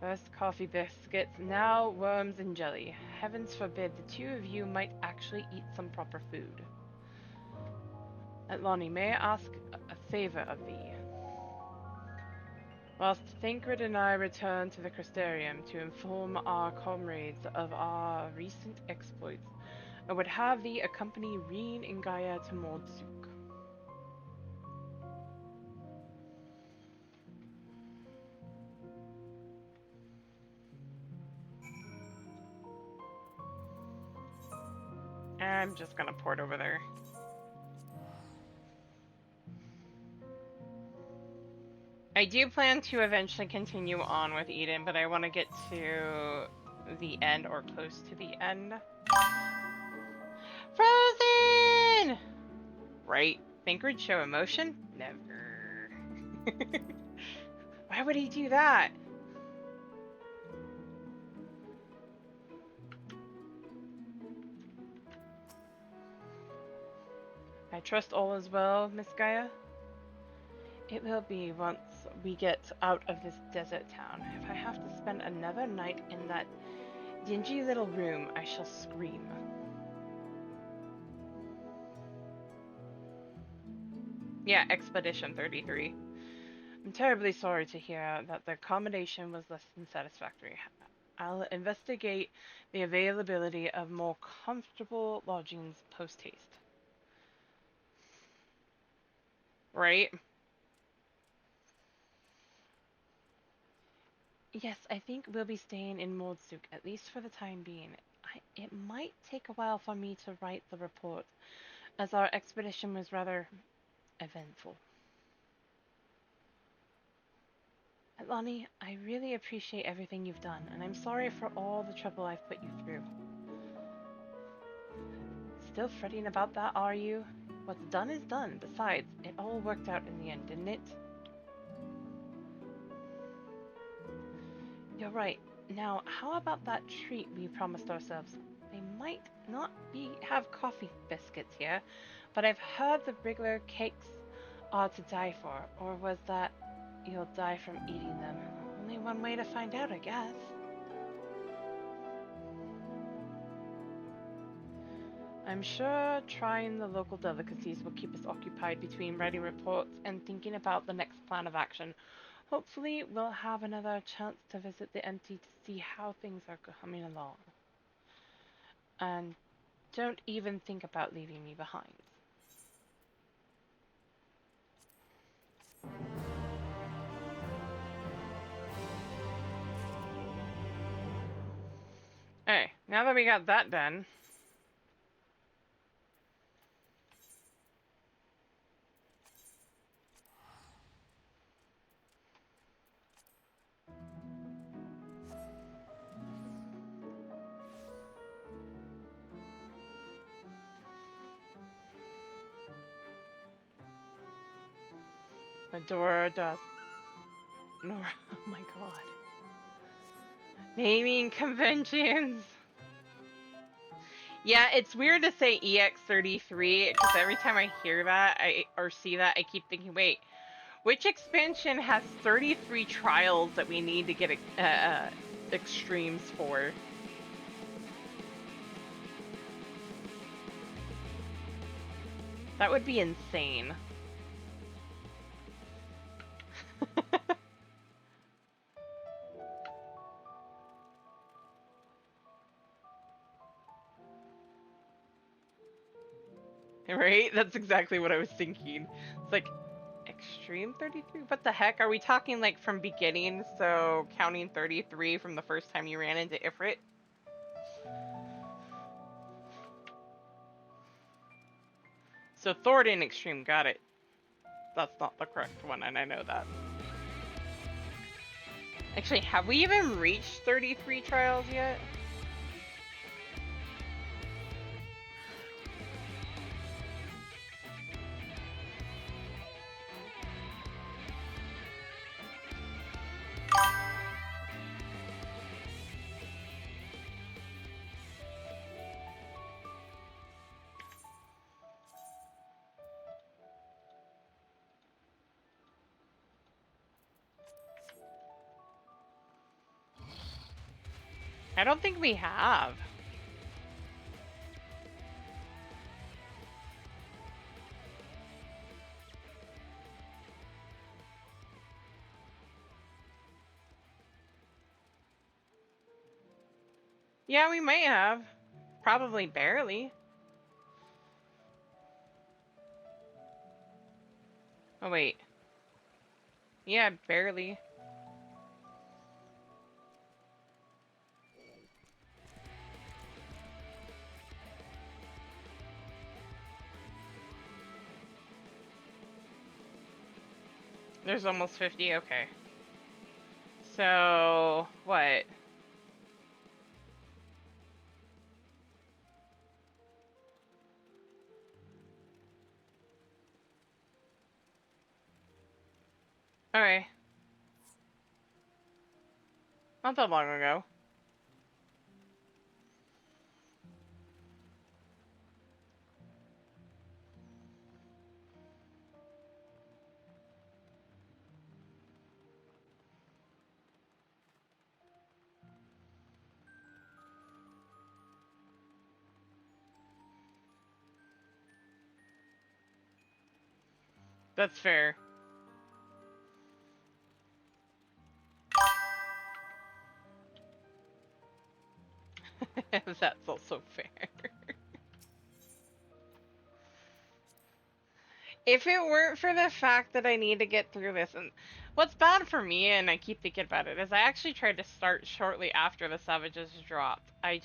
First coffee biscuits, now worms and jelly. Heavens forbid the two of you might actually eat some proper food. Lonnie, may I ask a favor of thee? Whilst Thancred and I return to the Crystarium to inform our comrades of our recent exploits, I would have thee accompany Reen and Gaia to Moldsuk. I'm just gonna port over there. I do plan to eventually continue on with Eden, but I want to get to the end or close to the end. Frozen! Right? Think would show emotion? Never. Why would he do that? I trust all is well, Miss Gaia. It will be once we get out of this desert town. If I have to spend another night in that dingy little room, I shall scream. Yeah, Expedition 33. I'm terribly sorry to hear that the accommodation was less than satisfactory. I'll investigate the availability of more comfortable lodgings post-haste. Right? Yes, I think we'll be staying in Moldsuk, at least for the time being. It might take a while for me to write the report, as our expedition was rather eventful. Lonnie, I really appreciate everything you've done, and I'm sorry for all the trouble I've put you through. Still fretting about that, are you? What's done is done. Besides, it all worked out in the end, didn't it? You're right. Now, how about that treat we promised ourselves? They might not have coffee biscuits here, but I've heard the regular cakes are to die for. Or was that you'll die from eating them? Only one way to find out, I guess. I'm sure trying the local delicacies will keep us occupied between writing reports and thinking about the next plan of action. Hopefully, we'll have another chance to visit the empty to see how things are coming along. And don't even think about leaving me behind. Hey, now that we got that done. Adora does. Nora, oh my god. Naming conventions. Yeah, it's weird to say EX33 because every time I hear that or see that, I keep thinking, wait, which expansion has 33 trials that we need to get extremes for? That would be insane. Right? That's exactly what I was thinking. It's like, Extreme 33? What the heck? Are we talking like from beginning, so counting 33 from the first time you ran into Ifrit? So Thornton Extreme, got it. That's not the correct one, and I know that. Actually, have we even reached 33 trials yet? I don't think we have. Yeah, we might have. Probably barely. Oh, wait. Yeah, barely. There's almost 50? Okay. So, what? Okay. Not that long ago. That's fair. That's also fair. If it weren't for the fact that I need to get through this, and what's bad for me, and I keep thinking about it, is I actually tried to start shortly after the Savages dropped. I've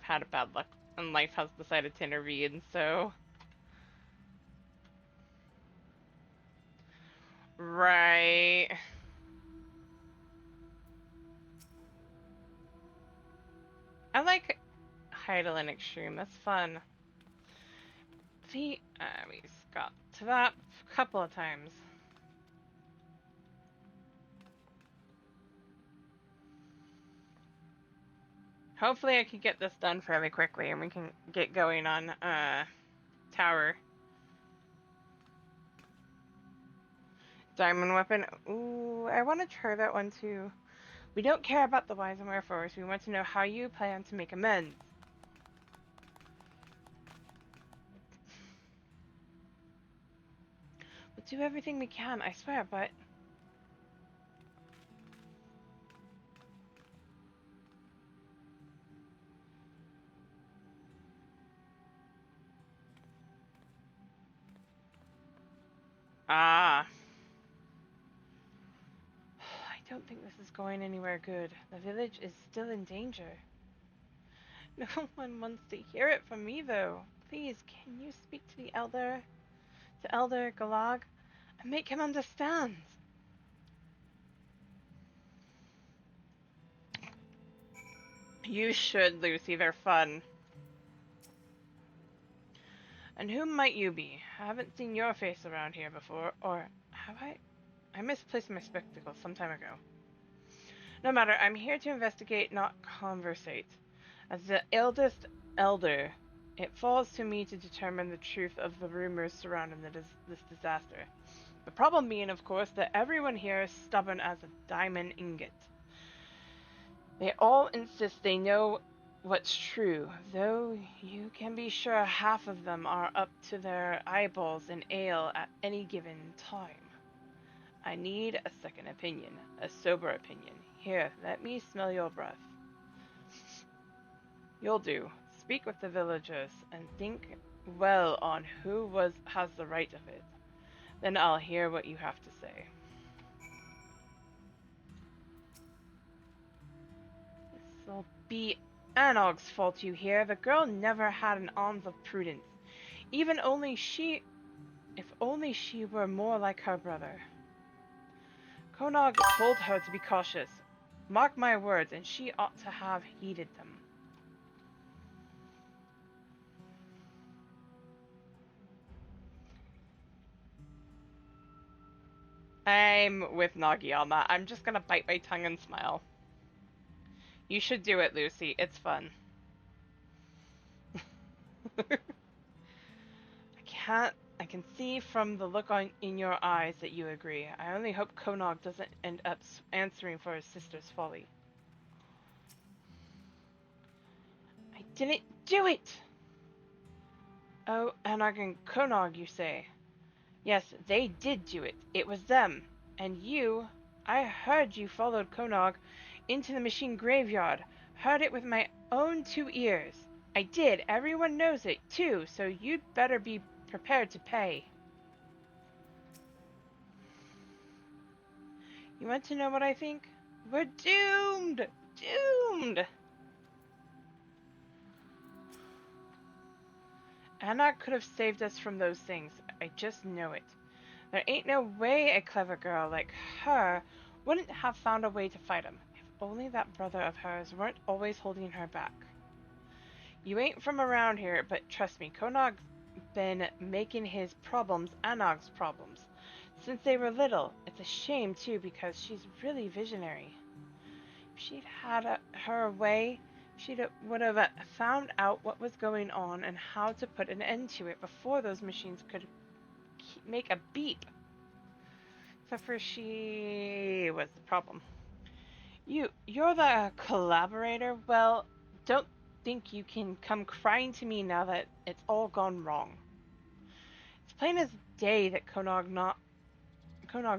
had a bad luck, and life has decided to intervene, so. Right. I like Heidelin Extreme, that's fun. We got to that a couple of times. Hopefully I can get this done fairly quickly and we can get going on, Tower. Diamond Weapon. Ooh, I want to try that one too. We don't care about the whys and wherefores. We want to know how you plan to make amends. We'll do everything we can, I swear, but... Ah. I don't think this is going anywhere good. The village is still in danger. No one wants to hear it from me, though. Please, can you speak to the Elder... to Elder Galag, and make him understand? You should, Lucy. They're fun. And who might you be? I haven't seen your face around here before, or have I? I misplaced my spectacles some time ago. No matter, I'm here to investigate, not conversate. As the eldest elder, it falls to me to determine the truth of the rumors surrounding this disaster. The problem being, of course, that everyone here is stubborn as a diamond ingot. They all insist they know what's true, though you can be sure half of them are up to their eyeballs in ale at any given time. I need a second opinion, a sober opinion. Here, let me smell your breath. You'll do. Speak with the villagers and think well on who has the right of it. Then I'll hear what you have to say. This'll be Anog's fault, you hear. The girl never had an ounce of prudence. If only she were more like her brother. Konog told her to be cautious. Mark my words, and she ought to have heeded them. I'm with Nagi on that. I'm just gonna bite my tongue and smile. You should do it, Lucy. It's fun. I can see from the look in your eyes that you agree. I only hope Konog doesn't end up answering for his sister's folly. I didn't do it! Oh, Annog and Konog, you say? Yes, they did do it. It was them. And you... I heard you followed Konog into the machine graveyard. Heard it with my own 2 ears. I did. Everyone knows it, too, so you'd better be prepared to pay. You want to know what I think? We're doomed! Doomed! Anna could have saved us from those things. I just know it. There ain't no way a clever girl like her wouldn't have found a way to fight him. If only that brother of hers weren't always holding her back. You ain't from around here, but trust me, Konog's been making his problems Anog's problems since they were little. It's a shame, too, because she's really visionary. If she'd had her way, would have found out what was going on and how to put an end to it before those machines could make a beep. Except for she was the problem. You're the collaborator? Well, don't think you can come crying to me now that it's all gone wrong. It's plain as day that Konog's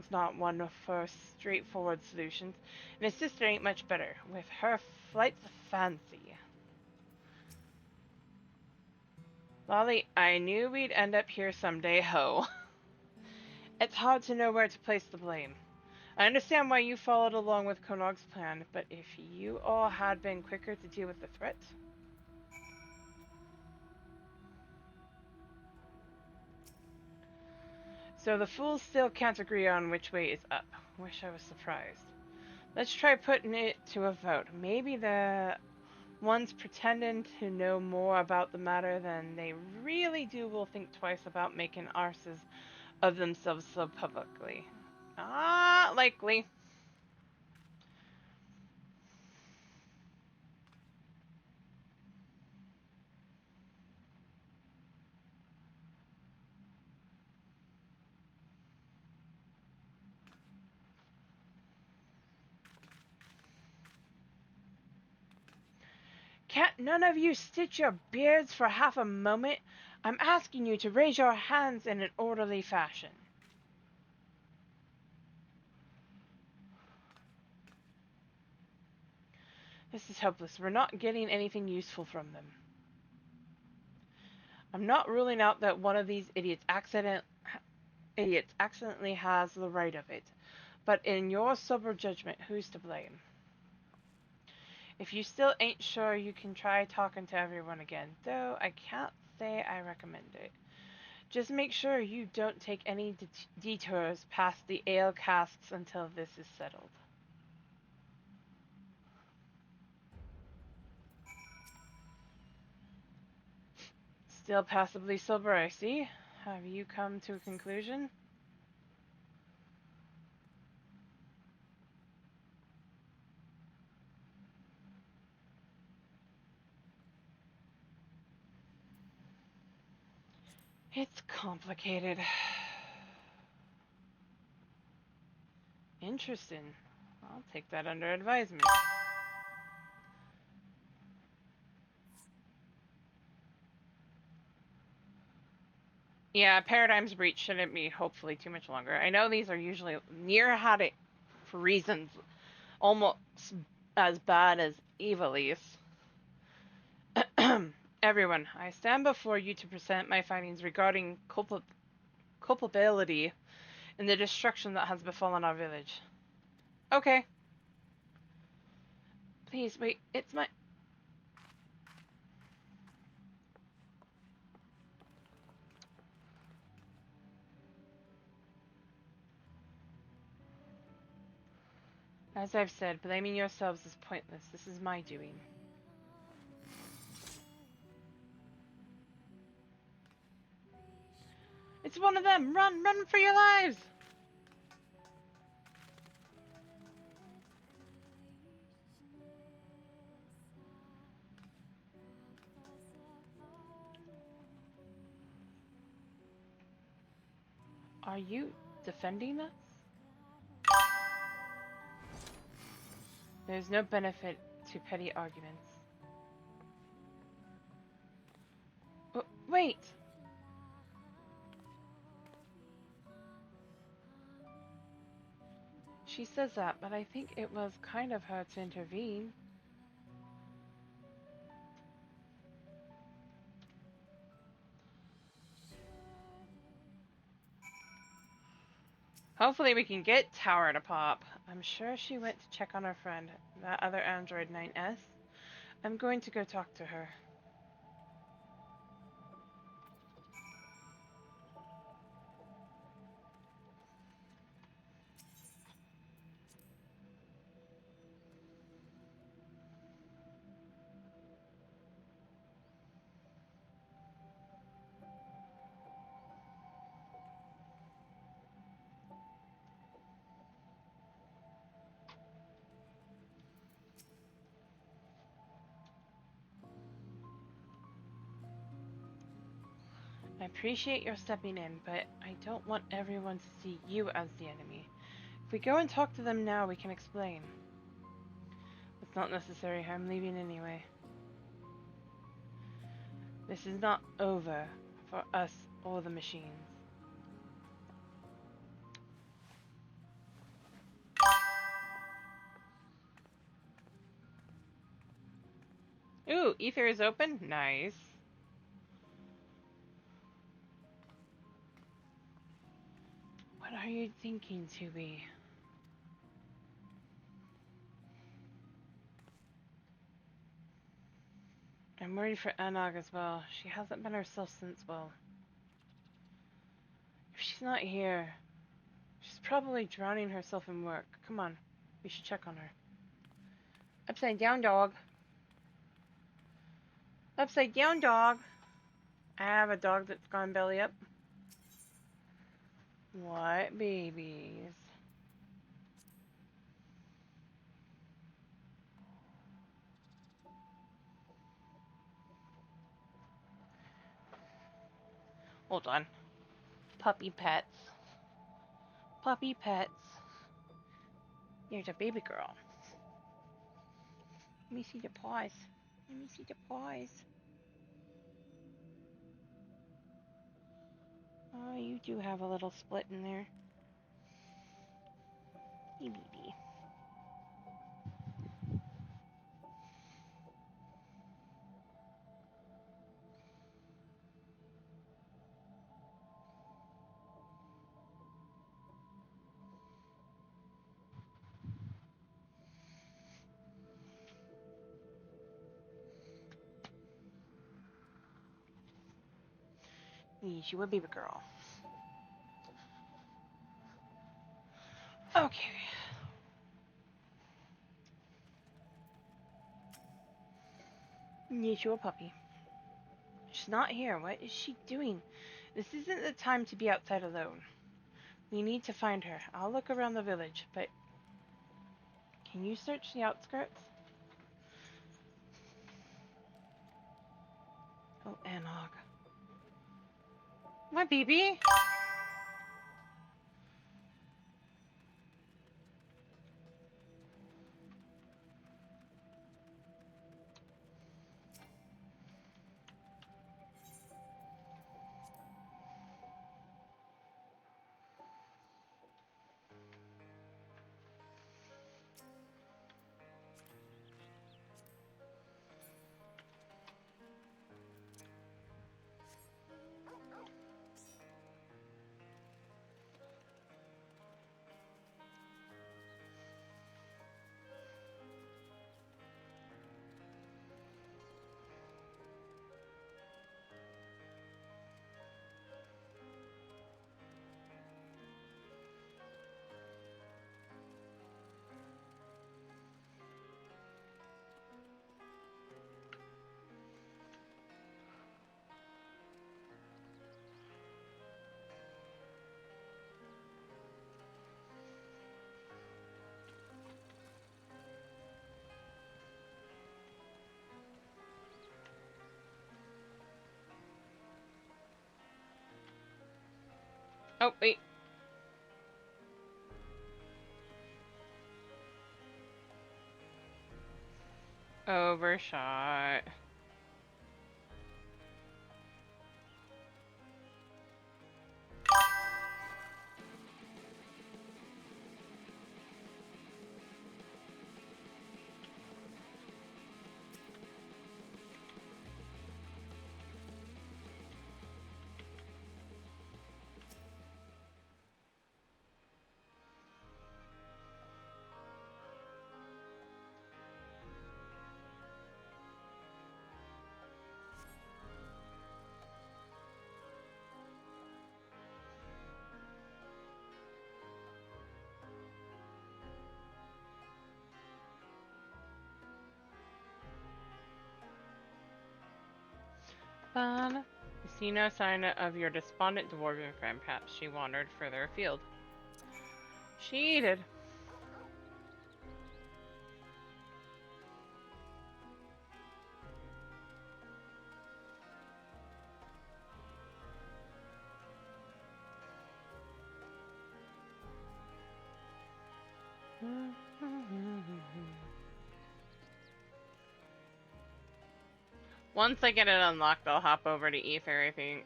not one for straightforward solutions, and his sister ain't much better, with her flights of fancy. Lolly, I knew we'd end up here someday, ho. It's hard to know where to place the blame. I understand why you followed along with Konog's plan, but if you all had been quicker to deal with the threat... So the fools still can't agree on which way is up. Wish I was surprised. Let's try putting it to a vote. Maybe the ones pretending to know more about the matter than they really do will think twice about making arses of themselves so publicly. Not likely. Can't none of you stitch your beards for half a moment? I'm asking you to raise your hands in an orderly fashion. This is hopeless. We're not getting anything useful from them. I'm not ruling out that one of these idiots accidentally has the right of it. But in your sober judgment, who's to blame? If you still ain't sure, you can try talking to everyone again, though I can't say I recommend it. Just make sure you don't take any detours past the ale casks until this is settled. Still passably sober, I see. Have you come to a conclusion? It's complicated. Interesting. I'll take that under advisement. Yeah, Paradigm's Breach shouldn't be hopefully too much longer. I know these are usually... NeiR had it for reasons almost as bad as Evilise. Everyone, I stand before you to present my findings regarding culpability in the destruction that has befallen our village. Okay. Please, wait, it's my... As I've said, blaming yourselves is pointless. This is my doing. It's one of them! Run! Run for your lives! Are you defending us? There's no benefit to petty arguments. Wait! She says that, but I think it was kind of her to intervene. Hopefully we can get Tower to pop. I'm sure she went to check on her friend, that other android 9S. I'm going to go talk to her. appreciate your stepping in, but I don't want everyone to see you as the enemy. If we go and talk to them now, we can explain. It's not necessary. I'm leaving anyway. This is not over for us or the machines. Ooh, ether is open? Nice. What are you thinking, Tubi? I'm worried for Anog as well. She hasn't been herself since, well... If she's not here, she's probably drowning herself in work. Come on, we should check on her. Upside down, dog. Upside down, dog. I have a dog that's gone belly up. What babies? Hold on. Puppy pets. Puppy pets. Here's a baby girl. Let me see the paws. Let me see the paws. Oh, you do have a little split in there. Hey, baby. Yes, you a baby girl. Okay. Yes, you a puppy. She's not here. What is she doing? This isn't the time to be outside alone. We need to find her. I'll look around the village, but... Can you search the outskirts? Oh, Anog. My baby? Oh, wait. Overshot. You see no sign of your despondent dwarven friend. Perhaps she wandered further afield. She did. Once I get it unlocked, I'll hop over to Ether, I think.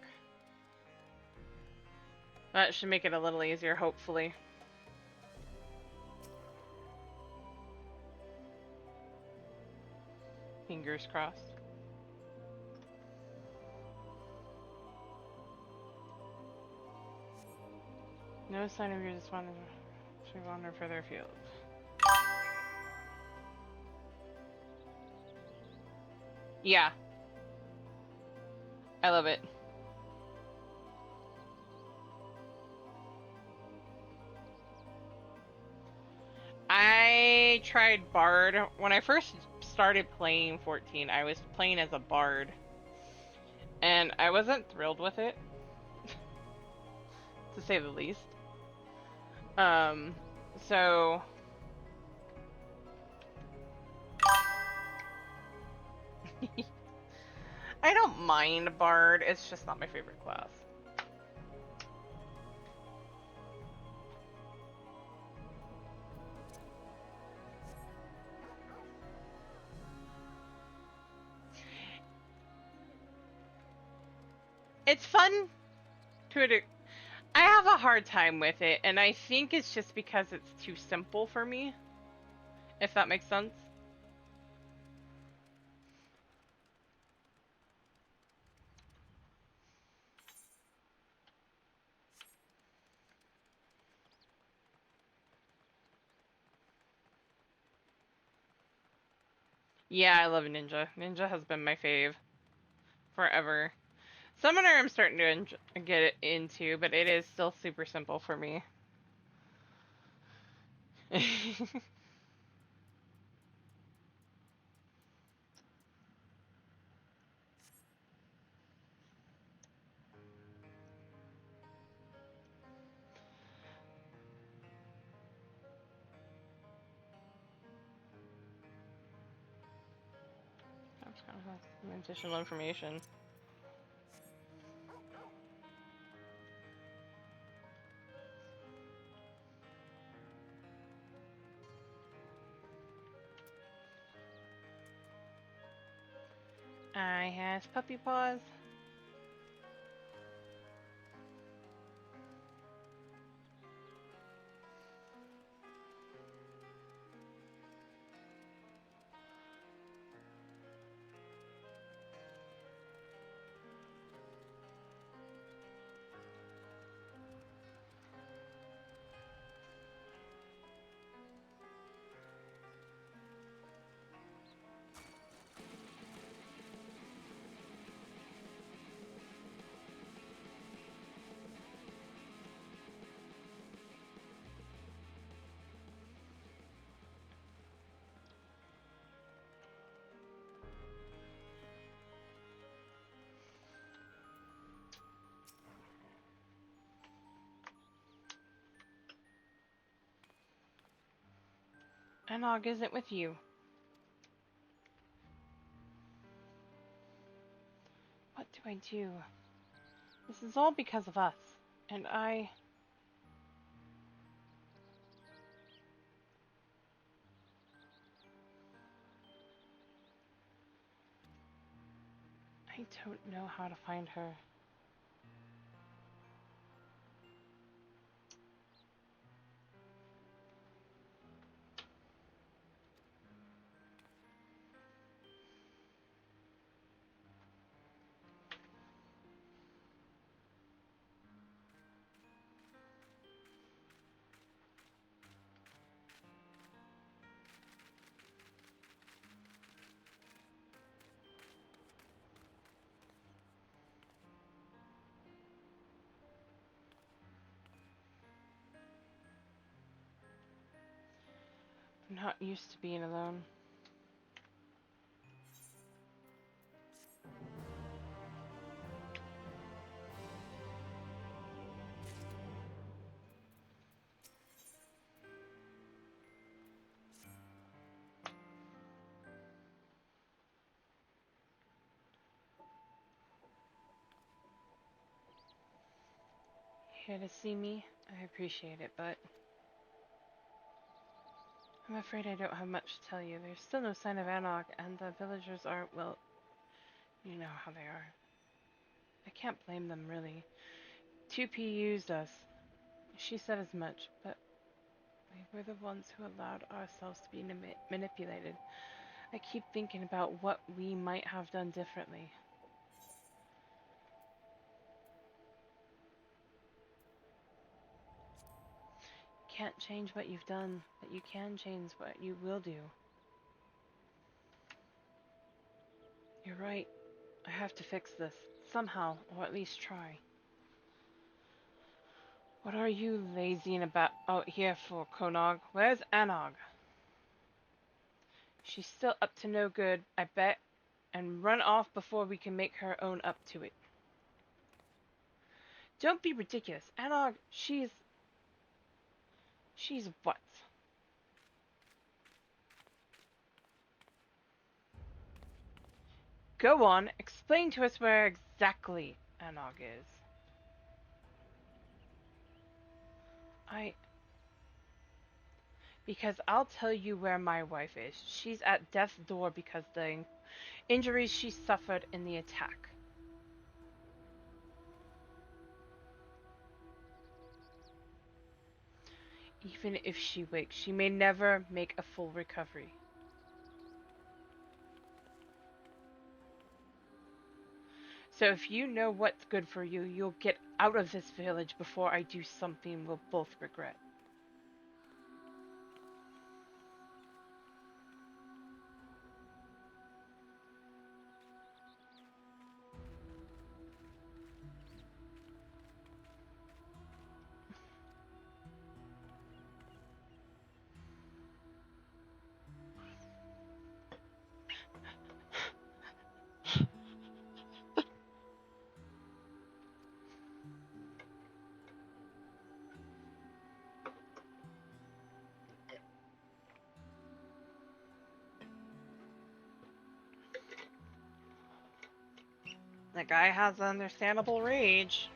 That should make it a little easier, hopefully. Fingers crossed. No sign of your despondent. Should we wander further afield? Yeah. I love it. I tried Bard. When I first started playing 14, I was playing as a Bard. And I wasn't thrilled with it, to say the least. So... I don't mind Bard, it's just not my favorite class. It's fun to a I have a hard time with it, and I think it's just because it's too simple for me, if that makes sense. Yeah, I love Ninja. Ninja has been my fave forever. Summoner I'm starting to get it into, but it is still super simple for me. That's kind of some additional information. I has puppy paws. And Og isn't with you. What do I do? This is all because of us. And I don't know how to find her. I'm not used to being alone. Here to see me? I appreciate it, but I'm afraid I don't have much to tell you. There's still no sign of Anog, and the villagers aren't, well, You know how they are. I can't blame them, really. 2P used us. She said as much, but we were the ones who allowed ourselves to be manipulated. I keep thinking about what we might have done differently. Can't change what you've done, but you can change what you will do. You're right. I have to fix this. Somehow, or at least try. What are you lazying about out here for, Konog? Where's Anog? She's still up to no good, I bet, and run off before we can make her own up to it. Don't be ridiculous. Anog, she's what? Go on, explain to us where exactly Anog is. Because I'll tell you where my wife is. She's at death's door because the injuries she suffered in the attack. Even if she wakes, she may never make a full recovery. So if you know what's good for you, you'll get out of this village before I do something we'll both regret. The guy has understandable rage.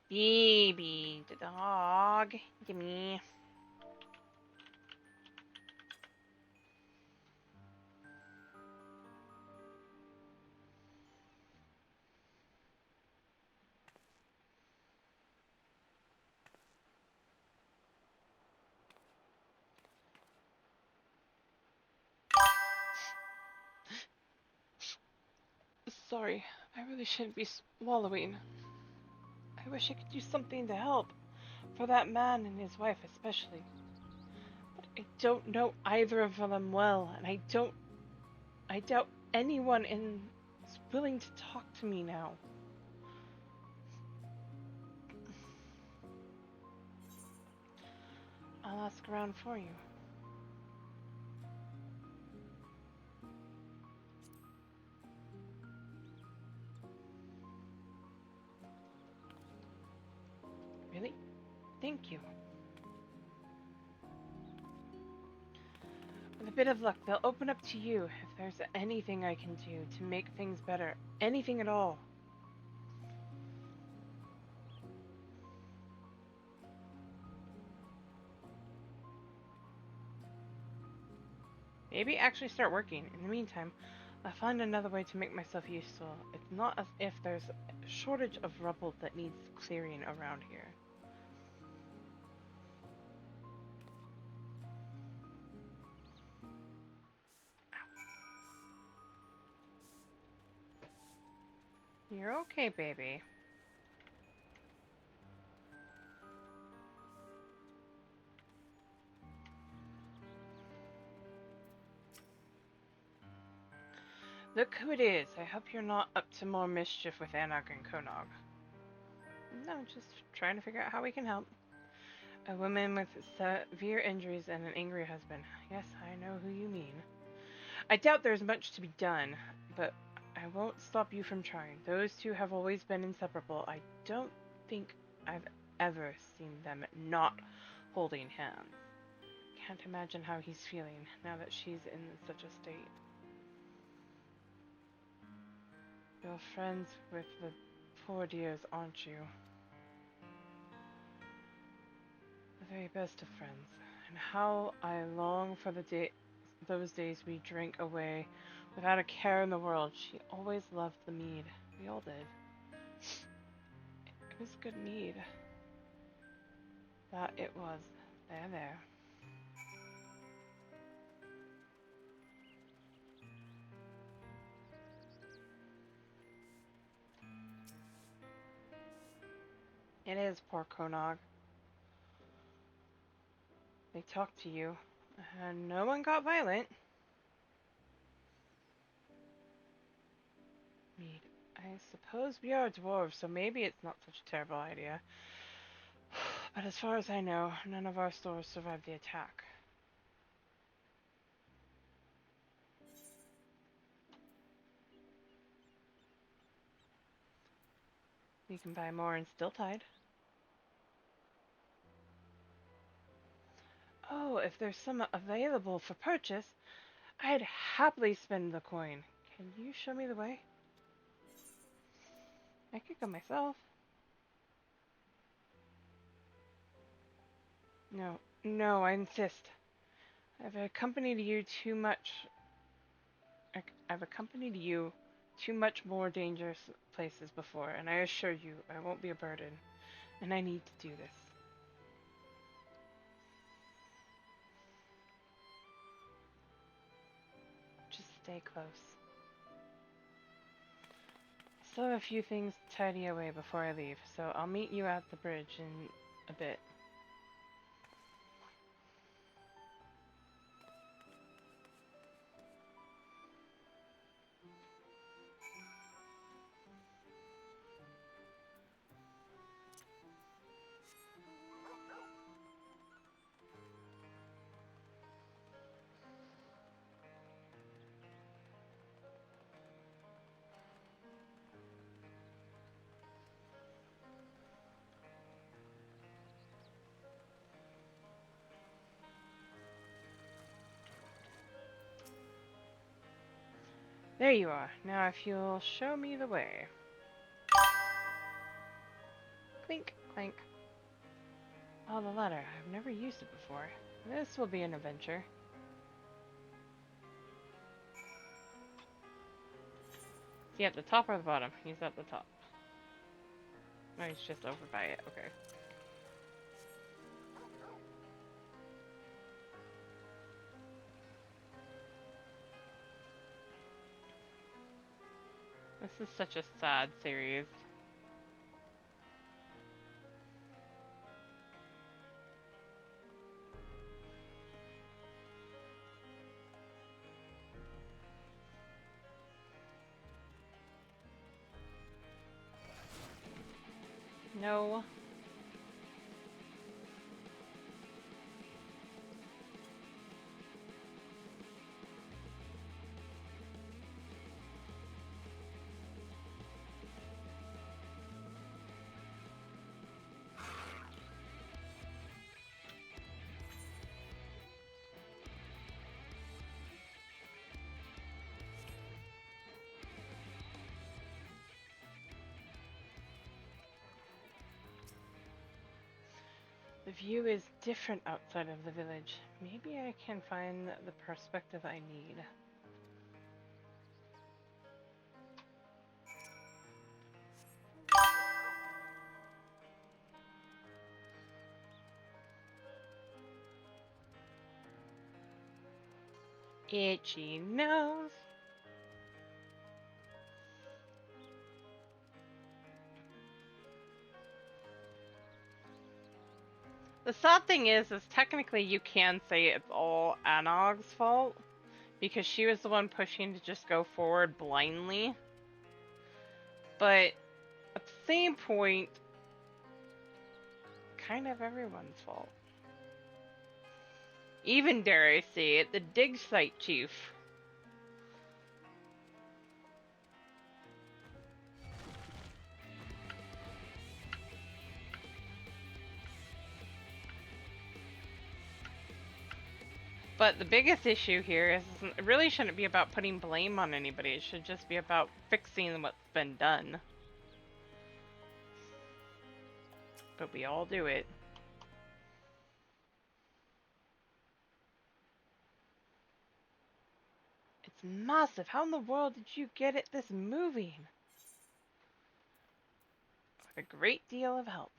Baby, the dog. Gimme. Sorry, I really shouldn't be swallowing. I wish I could do something to help. For that man and his wife especially. But I don't know either of them well, and I doubt anyone is willing to talk to me now. I'll ask around for you. Really? Thank you. With a bit of luck, they'll open up to you if there's anything I can do to make things better. Anything at all. Maybe actually start working. In the meantime, I'll find another way to make myself useful. It's not as if there's a shortage of rubble that needs clearing around here. You're okay, baby. Look who it is. I hope you're not up to more mischief with Anog and Konog. No, just trying to figure out how we can help. A woman with severe injuries and an angry husband. Yes, I know who you mean. I doubt there's much to be done, but I won't stop you from trying. Those two have always been inseparable. I don't think I've ever seen them not holding hands. Can't imagine how he's feeling now that she's in such a state. You're friends with the poor dears, aren't you? The very best of friends. And how I long for the those days we drank away without a care in the world. She always loved the mead. We all did. It was good mead. That it was. There. It is, poor Konog. They talked to you, and no one got violent. Mead. I suppose we are dwarves, so maybe it's not such a terrible idea. But as far as I know, none of our stores survived the attack. We can buy more in Stilltide. Oh, if there's some available for purchase, I'd happily spend the coin. Can you show me the way? I could go myself. No, I insist. I've accompanied you too much. I've accompanied you too much more dangerous places before, and I assure you I won't be a burden. And I need to do this. Just stay close. I still have a few things to tidy away before I leave, so I'll meet you at the bridge in a bit. There you are. Now if you'll show me the way. Clink, clank. Oh, the ladder. I've never used it before. This will be an adventure. Is he at the top or the bottom? He's at the top. No, he's just over by it. Okay. This is such a sad series. No. The view is different outside of the village. Maybe I can find the perspective I need. Itchy nose. The sad thing is technically you can say it's all Anog's fault, because she was the one pushing to just go forward blindly. But at the same point, kind of everyone's fault. Even, dare I say it, the dig site chief. But the biggest issue here is it really shouldn't be about putting blame on anybody. It should just be about fixing what's been done. But we all do it. It's massive. How in the world did you get it this moving? With a great deal of help.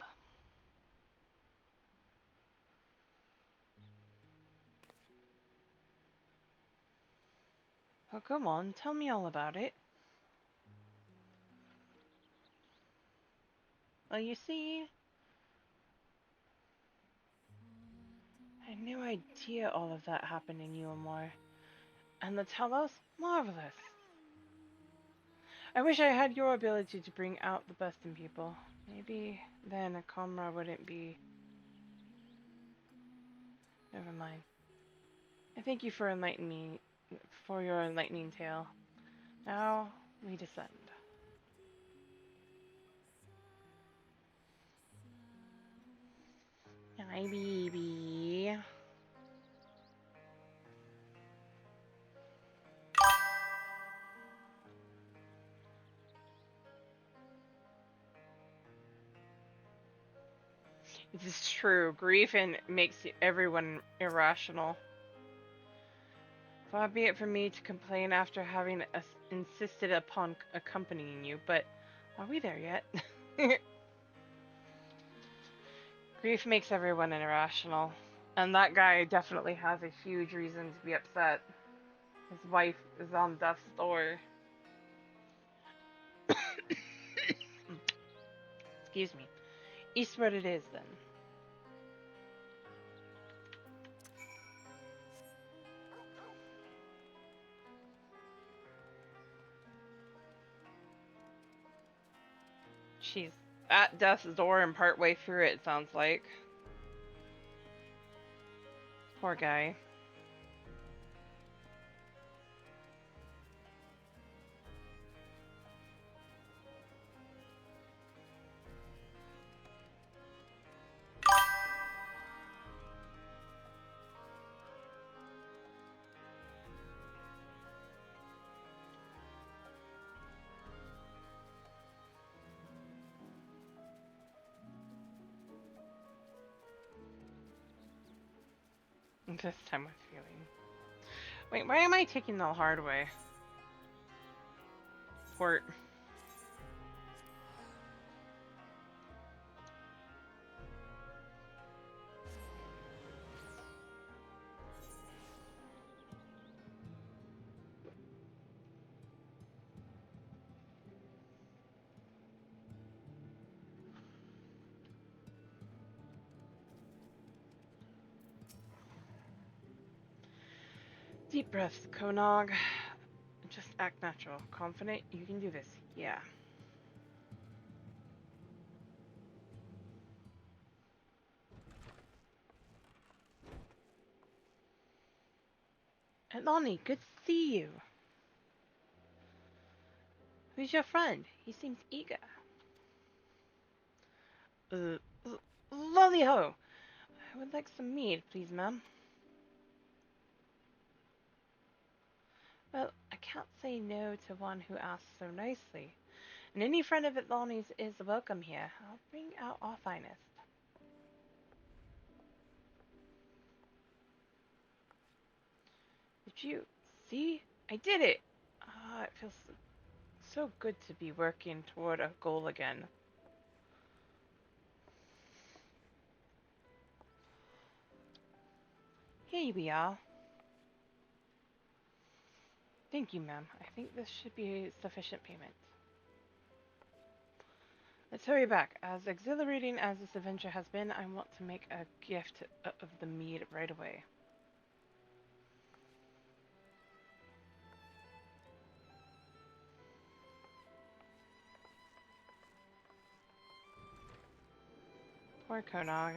Oh, come on, tell me all about it. Well, you see, I had no idea all of that happened in Ulamore. And the Telos? Marvelous. I wish I had your ability to bring out the best in people. Maybe then a Comra wouldn't be... Never mind. I thank you for enlightening me, for your enlightening tale. Now, we descend. Hi, baby. This is true. Grief makes everyone irrational. Far be it from me to complain after having insisted upon accompanying you, but are we there yet? Grief makes everyone irrational. And that guy definitely has a huge reason to be upset. His wife is on death's door. Excuse me. Eastward it is, then. She's at death's door and partway through it sounds like. Poor guy. This time with feeling. Wait, why am I taking the hard way? Port. Deep breaths, Konog. Just act natural. Confident you can do this. Yeah. And Lonnie, good to see you. Who's your friend? He seems eager. Uh, Lolly ho! I would like some mead, please, ma'am. Well, I can't say no to one who asks so nicely. And any friend of Lonnie's is welcome here. I'll bring out our finest. Did you see? I did it! Ah, it feels so good to be working toward a goal again. Here we are. Thank you, ma'am. I think this should be sufficient payment. Let's hurry back. As exhilarating as this adventure has been, I want to make a gift of the mead right away. Poor Konog.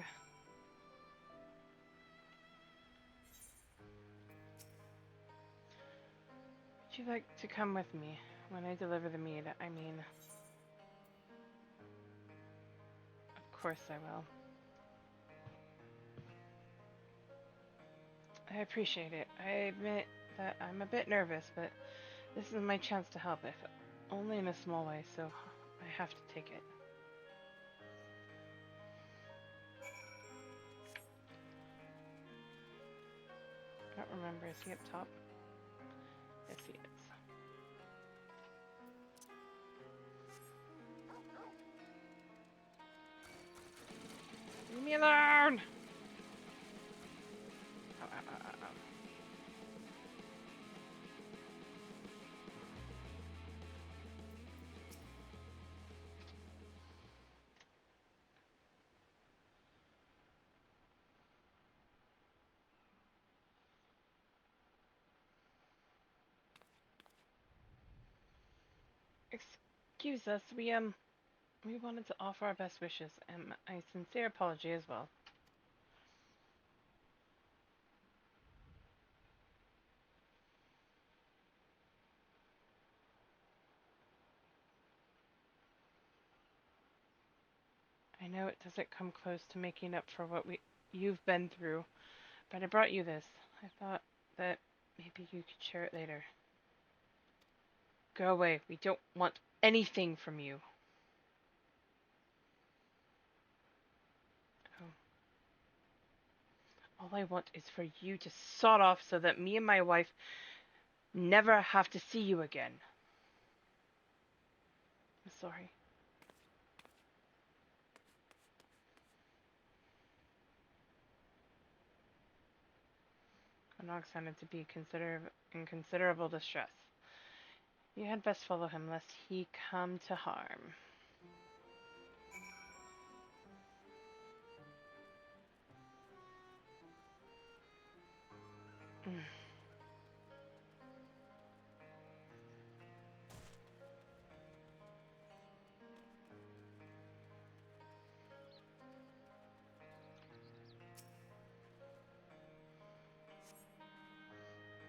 Would you like to come with me when I deliver the mead? I mean, of course I will. I appreciate it. I admit that I'm a bit nervous, but this is my chance to help, if only in a small way, so I have to take it. I don't remember. Is he up top? Yes, he is. Leave me alone! Ow, ow, ow, ow, ow. Excuse us, we wanted to offer our best wishes and a sincere apology as well. I know it doesn't come close to making up for what you've been through, but I brought you this. I thought that maybe you could share it later. Go away. We don't want anything from you. Oh. All I want is for you to sod off so that me and my wife never have to see you again. I'm sorry. Nog sounded to be in considerable distress. You had best follow him, lest he come to harm.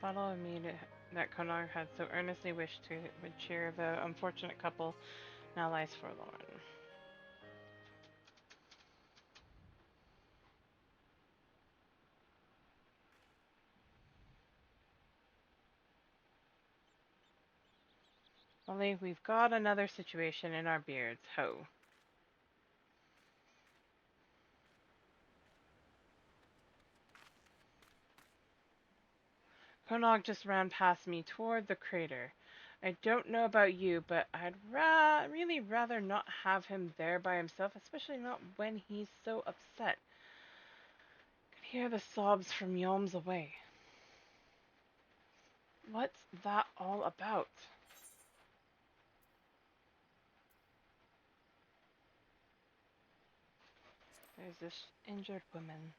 Bottle of mead that Konar had so earnestly wished to would cheer the unfortunate couple now lies forlorn. Only we've got another situation in our beards, ho. Konog just ran past me toward the crater. I don't know about you, but I'd really rather not have him there by himself, especially not when he's so upset. Could hear the sobs from yalms away. What's that all about? There's this injured woman.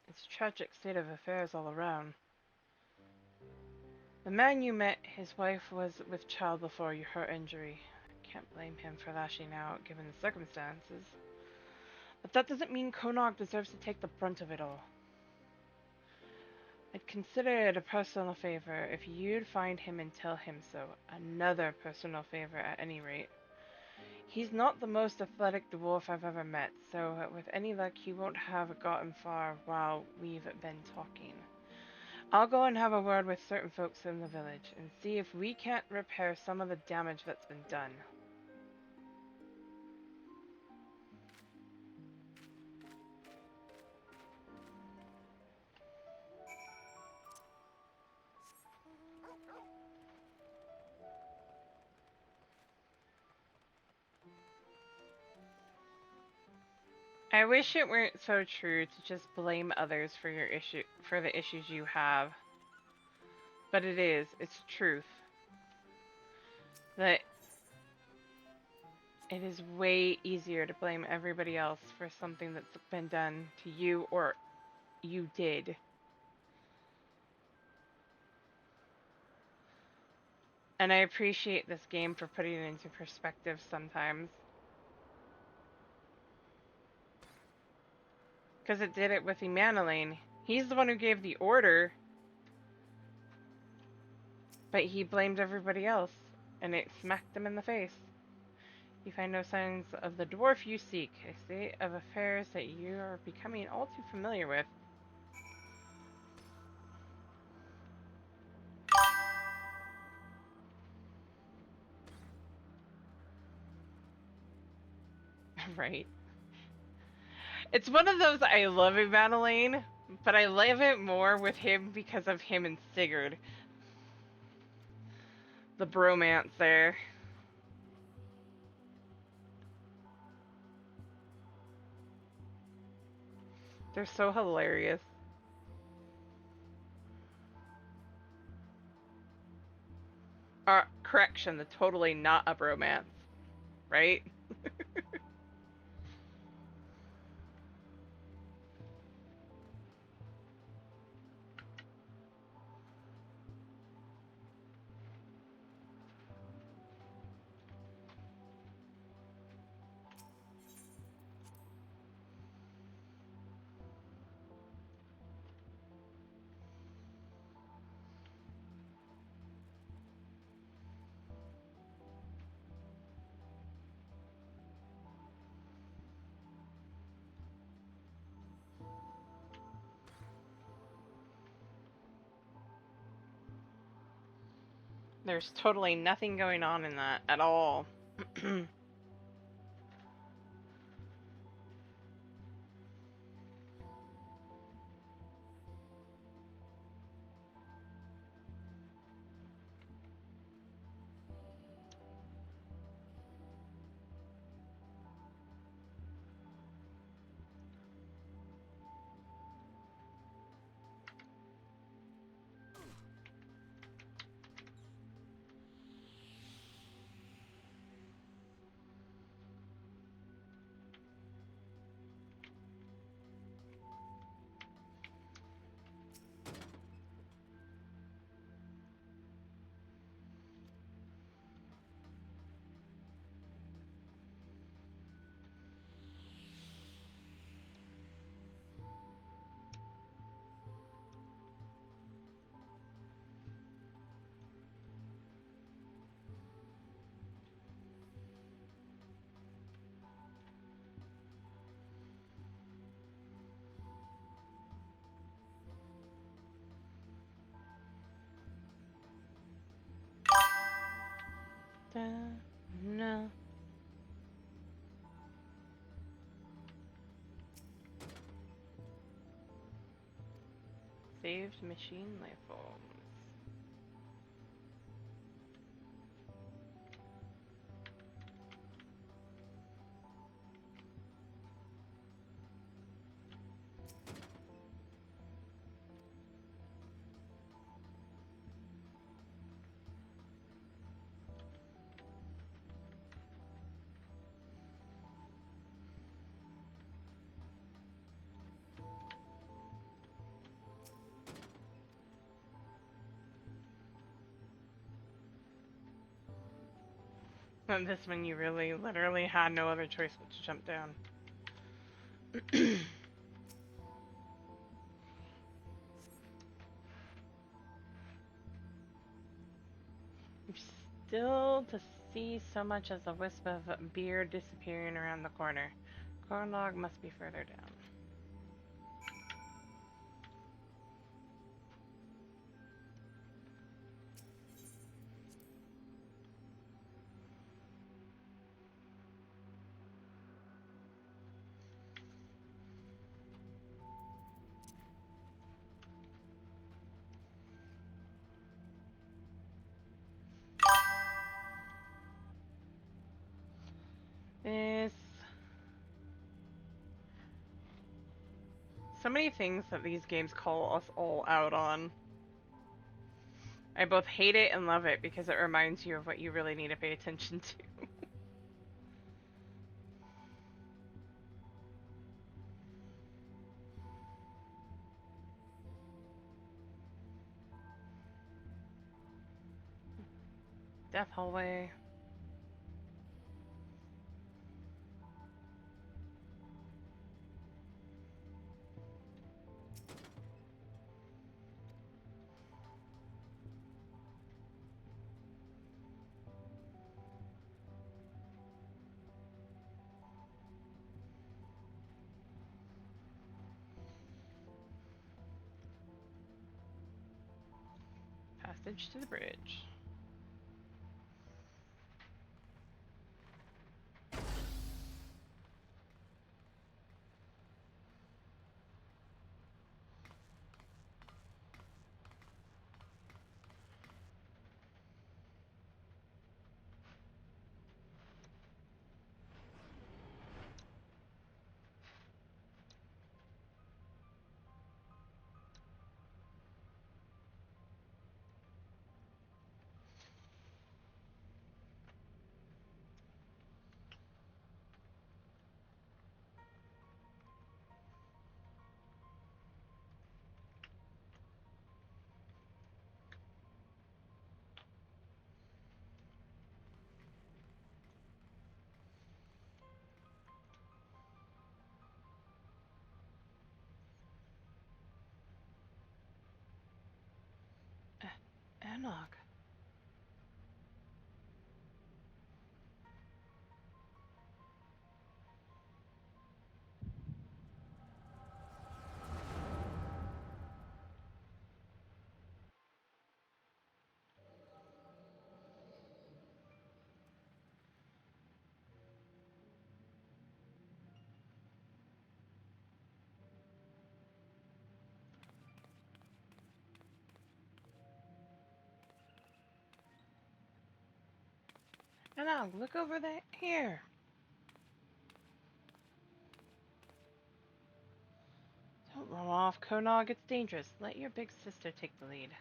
It's a tragic state of affairs all around. The man you met, his wife was with child before her injury. I can't blame him for lashing out, given the circumstances. But that doesn't mean Konog deserves to take the brunt of it all. I'd consider it a personal favor if you'd find him and tell him so. Another personal favor at any rate. He's not the most athletic dwarf I've ever met, so with any luck he won't have gotten far while we've been talking. I'll go and have a word with certain folks in the village and see if we can't repair some of the damage that's been done. I wish it weren't so true to just blame others for the issues you have. But it is. It's truth. That it is way easier to blame everybody else for something that's been done to you or you did. And I appreciate this game for putting it into perspective sometimes. Because it did it with Emanueline. He's the one who gave the order. But he blamed everybody else. And it smacked him in the face. You find no signs of the dwarf you seek. A state of affairs that you are becoming all too familiar with. Right. It's one of those I love in Madeline, but I love it more with him because of him and Sigurd. The bromance there. They're so hilarious. Correction, the totally not a bromance, right? There's totally nothing going on in that at all. No. Saved machine life forms. On this one, you really, literally had no other choice but to jump down. Still to see so much as a wisp of beer disappearing around the corner. Corn log must be further down. It's so many things that these games call us all out on. I both hate it and love it because it reminds you of what you really need to pay attention to. Death hallway. Passage to the bridge. Enog. Enog, look over there. Here. Don't run off, Konog. It's dangerous. Let your big sister take the lead.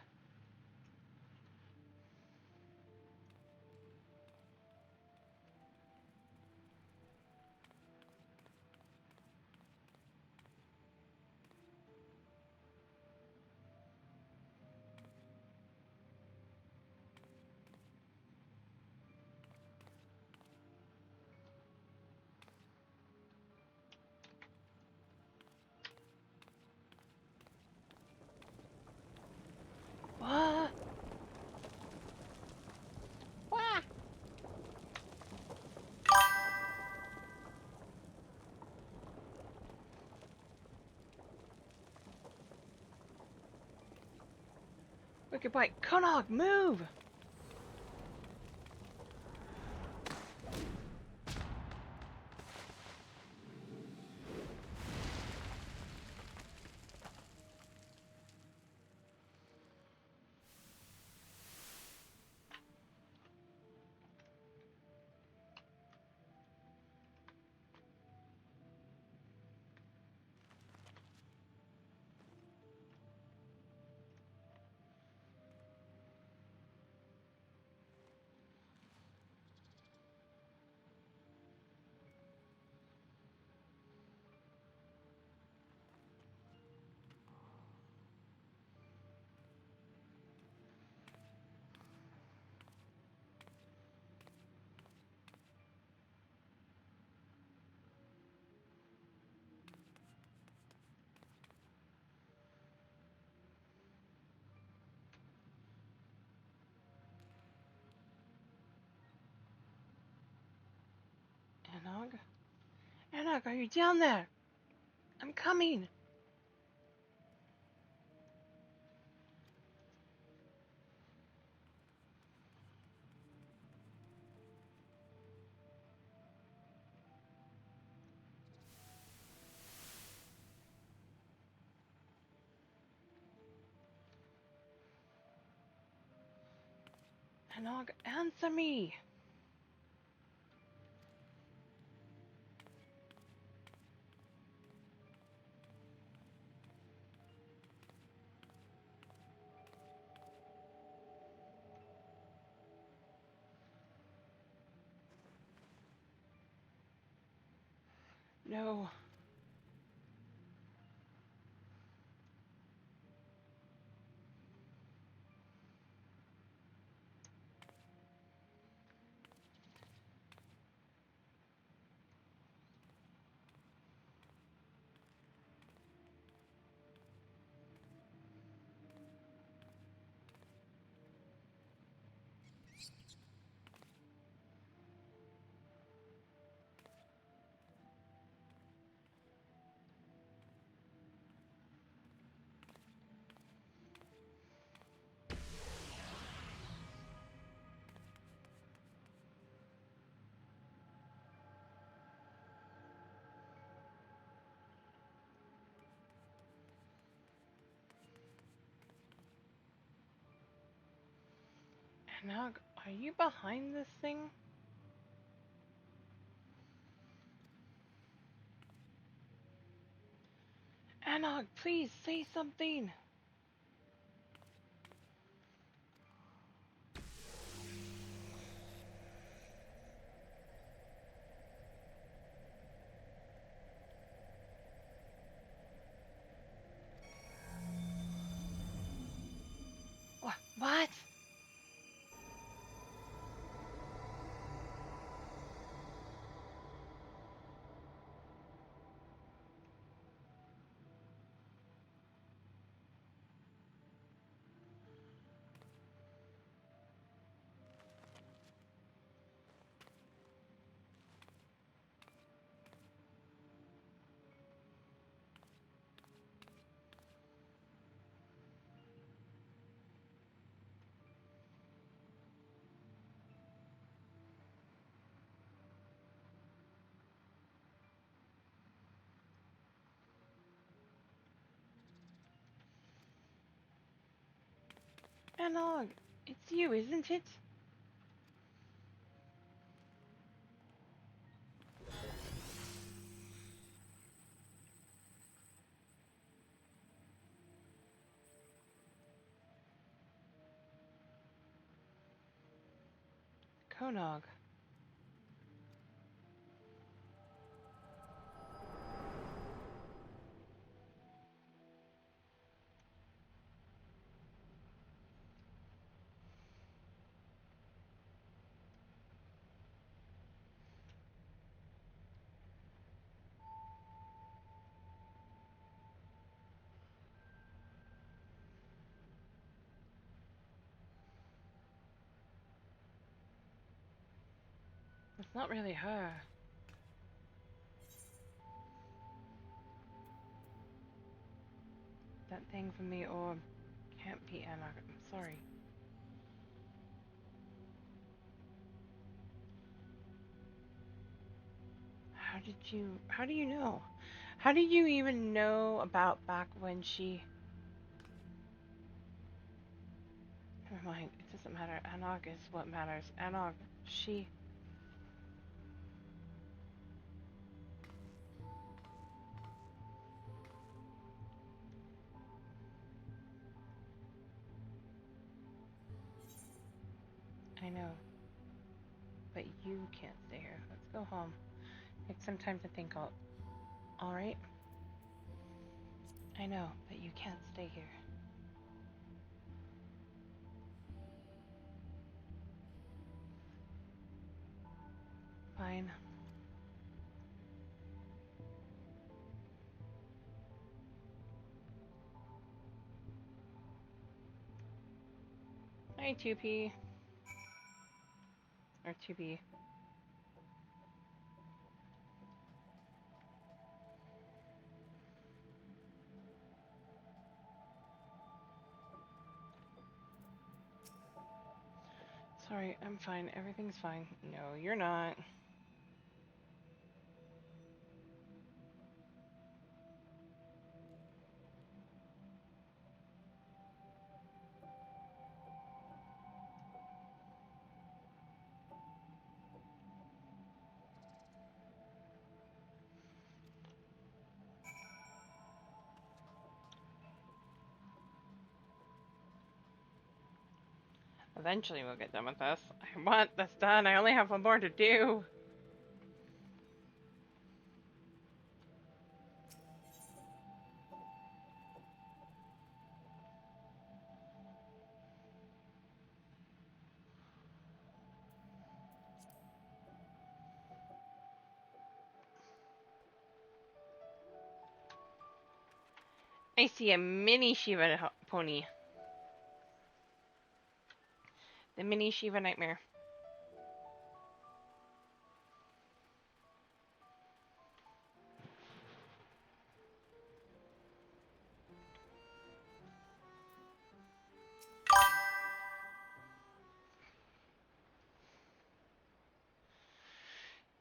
What? Wah! Wicked bite. Konog, move! Enog? Enog, are you down there? I'm coming! Enog, answer me! No. Enog, are you behind this thing? Enog, please say something! What? Anog, it's you, isn't it? Konog. It's not really her. That thing from the orb can't be Anog. I'm sorry. How do you know? How did you even know about back when she... Never mind, it doesn't matter. Anog is what matters. Anog, she... I know. But you can't stay here. Let's go home. Take some time to think. Alright? I know, but you can't stay here. Fine. Hi, 2P. Or 2B. Sorry, I'm fine. Everything's fine. No, you're not. Eventually we'll get done with this. I want this done. I only have one more to do. I see a mini Shiva pony. The mini Shiva nightmare.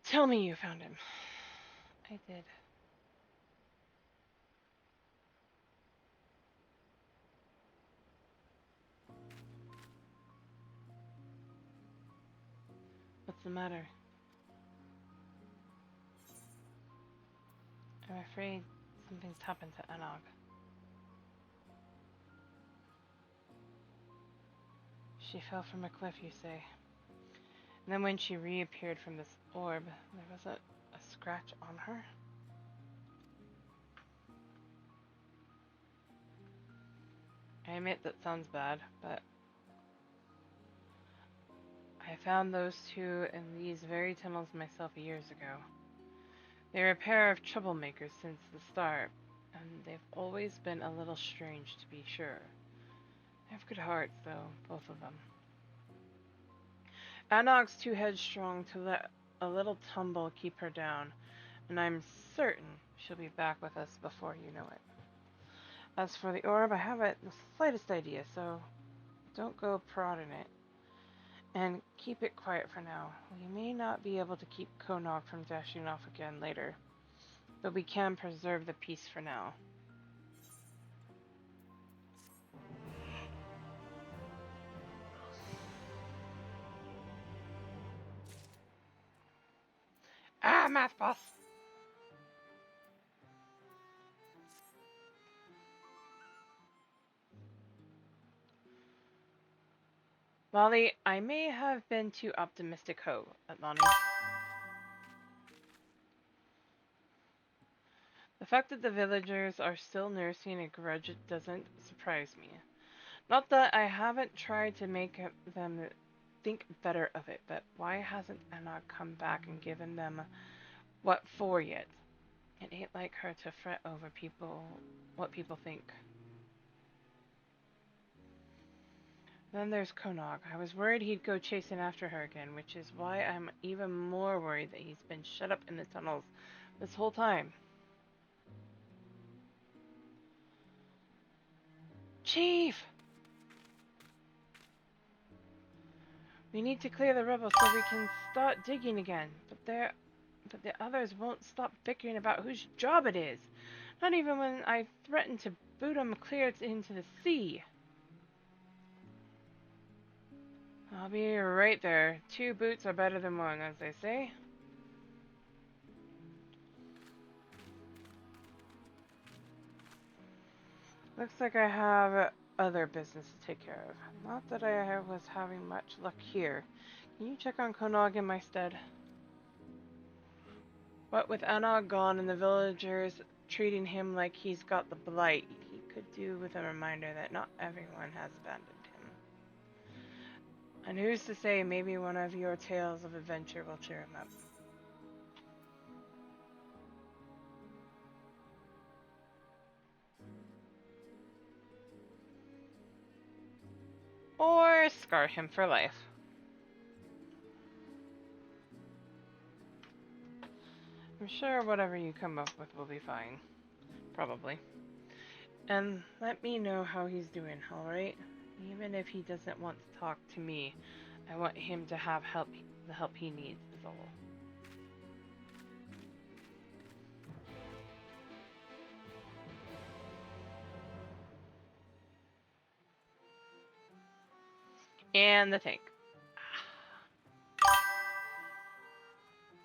Tell me you found him. I did. What's the matter? I'm afraid something's happened to Anog. She fell from a cliff, you say. And then when she reappeared from this orb, there was a scratch on her. I admit that sounds bad, but I found those two in these very tunnels myself years ago. They're a pair of troublemakers since the start, and they've always been a little strange to be sure. They have good hearts, though, both of them. Anog's too headstrong to let a little tumble keep her down, and I'm certain she'll be back with us before you know it. As for the orb, I haven't the slightest idea, so don't go prodding it. And keep it quiet for now. We may not be able to keep Konog from dashing off again later, but we can preserve the peace for now. Ah, math boss. Molly, I may have been too optimistic, Lonnie. The fact that the villagers are still nursing a grudge doesn't surprise me. Not that I haven't tried to make them think better of it, but why hasn't Anna come back and given them what for yet? It ain't like her to fret over what people think. Then there's Konog. I was worried he'd go chasing after her again, which is why I'm even more worried that he's been shut up in the tunnels this whole time. Chief! We need to clear the rubble so we can start digging again. But the others won't stop bickering about whose job it is. Not even when I threatened to boot 'em clear into the sea. I'll be right there. 2 boots are better than 1, as they say. Looks like I have other business to take care of. Not that I was having much luck here. Can you check on Konog in my stead? What with Anog gone and the villagers treating him like he's got the blight, he could do with a reminder that not everyone has abandoned him. And who's to say maybe one of your tales of adventure will cheer him up. Or scar him for life. I'm sure whatever you come up with will be fine. Probably. And let me know how he's doing, alright? Even if he doesn't want to talk to me, I want him to have the help he needs is all. And the tank.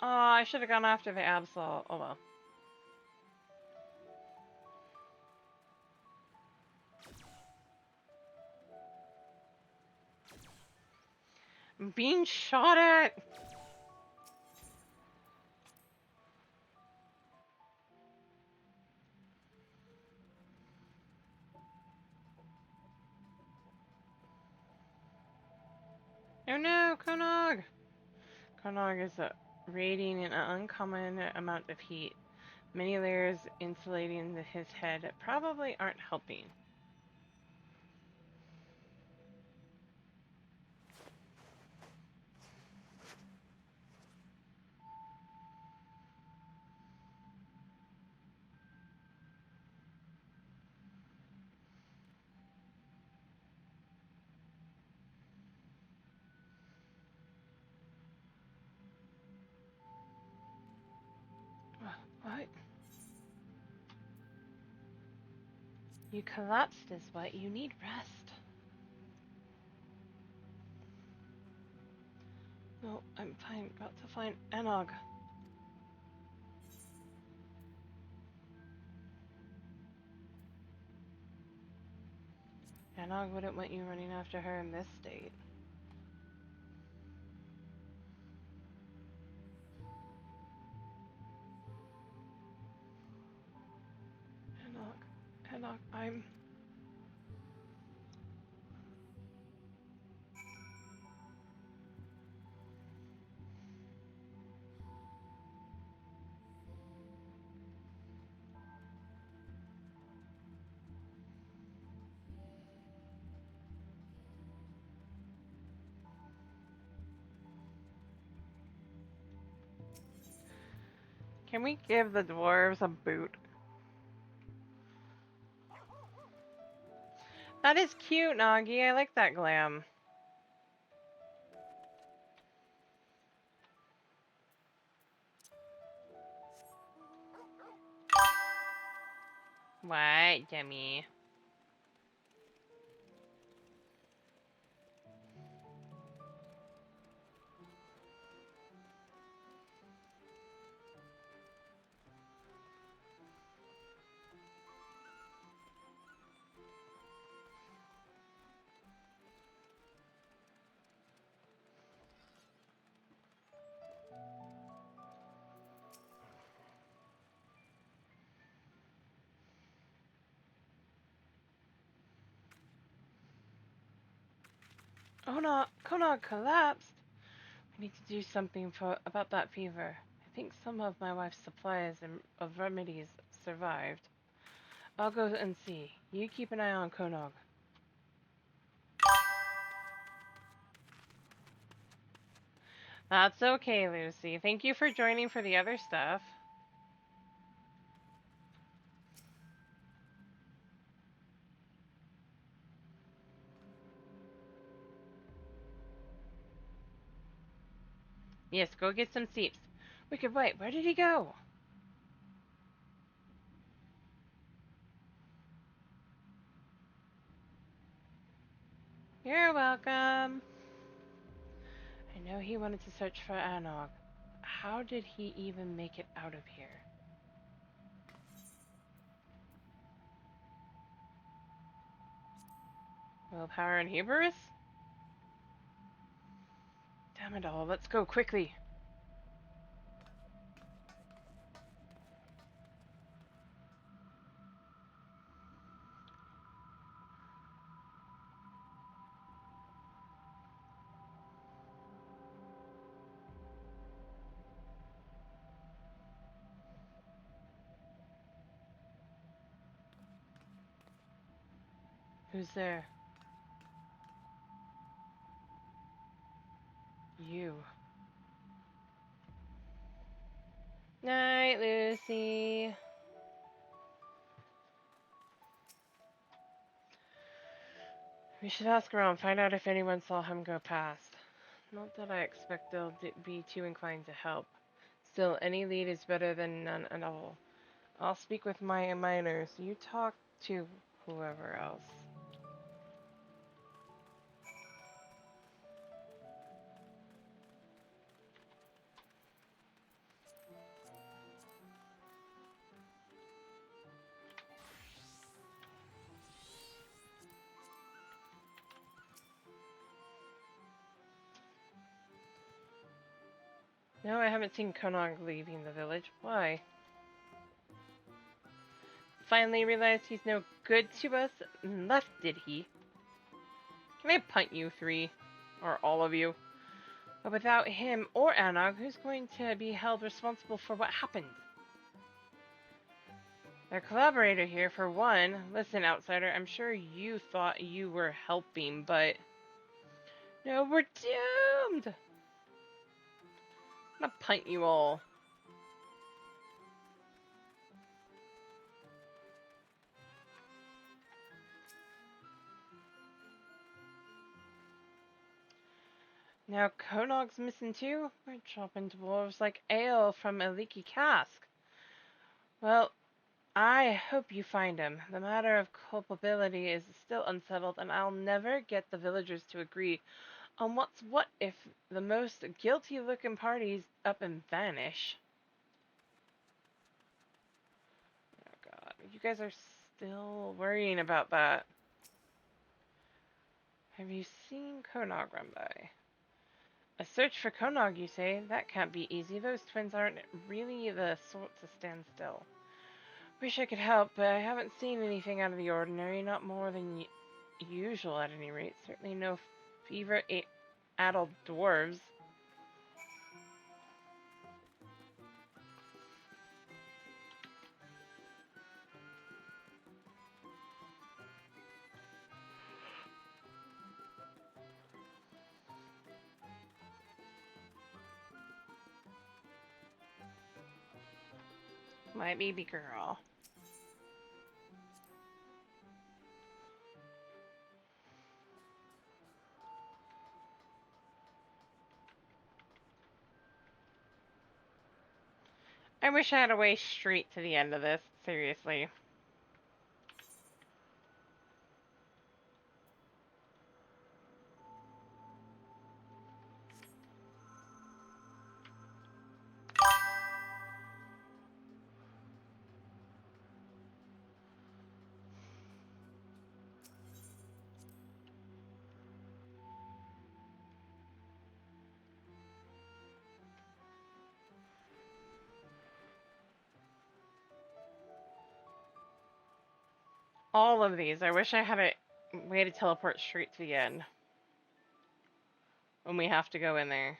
Oh, I should have gone after the Absol. Oh well. I'm being shot at! Oh no, Konog! Konog is radiating an uncommon amount of heat. Many layers insulating his head probably aren't helping. What? You collapsed is what? You need rest. No, I'm fine. Got to find Anog. Anog wouldn't want you running after her in this state. Anog, I'm... Can we give the dwarves a boot? That is cute, Nagi. I like that glam. What, Demi? Oh no, Konog collapsed. We need to do something about that fever. I think some of my wife's supplies and of remedies survived. I'll go and see. You keep an eye on Konog. That's okay, Lucy. Thank you for joining for the other stuff. Yes, go get some seeps. Wicked White, where did he go? You're welcome. I know he wanted to search for Anog. How did he even make it out of here? Willpower and hubris? Damn it all, let's go quickly. Who's there? You. Night, Lucy. We should ask around, find out if anyone saw him go past. Not that I expect they'll be too inclined to help. Still, any lead is better than none at all. I'll speak with my miners. You talk to whoever else. No, I haven't seen Konog leaving the village. Why? Finally realized he's no good to us and left, did he? Can I punt you three? Or all of you? But without him or Anog, who's going to be held responsible for what happened? Their collaborator here, for one. Listen, outsider, I'm sure you thought you were helping, but... No, we're doomed! I'm gonna punt you all. Now Konog's missing too? We're dropping dwarves like ale from a leaky cask. Well, I hope you find him. The matter of culpability is still unsettled, and I'll never get the villagers to agree on what's what if the most guilty-looking parties up and vanish. Oh god, you guys are still worrying about that. Have you seen Konog run by? A search for Konog, you say? That can't be easy. Those twins aren't really the sort to stand still. Wish I could help, but I haven't seen anything out of the ordinary, not more than usual at any rate. Certainly no fever-addled dwarves. My baby girl. I wish I had a way straight to the end of this, seriously. All of these. I wish I had a way to teleport straight to the end. when we have to go in there.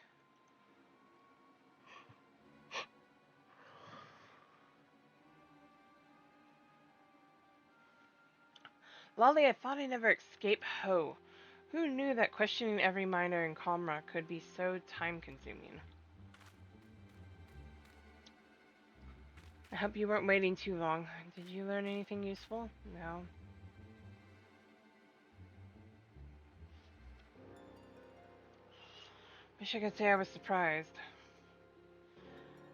Lolly, I thought I'd never escape Ho. Who knew that questioning every miner in Comra could be so time-consuming? I hope you weren't waiting too long. Did you learn anything useful? No. Wish I could say I was surprised.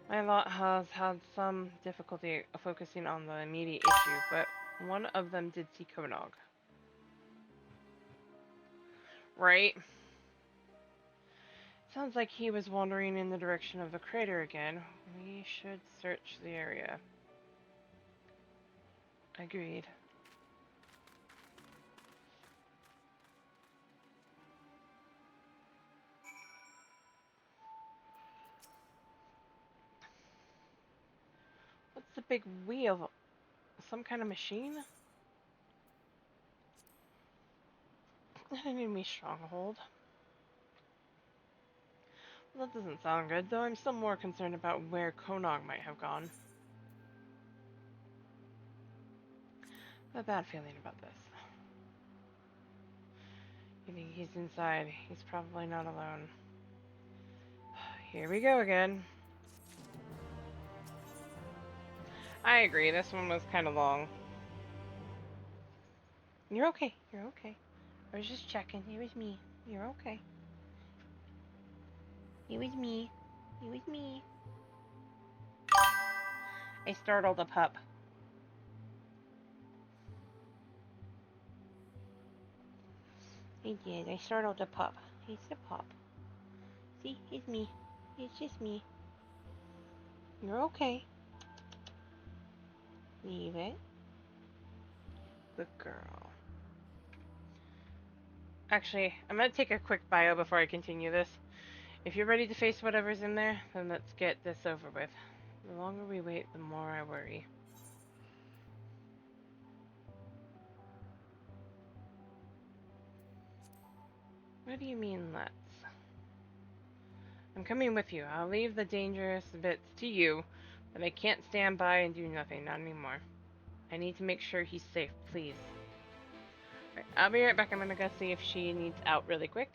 My lot has had some difficulty focusing on the immediate issue, but one of them did see Konog. Right? Sounds like he was wandering in the direction of the crater again. We should search the area. Agreed. What's the big wheel? Some kind of machine? An enemy stronghold. Well, that doesn't sound good, though I'm still more concerned about where Konog might have gone. I have a bad feeling about this. You think he's inside? He's probably not alone. Here we go again. I agree, this one was kind of long. You're okay, you're okay. I was just checking, it was me. You're okay. It was me. It was me. I startled a pup. I did, I startled a pup. It's a pup. See, it's me. It's just me. You're okay. Leave it. Good girl. Actually, I'm gonna take a quick bio before I continue this. If you're ready to face whatever's in there, then let's get this over with. The longer we wait, the more I worry. What do you mean, let's? I'm coming with you. I'll leave the dangerous bits to you, but I can't stand by and do nothing, not anymore. I need to make sure he's safe, please. Right, I'll be right back. I'm gonna go see if she needs out really quick.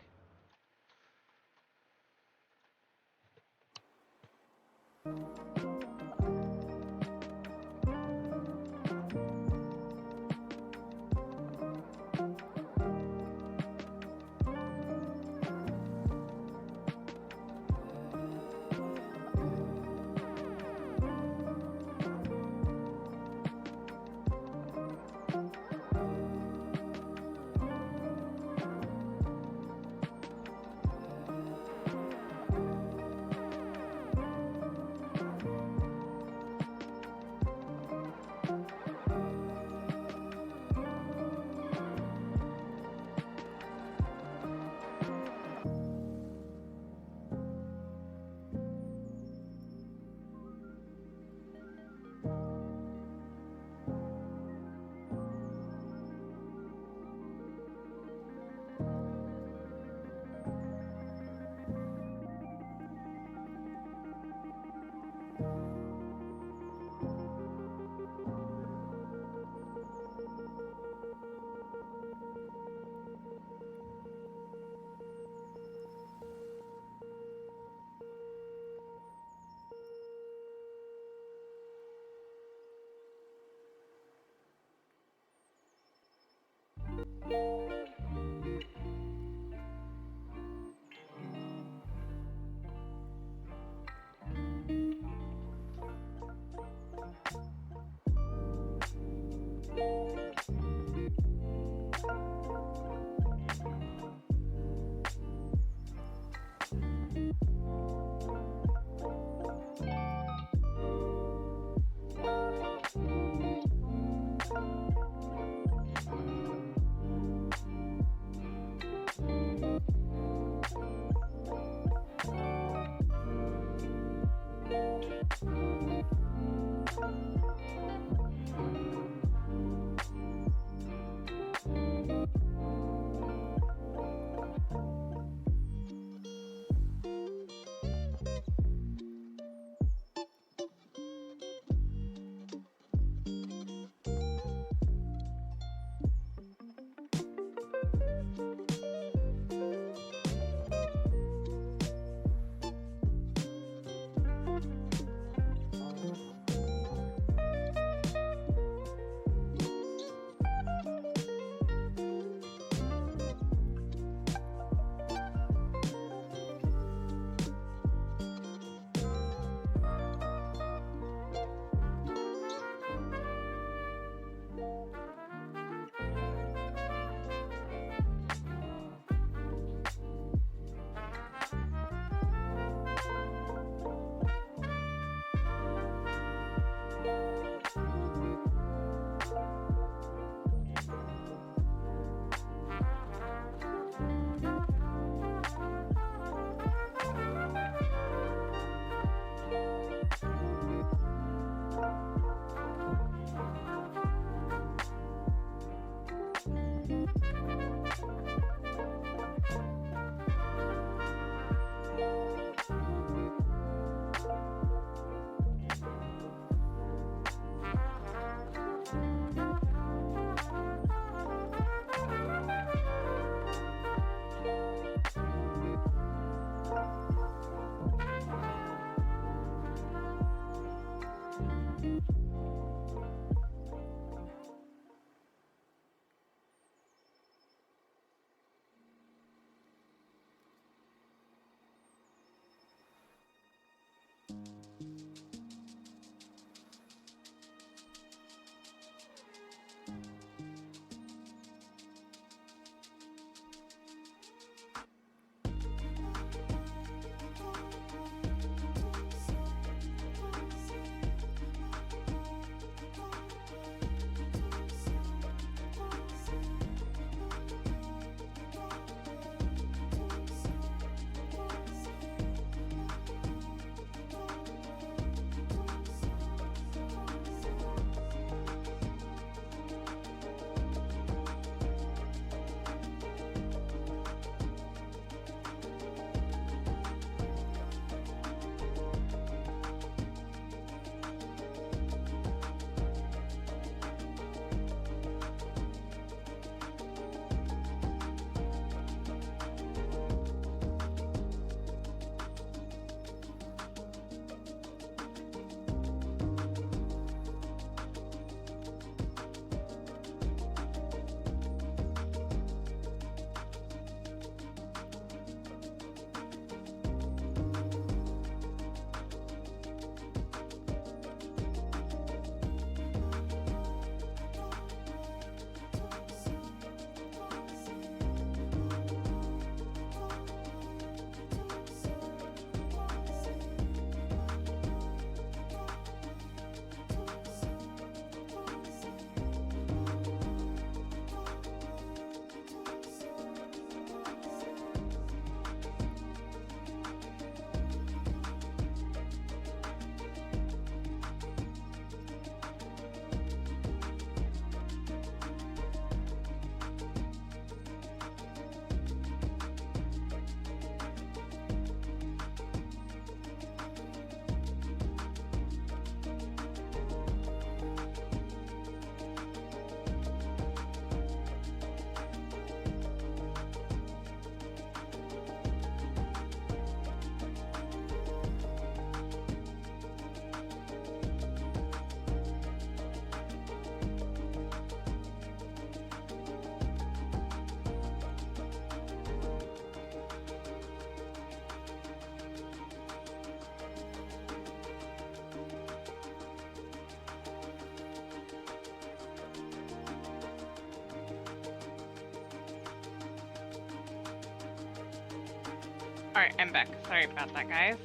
Alright, I'm back. Sorry about that, guys.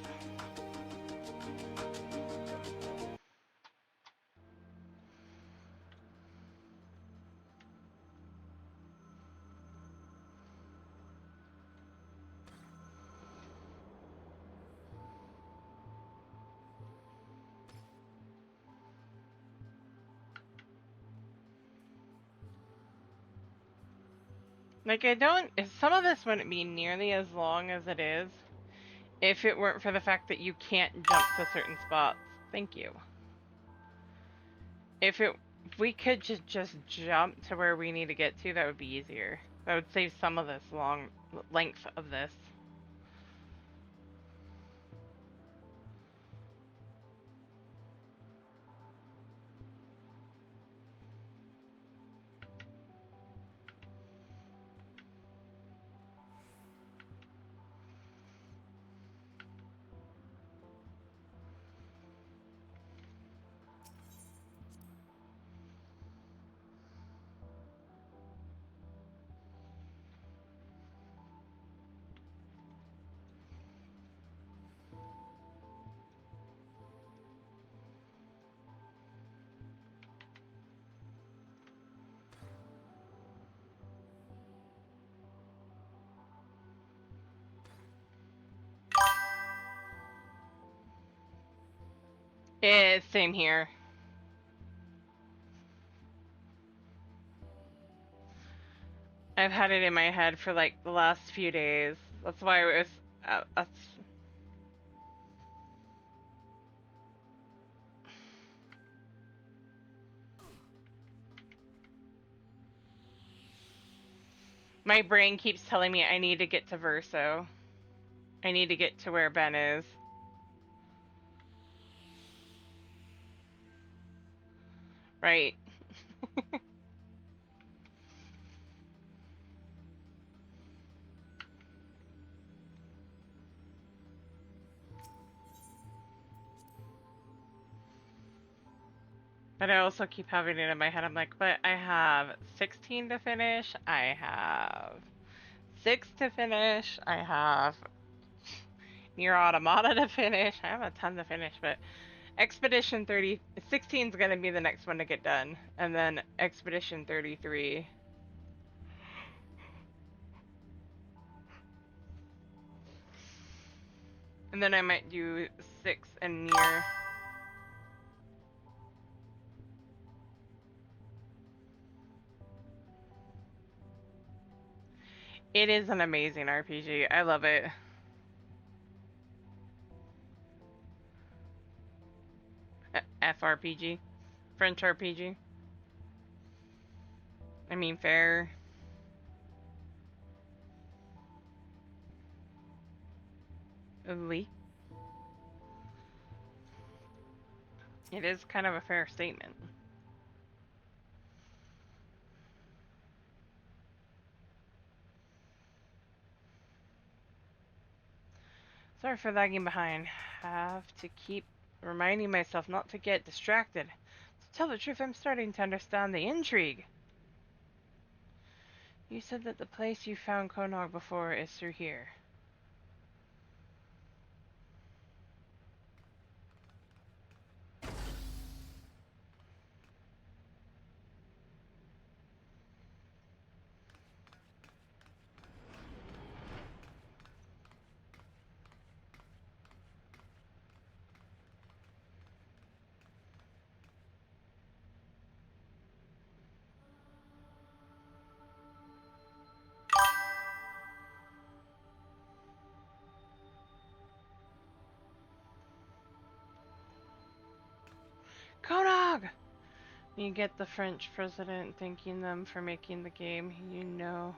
Like, some of this wouldn't be nearly as long as it is if it weren't for the fact that you can't jump to certain spots. Thank you. If we could just jump to where we need to get to, that would be easier. That would save some of this length of this. Same here. I've had it in my head for like the last few days. That's why it was. That's. My brain keeps telling me I need to get to Verso. I need to get to where Ben is. Right. But I also keep having it in my head. I'm like, but I have 16 to finish. I have 6 to finish. I have NeiR Automata to finish. I have a ton to finish, but Expedition 16 is going to be the next one to get done. And then Expedition 33. And then I might do 6 and NeiR. It is an amazing RPG. I love it. FRPG. French RPG. I mean, fair. Lee. It is kind of a fair statement. Sorry for lagging behind. Have to keep reminding myself not to get distracted. To tell the truth, I'm starting to understand the intrigue. You said that the place you found Konog before is through here. Konog! You get the French president thanking them for making the game, you know.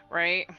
Right?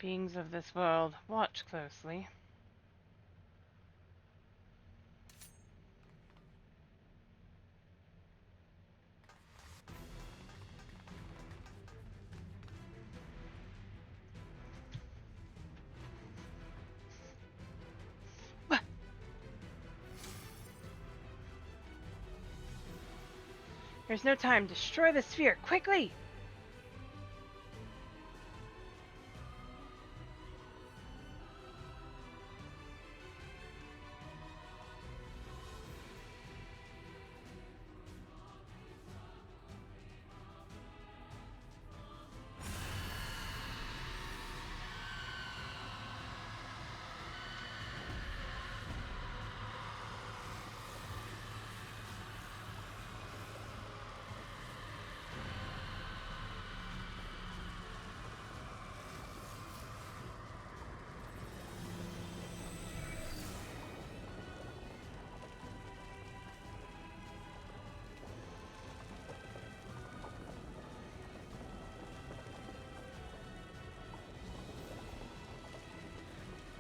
Beings of this world, watch closely. What? There's no time. Destroy the sphere, quickly!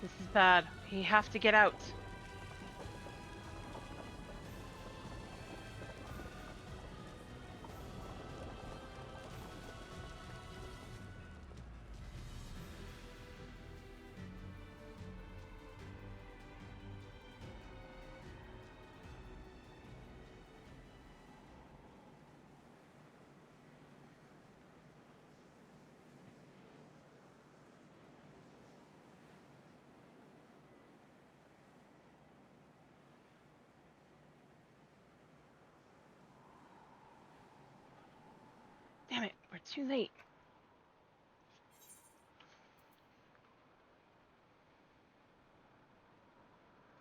This is bad. We have to get out. Damn it, we're too late.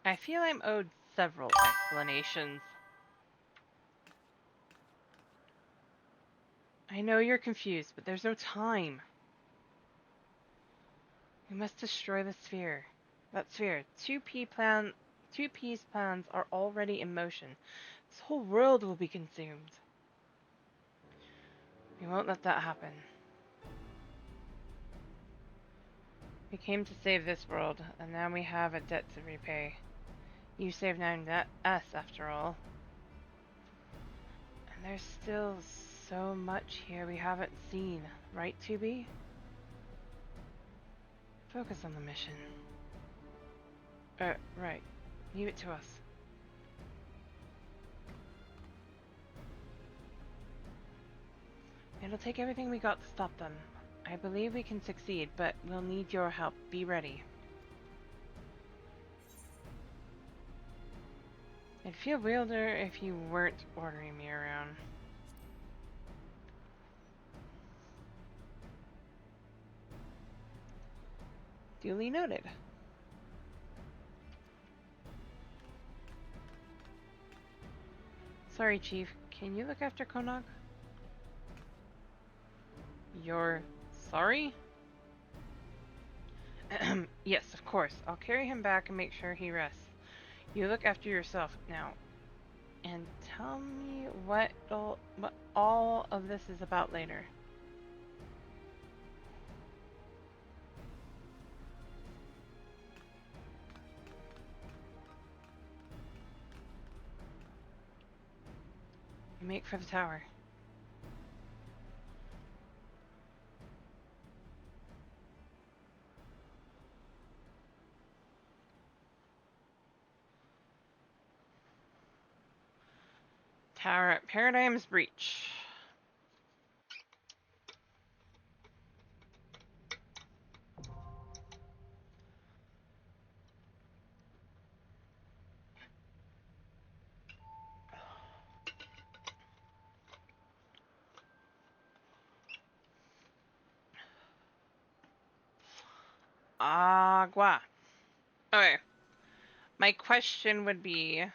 I feel I'm owed several explanations. I know you're confused, but there's no time. We must destroy the sphere. That sphere. 2P's plans are already in motion. This whole world will be consumed. We won't let that happen. We came to save this world, and now we have a debt to repay. You saved us, after all. And there's still so much here we haven't seen, right, 2B? Focus on the mission. Right. Leave it to us. It'll take everything we got to stop them. I believe we can succeed, but we'll need your help. Be ready. I'd feel weirder if you weren't ordering me around. Duly noted. Sorry, Chief. Can you look after Konog? You're sorry? Yes, of course. I'll carry him back and make sure he rests. You look after yourself now. And tell me what all of this is about later. You make for the tower. Tower at Paradigm's Breach. Agua. Okay. My question would be...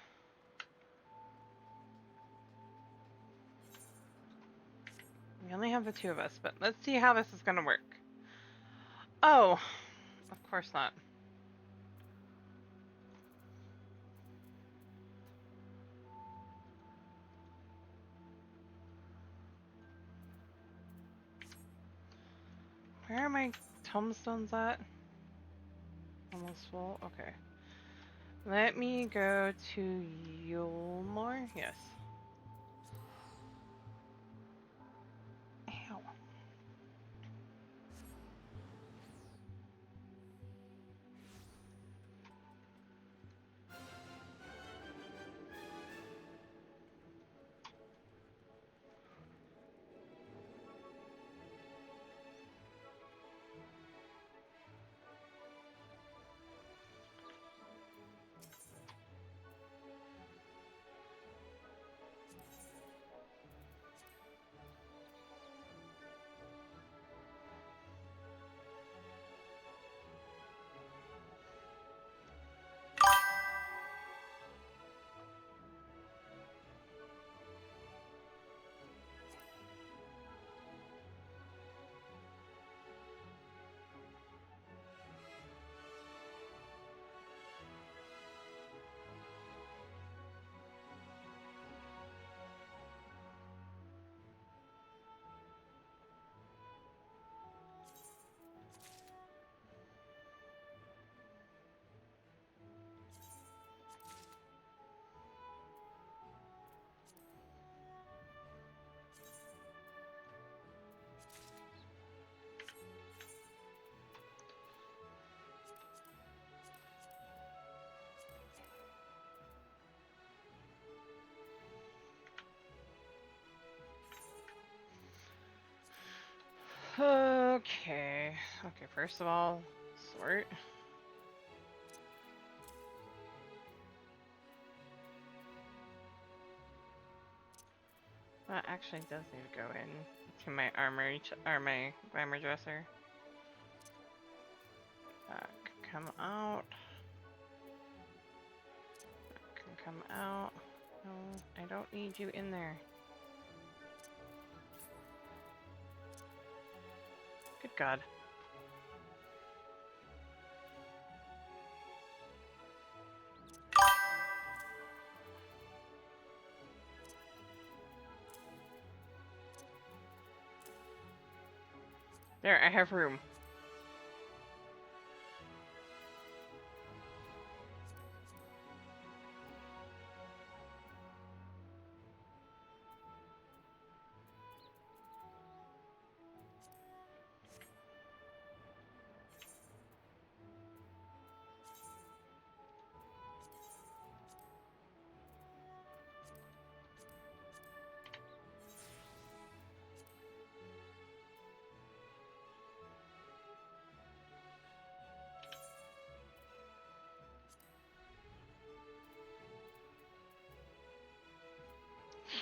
We only have the two of us, but let's see how this is gonna work. Oh, of course not. Where am I tombstones at? Almost full? Okay. Let me go to Yulmore. Yes. Ow. Okay. Okay, first of all, sort. That actually does need to go in to my armory or my glamour dresser. Come out. Can come out. No, I don't need you in there. Good God. There, I have room.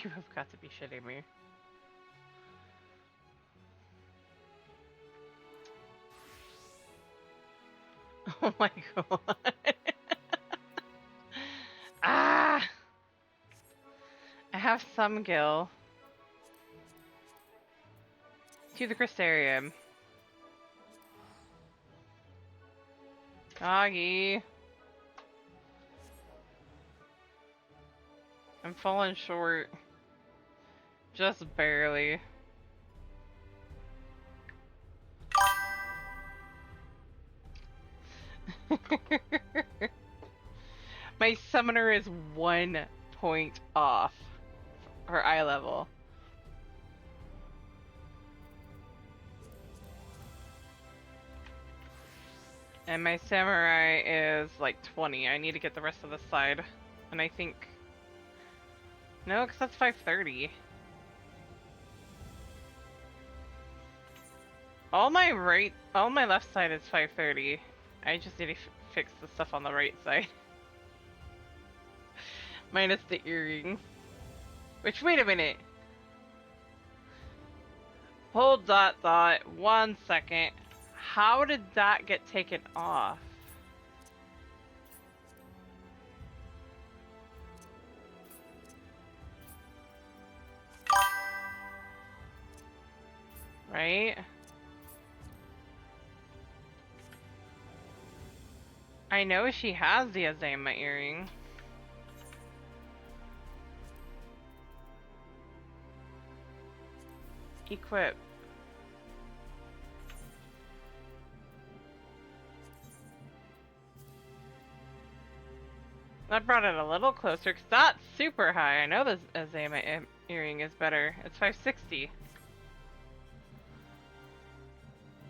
You have got to be shitting me. Oh my God. Ah! I have some gil. To the Crystarium. Doggy. I'm falling short. Just barely. My summoner is 1 point off her eye level. And my samurai is like 20. I need to get the rest of the side. And I think... No, because that's 530. All my left side is 530. I just need to fix the stuff on the right side. Minus the earring. Which, wait a minute. Hold that thought. 1 second. How did that get taken off? Right? I know she has the Azema earring. Equip. That brought it a little closer, because that's super high. I know this Azema earring is better. It's 560.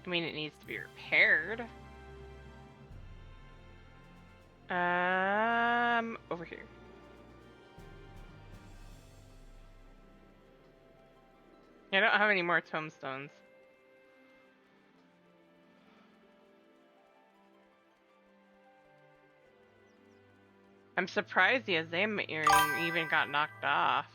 I mean, it needs to be repaired. Over here. I don't have any more tombstones. I'm surprised the Azema earring even got knocked off.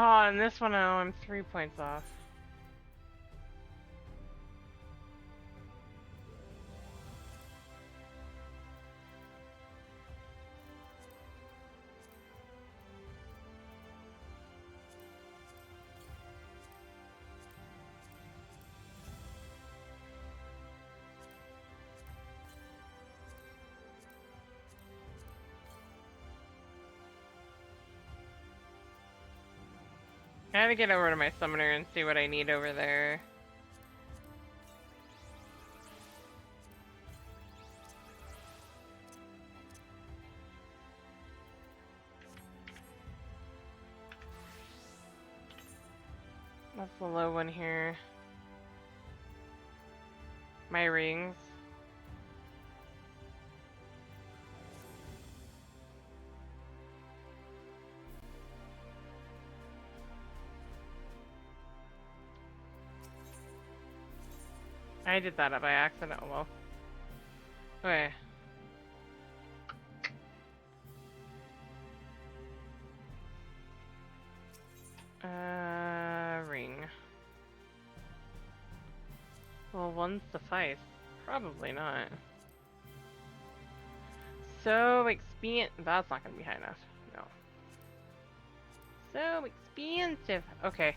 Oh, and this one, oh, I'm 3 points off. I gotta get over to my summoner and see what I need over there. That's the low one here. My rings. I did that by accident, well. Okay. Ring. Will one suffice? Probably not. So expensive. That's not gonna be high enough. No. So expensive. Okay.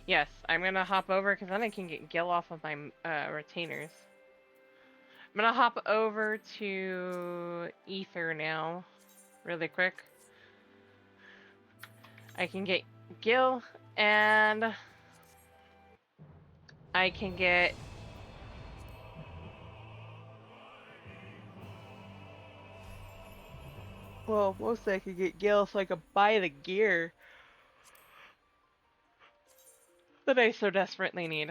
Yes, I'm gonna hop over because then I can get Gil off of my retainers. I'm gonna hop over to Ether now, really quick. I can get Gil and I can get well, mostly I could get Gil so I could buy the gear that I so desperately need.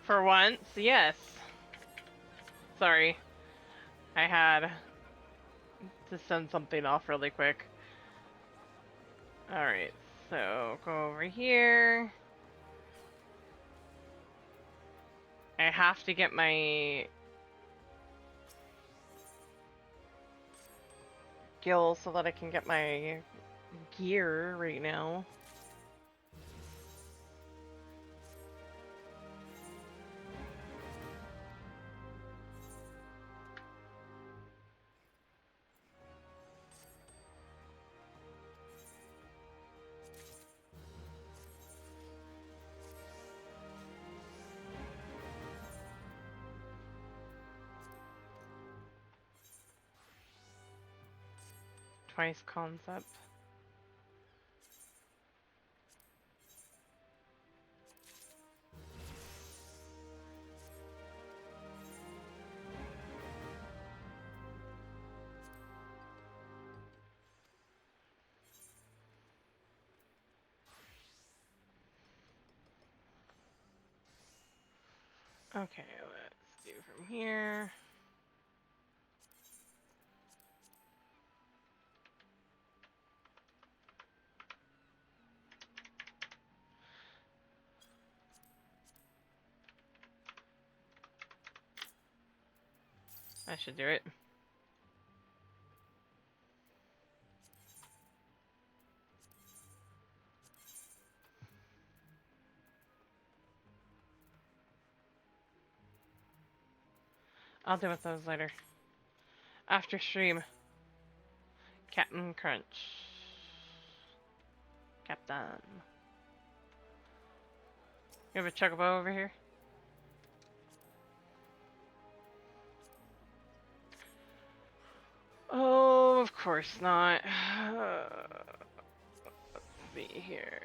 For once, yes. Sorry. I had to send something off really quick. Alright, so go over here. I have to get my gills so that I can get my gear right now. Twice concept. Okay, let's do from here. I should do it. I'll deal with those later. After stream. Captain Crunch. Captain. You have a chocobo over here? Oh, of course not. Let's see here.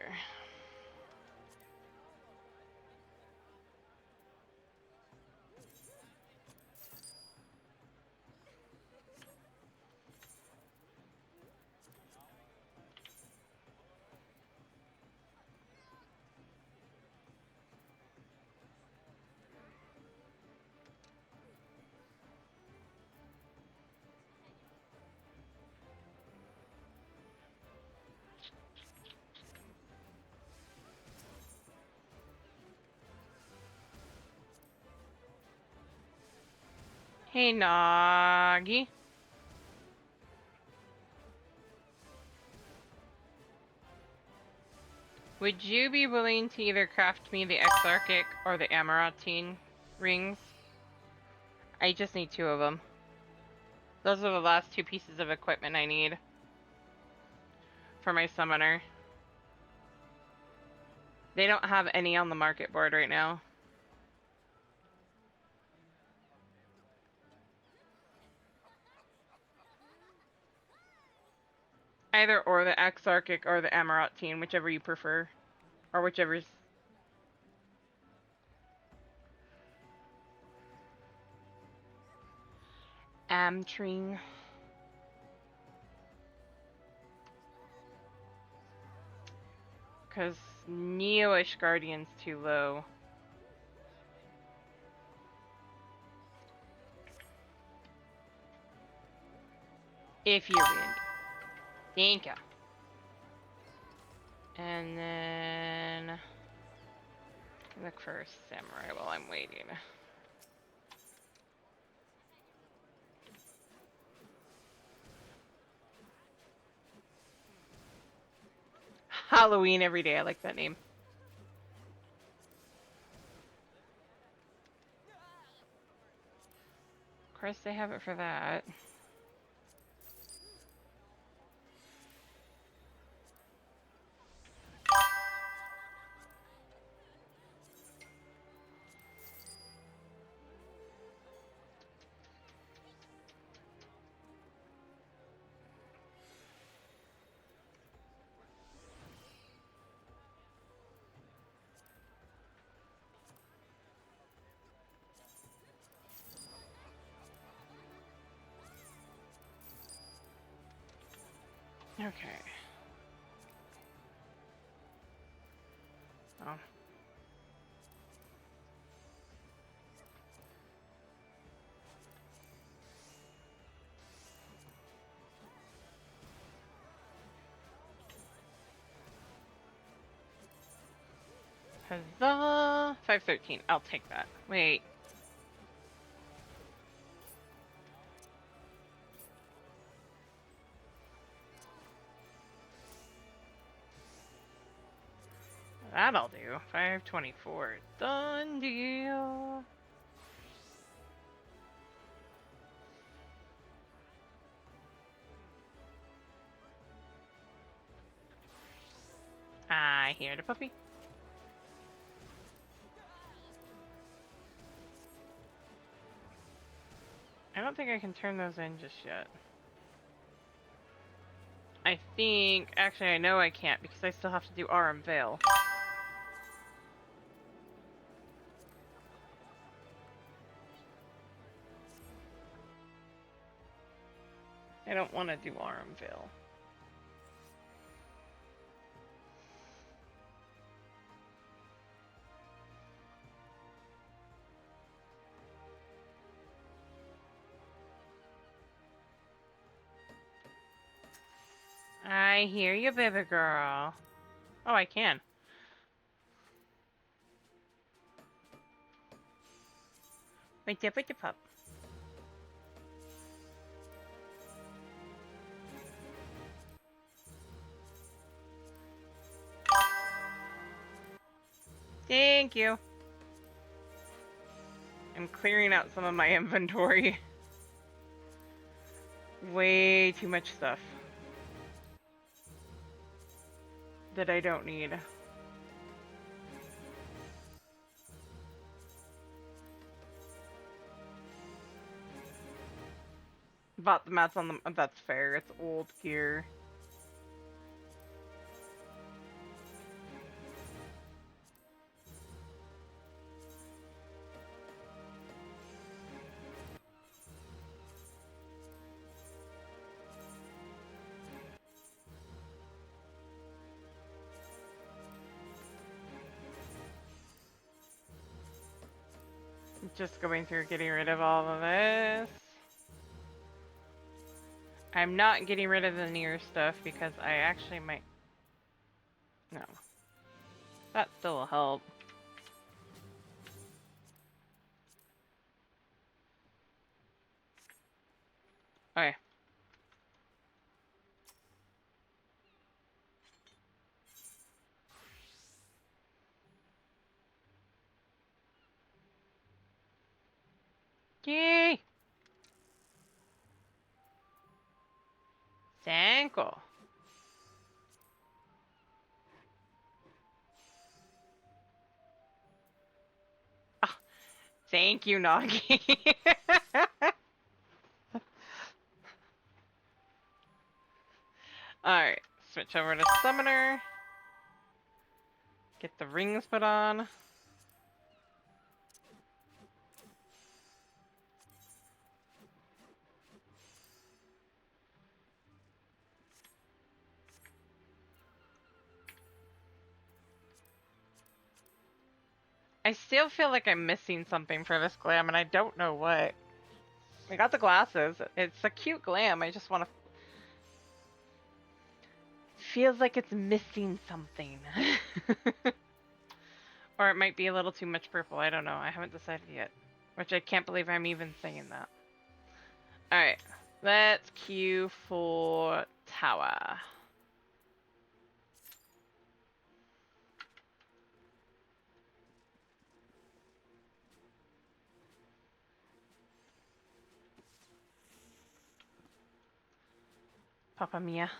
Hey, Nagi. Would you be willing to either craft me the Exarchic or the Amaranthine rings? I just need 2 of them. Those are the last 2 pieces of equipment I need for my summoner. They don't have any on the market board right now. Either or the Exarchic or the Amaranthine, whichever you prefer. Or whichever's... Amtring. Because Neo-ish Guardian's too low. If you're Randy. Thank you. And then... look for a samurai while I'm waiting. Halloween every day, I like that name. Of course they have it for that. Okay. Oh. Huzzah! 513. I'll take that. Wait. That'll do. 524. Done deal. I hear the puppy. I don't think I can turn those in just yet. I think... Actually, I know I can't because I still have to do Aram Veil. I don't want to do Aram Veil. I hear you, baby girl. Oh, I can. Right there, with the pup. Thank you. I'm clearing out some of my inventory. Way too much stuff that I don't need. Bought the mats on the... That's fair. It's old gear. Just going through getting rid of all of this. I'm not getting rid of the NeiR stuff because I actually might... No. That still will help. Okay. Yay! Sanko. Ah, thank you, Nagi. Alright, switch over to Summoner. Get the rings put on. I still feel like I'm missing something for this glam, and I don't know what. I got the glasses. It's a cute glam. I just want to... Feels like it's missing something. Or it might be a little too much purple. I don't know. I haven't decided yet. Which I can't believe I'm even saying that. Alright. Let's queue for Tower. Papa Mia.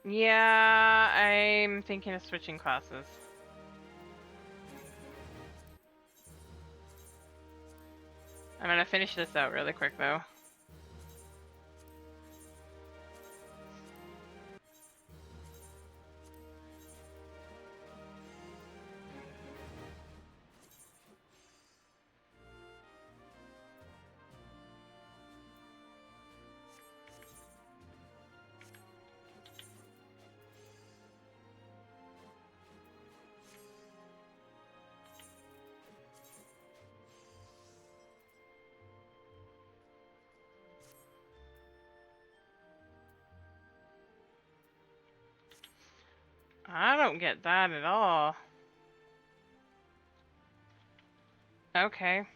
Yeah, I'm thinking of switching classes. I'm gonna finish this out really quick though. I don't get that at all. Okay.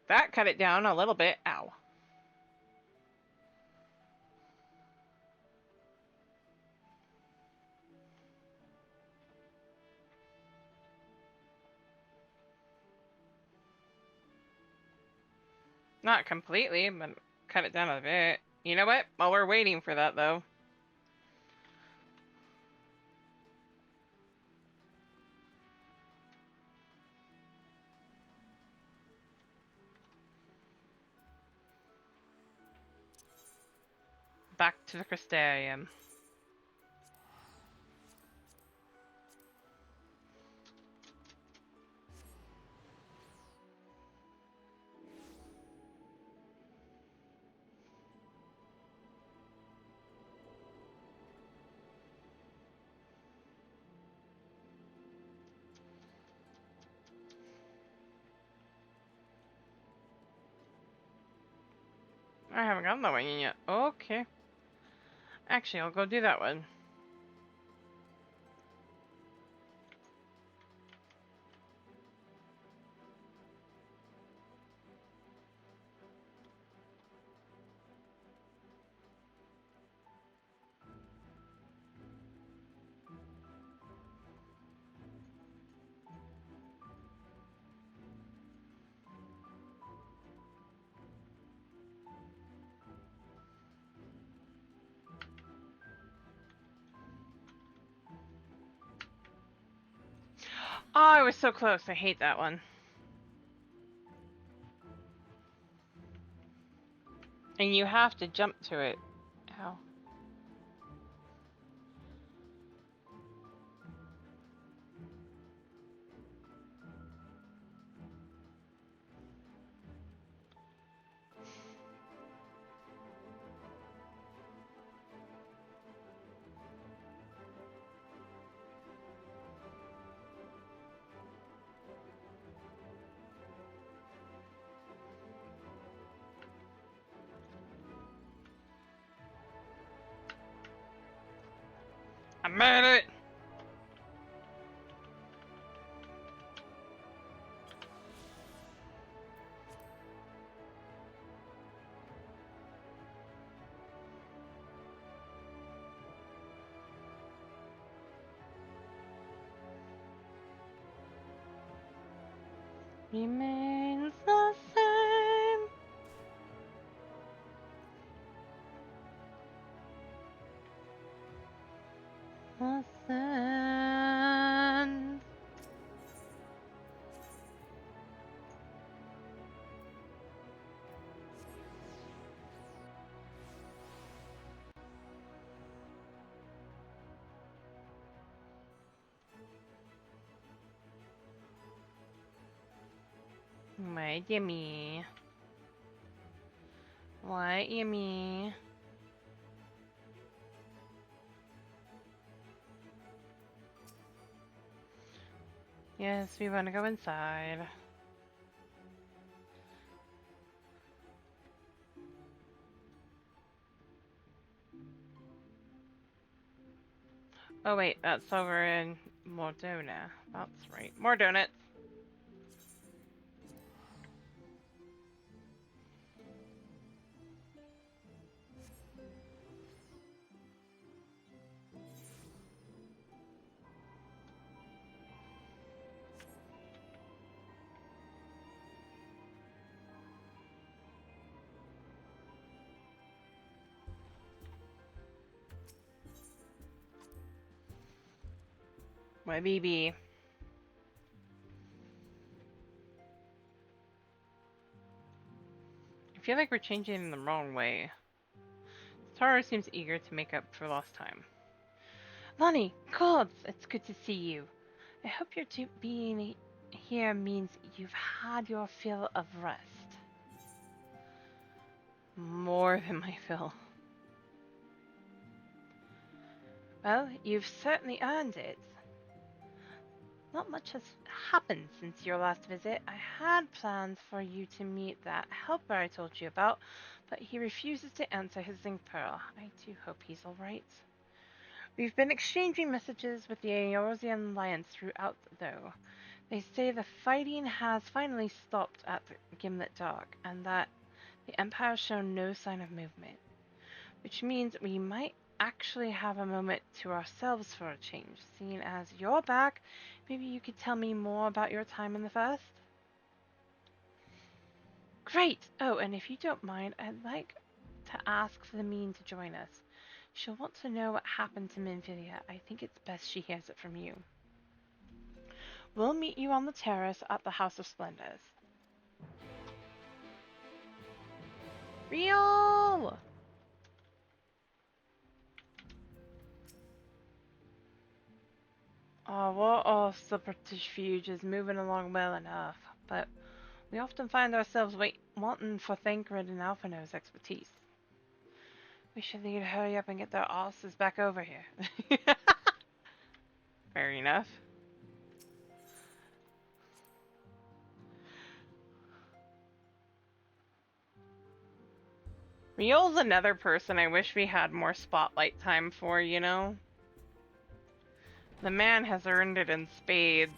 That cut it down a little bit. Ow. Not completely, but cut it down a bit. You know what? While we're waiting for that, though. Back to the Crystarium. I haven't gotten that one yet. Okay. Actually, I'll go do that one. Oh, I was so close. I hate that one. And you have to jump to it. Ow. I made it! Remains the same. The sand. Why, Jimmy? Why, Jimmy? Yes, we want to go inside. Oh wait, that's over in Mordona. That's right. More donuts. My BB. I feel like we're changing in the wrong way. Taro seems eager to make up for lost time. Lonnie, gods, it's good to see you. I hope you're being here means you've had your fill of rest. More than my fill. Well, you've certainly earned it. Not much has happened since your last visit. I had plans for you to meet that helper I told you about, but he refuses to answer his zinc pearl. I do hope he's alright. We've been exchanging messages with the Eorzean Alliance throughout, though. They say the fighting has finally stopped at the Gimlet Dock, and that the Empire has shown no sign of movement. Which means we might actually have a moment to ourselves for a change. Seeing as you're back, maybe you could tell me more about your time in the First? Great! Oh, and if you don't mind, I'd like to ask Flamine to join us. She'll want to know what happened to Minfilia. I think it's best she hears it from you. We'll meet you on the terrace at the House of Splendors. Real! Oh, what are subterfuges moving along well enough, but we often find ourselves wanting for Thancred and Alphino's expertise. We should need to hurry up and get their asses back over here. Fair enough. Riol's another person I wish we had more spotlight time for, you know? The man has earned it in spades.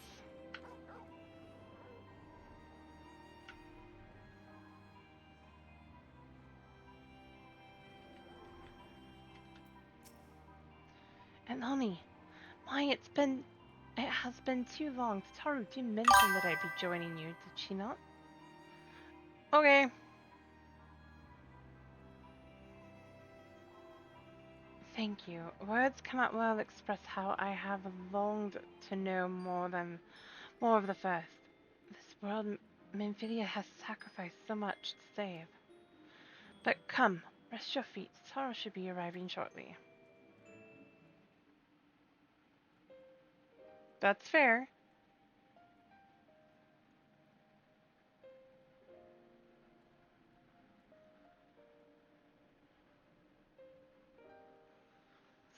And honey, it has been too long. Taru did mention that I'd be joining you, did she not? Okay. Thank you. Words cannot well express how I have longed to know more of the First. This world Minfilia has sacrificed so much to save. But come, rest your feet. Tara should be arriving shortly. That's fair.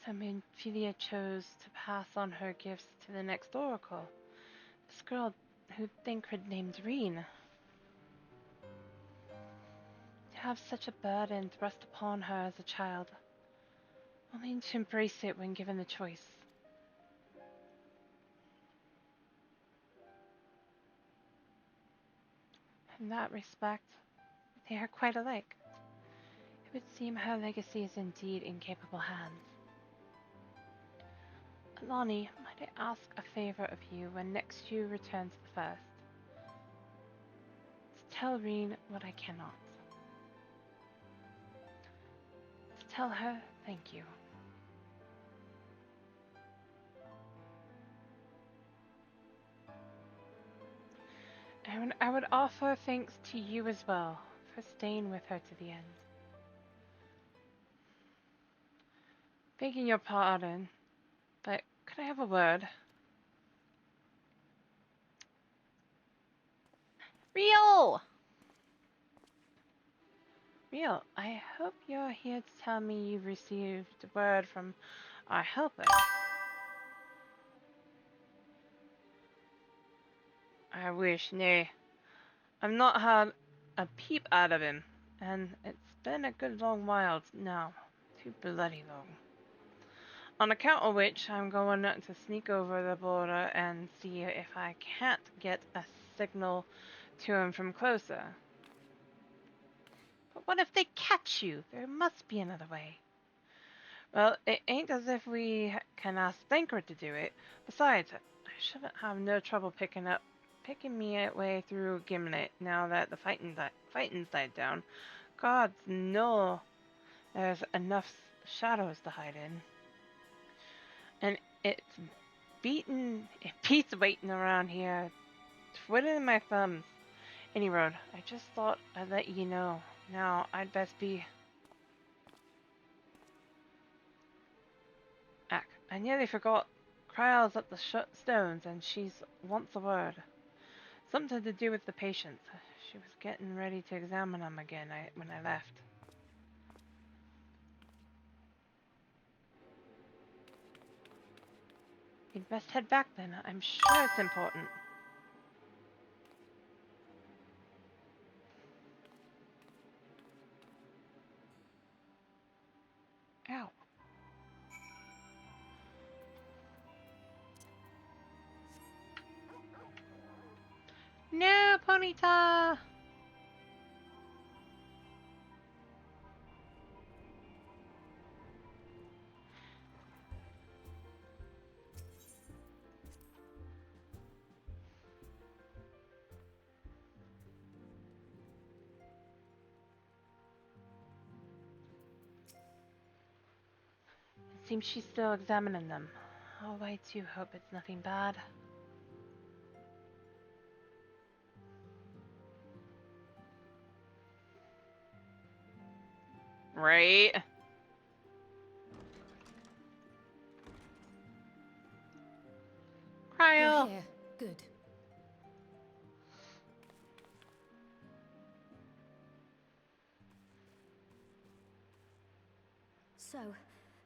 So Minfilia chose to pass on her gifts to the next oracle. This girl who Thancred named Reen. To have such a burden thrust upon her as a child, only to embrace it when given the choice. In that respect, they are quite alike. It would seem her legacy is indeed in capable hands. Alani, might I ask a favor of you when next you return to the First? To tell Reen what I cannot. To tell her thank you. And I would offer thanks to you as well for staying with her to the end. Begging your pardon, but could I have a word? Real! Real, I hope you're here to tell me you've received word from our helper. I wish, nay. I've not had a peep out of him, and it's been a good long while now. Too bloody long. On account of which, I'm going to sneak over the border and see if I can't get a signal to him from closer. But what if they catch you? There must be another way. Well, it ain't as if we can ask Thancred to do it. Besides, I shouldn't have no trouble picking me way through Gimlet now that the fighting's died down. Gods, no, there's enough shadows to hide in. And it beats waiting around here, twiddling my thumbs. Any road, I just thought I'd let you know. Now, I'd best be... I nearly forgot. Kryle's at the stones, and she's wants a word. Something to do with the patients. She was getting ready to examine them again when I left. You'd best head back then. I'm sure it's important. Ow. No, Ponyta! It seems she's still examining them. Oh, I too hope it's nothing bad. Right? You're Cryo! here. Good. So,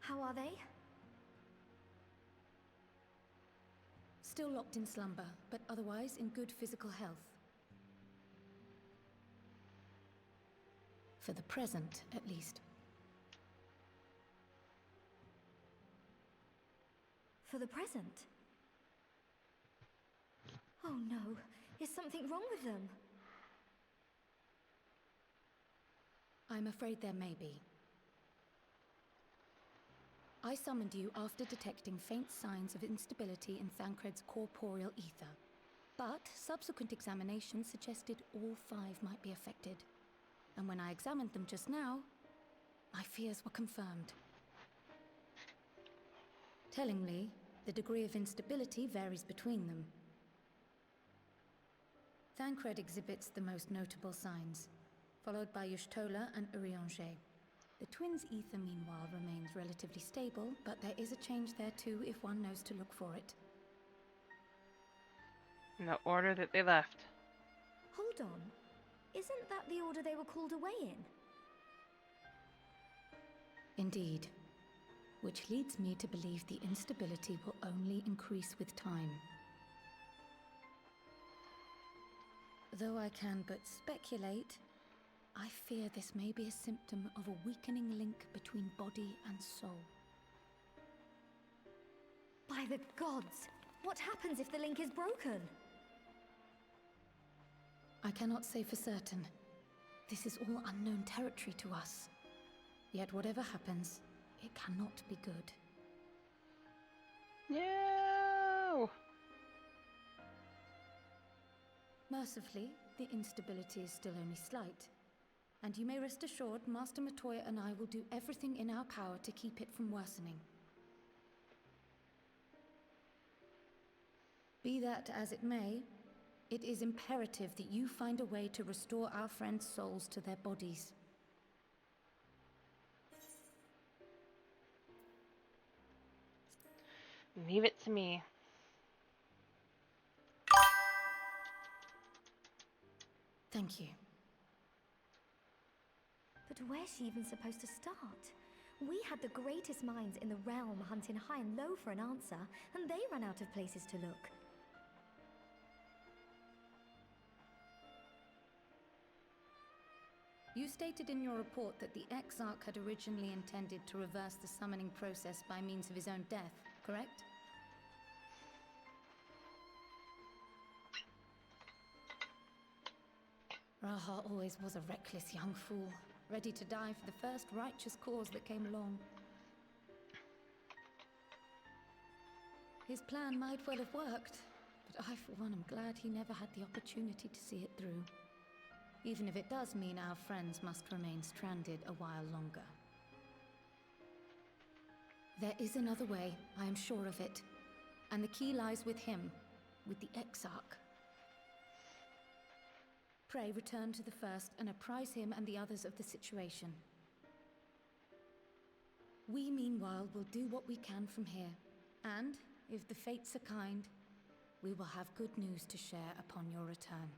how are they? Still locked in slumber, but otherwise in good physical health. For the present, at least. For the present? Oh no, is something wrong with them? I'm afraid there may be. I summoned you after detecting faint signs of instability in Thancred's corporeal ether. But subsequent examination suggested all 5 might be affected. And when I examined them just now, my fears were confirmed. Tellingly, the degree of instability varies between them. Thancred exhibits the most notable signs, followed by Y'shtola and Urianger. The twins' ether, meanwhile, remains relatively stable, but there is a change there too if one knows to look for it. In the order that they left. Hold on. Isn't that the order they were called away in? Indeed. Which leads me to believe the instability will only increase with time. Though I can but speculate, I fear this may be a symptom of a weakening link between body and soul. By the gods! What happens if the link is broken? I cannot say for certain. This is all unknown territory to us. Yet whatever happens, it cannot be good. No! Mercifully, the instability is still only slight. And you may rest assured Master Matoya and I will do everything in our power to keep it from worsening. Be that as it may, it is imperative that you find a way to restore our friends' souls to their bodies. Leave it to me. Thank you. But where's she even supposed to start? We had the greatest minds in the realm hunting high and low for an answer, and they ran out of places to look. You stated in your report that the Exarch had originally intended to reverse the summoning process by means of his own death, correct? Raha always was a reckless young fool, ready to die for the first righteous cause that came along. His plan might well have worked, but I for one am glad he never had the opportunity to see it through. Even if it does mean our friends must remain stranded a while longer. There is another way, I am sure of it. And the key lies with him, with the Exarch. Pray return to the First and apprise him and the others of the situation. We, meanwhile, will do what we can from here. And, if the fates are kind, We will have good news to share upon your return.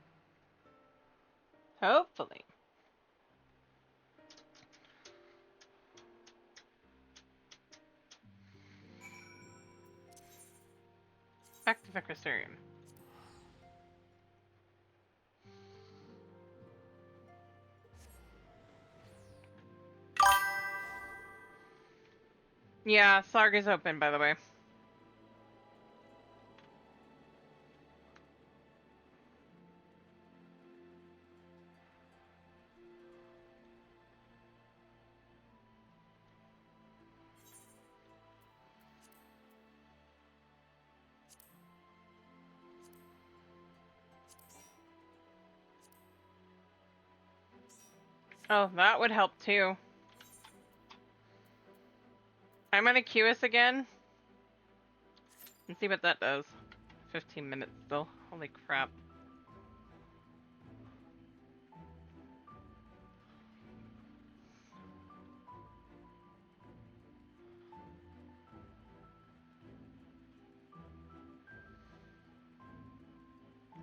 Hopefully. Back to the Crystarium. Yeah, Sarg is open, by the way. Oh, that would help too. I'm gonna queue us again and see what that does. 15 minutes still. Holy crap.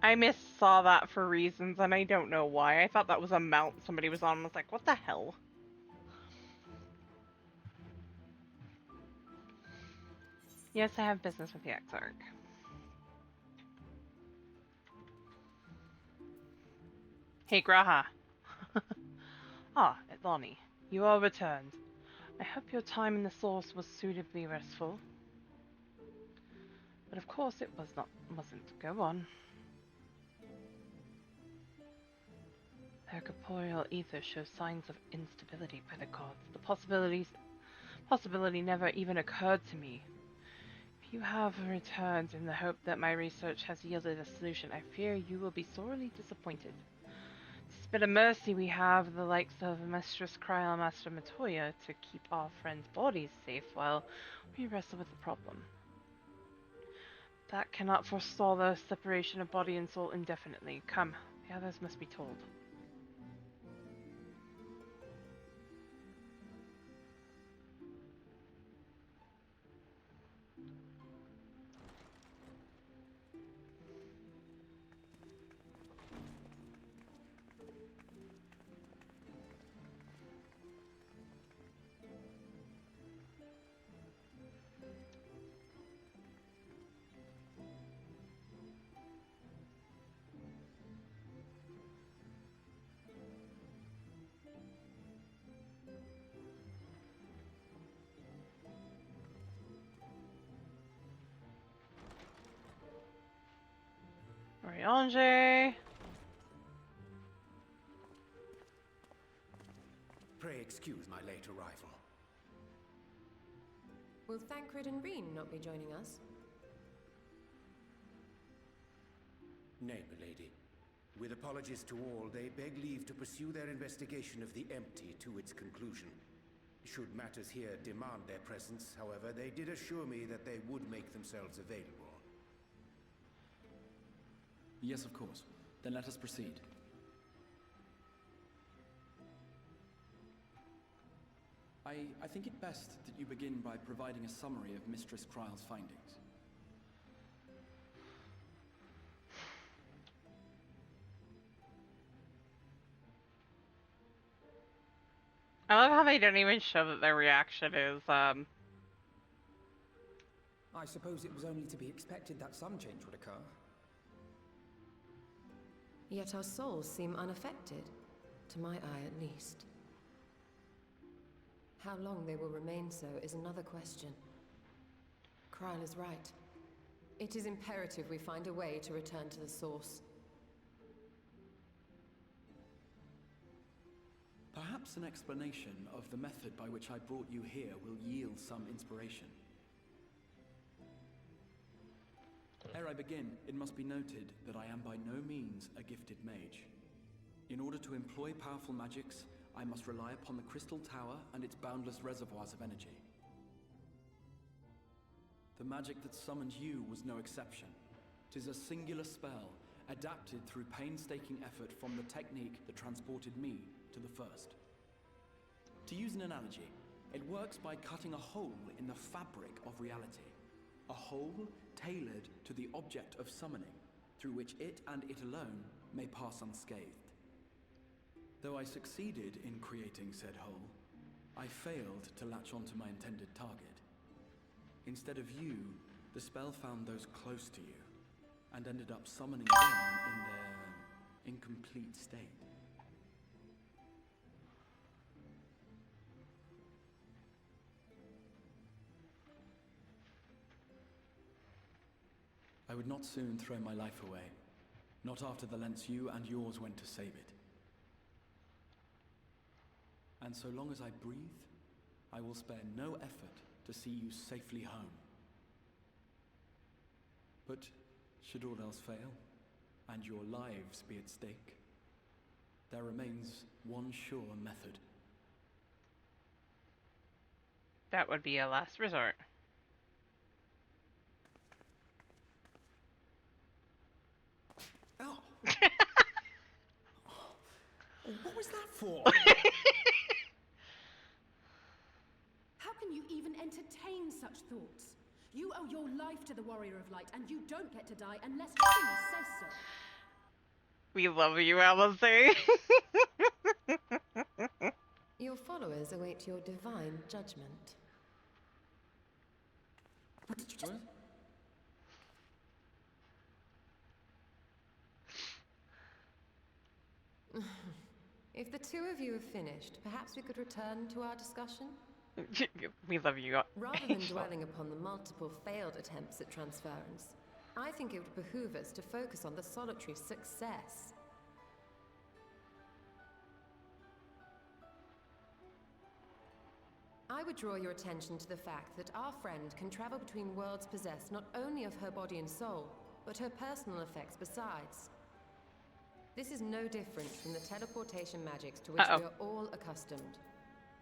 I missaw that for reasons, and I don't know why. I thought that was a mount somebody was on. I was like, what the hell? Yes, I have business with the Exarch. Hey, Graha. Ah, Lonnie. You are returned. I hope your time in the source was suitably restful. But of course it wasn't. Go on. Their corporeal ether shows signs of instability by the gods. The possibility never even occurred to me. If you have returned in the hope that my research has yielded a solution, I fear you will be sorely disappointed. It's a bit of mercy we have the likes of Mistress Kryl and Master Matoya to keep our friends' bodies safe while we wrestle with the problem. That cannot forestall the separation of body and soul indefinitely. Come, the others must be told. Oriange. Pray excuse my late arrival. Will Thancred and Reen not be joining us? Nay, milady. With apologies to all, they beg leave to pursue their investigation of the empty to its conclusion. Should matters here demand their presence, however, they did assure me that they would make themselves available. Yes, of course. Then let us proceed. I think it best that you begin by providing a summary of Mistress Kryl's findings. I love how they don't even show that their reaction is, I suppose it was only to be expected that some change would occur. Yet our souls seem unaffected, to my eye at least. How long they will remain so is another question. Kryl is right. It is imperative we find a way to return to the source. Perhaps an explanation of the method by which I brought you here will yield some inspiration. Ere I begin, it must be noted that I am by no means a gifted mage. In order to employ powerful magics, I must rely upon the Crystal Tower and its boundless reservoirs of energy. The magic that summoned you was no exception. 'Tis a singular spell, adapted through painstaking effort from the technique that transported me to the first. To use an analogy, it works by cutting a hole in the fabric of reality. A hole tailored to the object of summoning, through which it and it alone may pass unscathed. Though I succeeded in creating said hole, I failed to latch onto my intended target. Instead of you, the spell found those close to you, and ended up summoning them in their incomplete state. I would not soon throw my life away, not after the lengths you and yours went to save it. And so long as I breathe, I will spare no effort to see you safely home. But should all else fail, and your lives be at stake, there remains one sure method. That would be a last resort. Oh. What was that for? How can you even entertain such thoughts? You owe your life to the Warrior of Light, and you don't get to die unless she says so. We love you, Alistair. Your followers await your divine judgment. What did you just... If the two of you have finished, perhaps we could return to our discussion? We love you. Rather than dwelling upon the multiple failed attempts at transference, I think it would behoove us to focus on the solitary success. I would draw your attention to the fact that our friend can travel between worlds possessed not only of her body and soul, but her personal effects besides. This is no different from the teleportation magics to which we are all accustomed.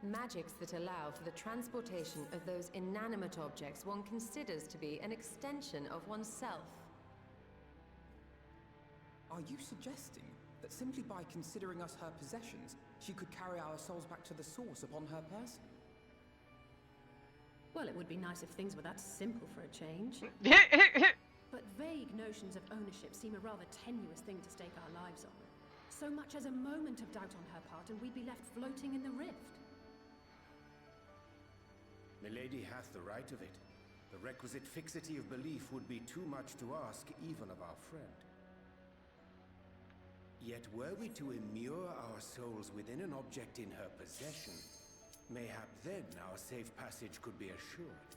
Magics that allow for the transportation of those inanimate objects one considers to be an extension of oneself. Are you suggesting that simply by considering us her possessions, she could carry our souls back to the source upon her person? Well, it would be nice if things were that simple for a change. But vague notions of ownership seem a rather tenuous thing to stake our lives on. So much as a moment of doubt on her part, and we'd be left floating in the rift. Milady hath the right of it. The requisite fixity of belief would be too much to ask even of our friend. Yet were we to immure our souls within an object in her possession, mayhap then our safe passage could be assured.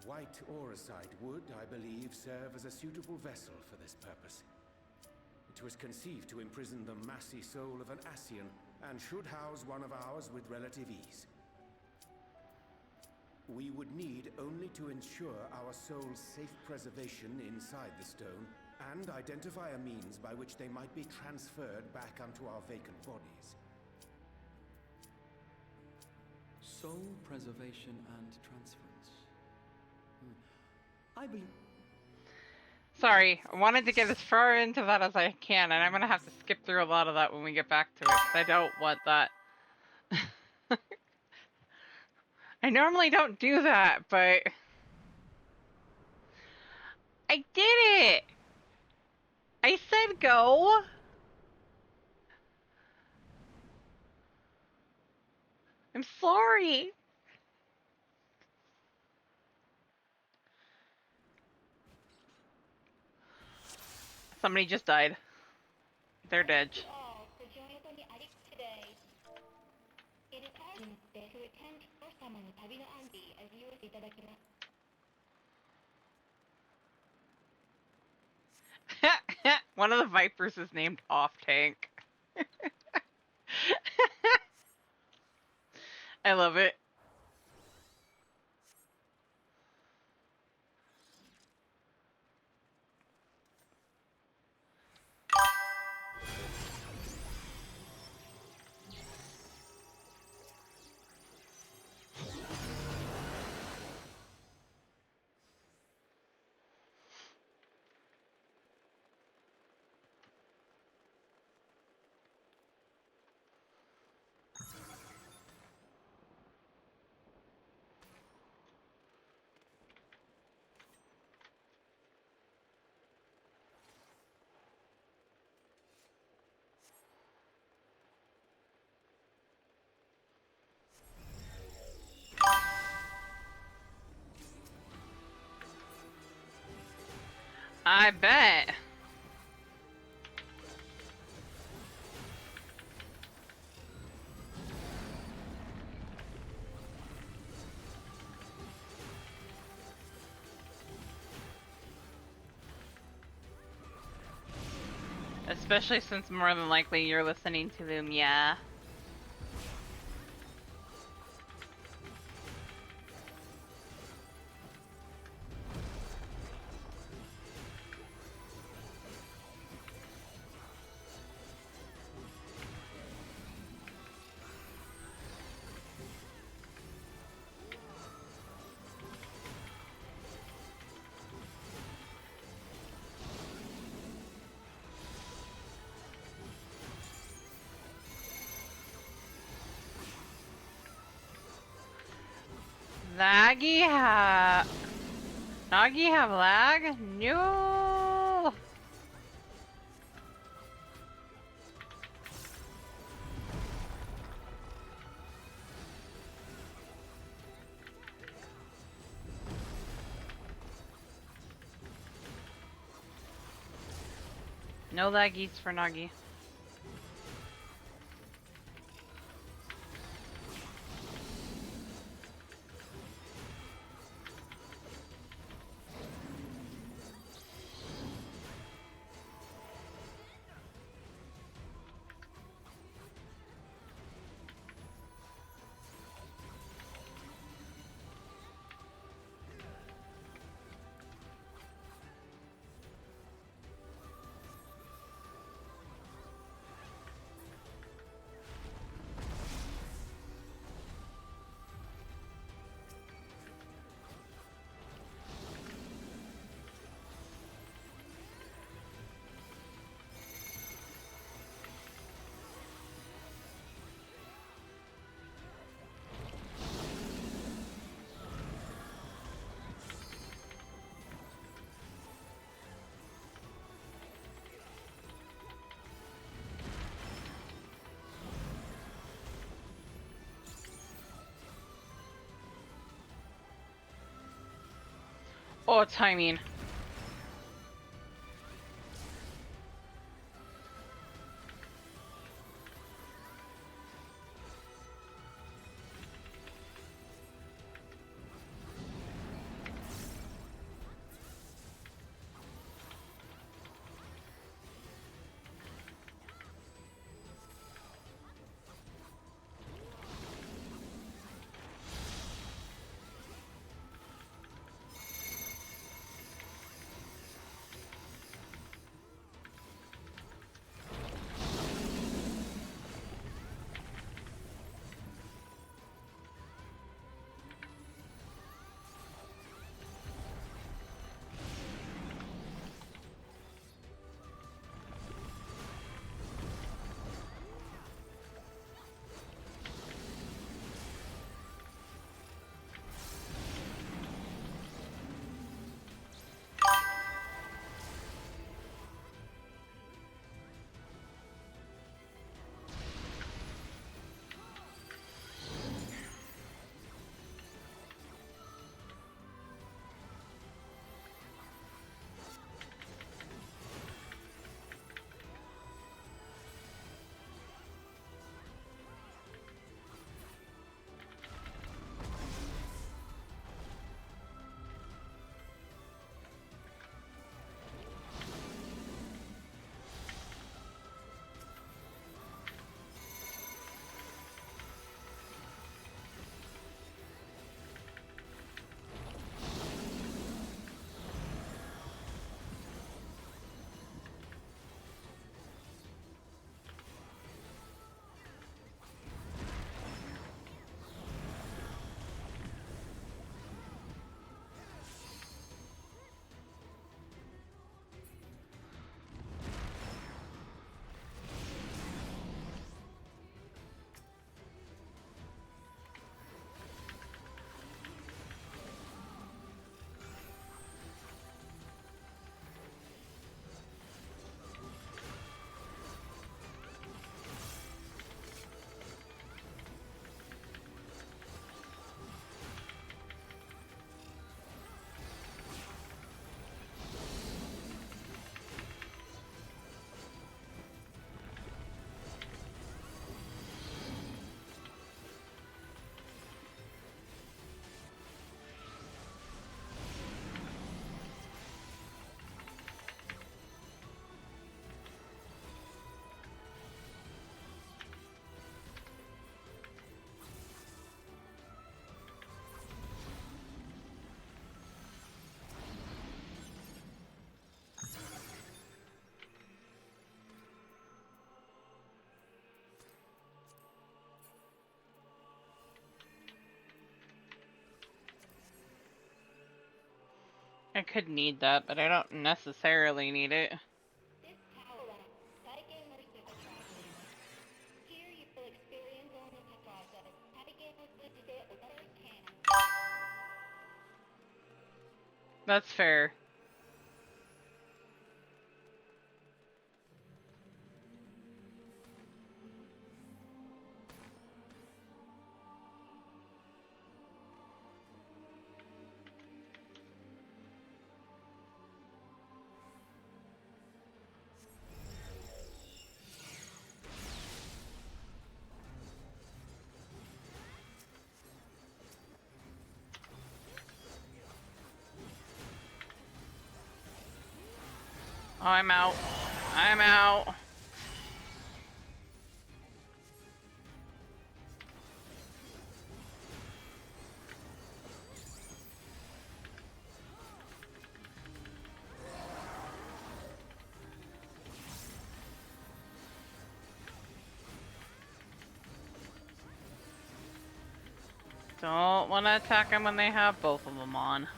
White Auracite would, I believe, serve as a suitable vessel for this purpose. It was conceived to imprison the massy soul of an Ascian, and should house one of ours with relative ease. We would need only to ensure our soul's safe preservation inside the stone, and identify a means by which they might be transferred back unto our vacant bodies. Soul preservation and transference. I believe... Sorry, I wanted to get as far into that as I can, and I'm gonna have to skip through a lot of that when we get back to it, 'cause I don't want that. I normally don't do that, but... I did it! I said go! I'm sorry! Somebody just died. They're dead. One of the Vipers is named Off Tank. I love it. I bet. Especially since more than likely you're listening to them, yeah. Laggy Nagi have lag? No! No laggies for Nagi. Oh, timing. I could need that, but I don't necessarily need it. This tower lacks psych-immersive attraction. Here you will experience only the process. Psych-immersive today or can. That's fair. Oh, I'm out. I'm out. Don't want to attack them when they have both of them on.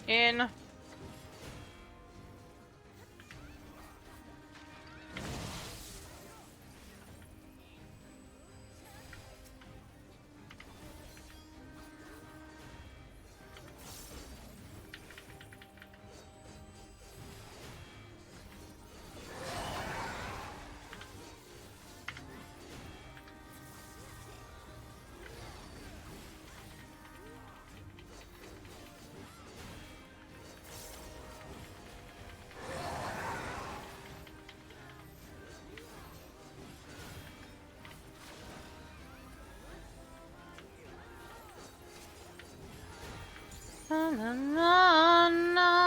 In. Na, na, na, na.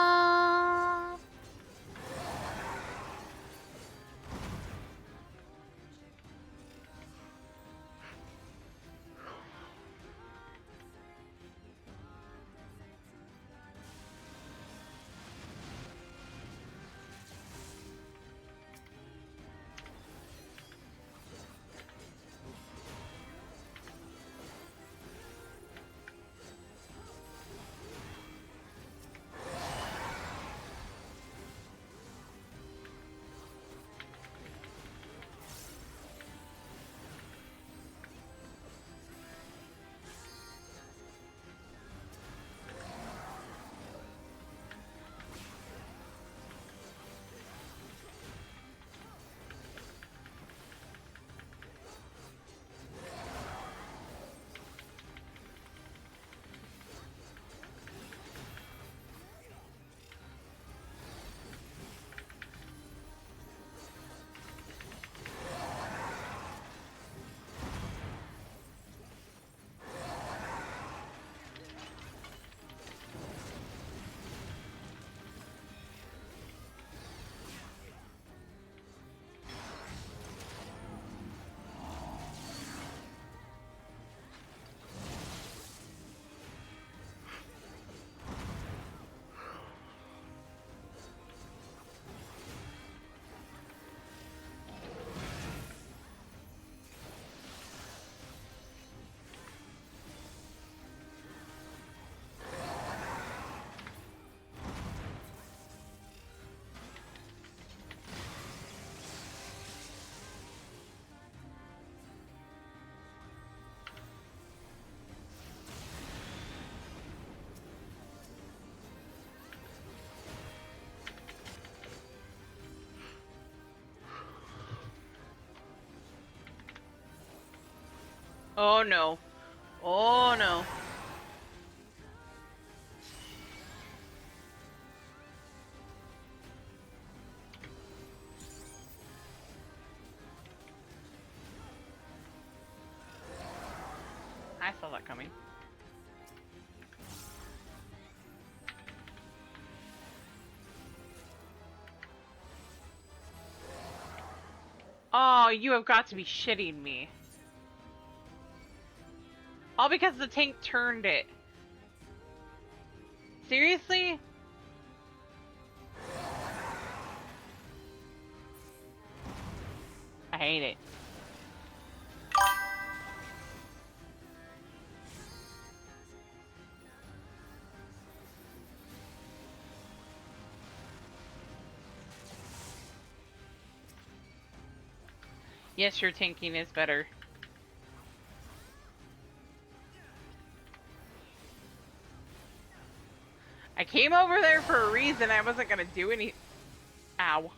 Oh no. Oh no. I saw that coming. Oh, you have got to be shitting me. All because the tank turned it. Seriously? hate it. Yes, your tanking is better. I came over there for a reason. I wasn't gonna do any... Ow.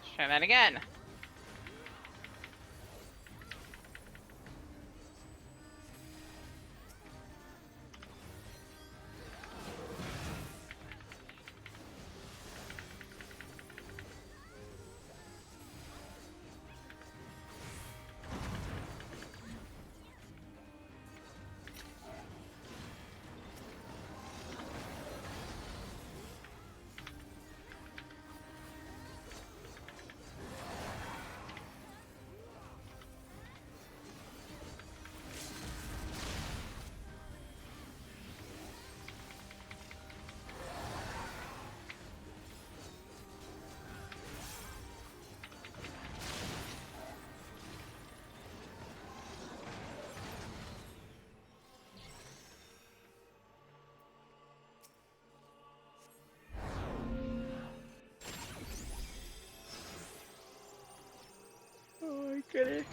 Let's try that again. Oh my goodness.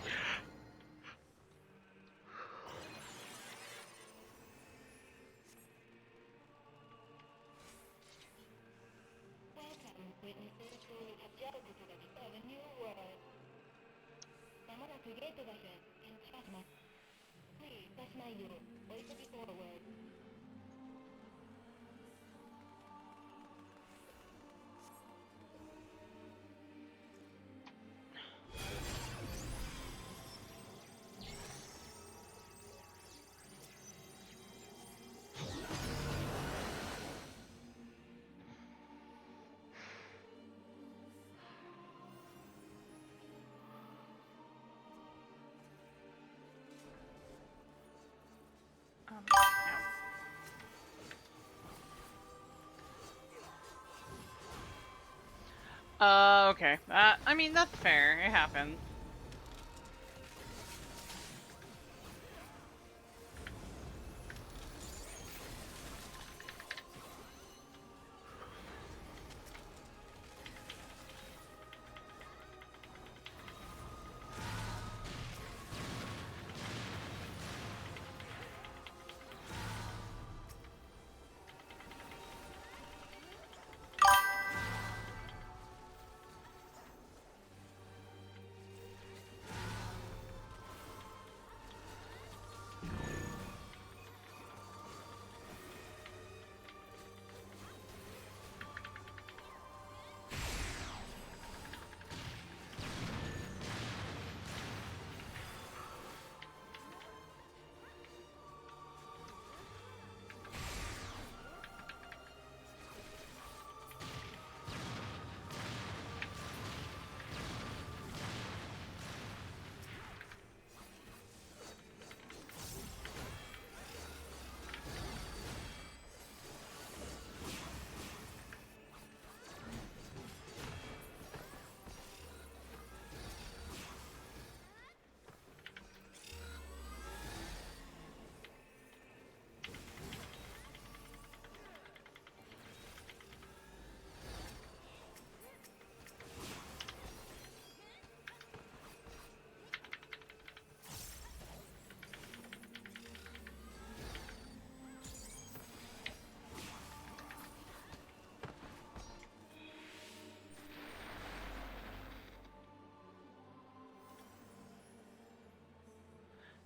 Okay. I mean, that's fair. It happens.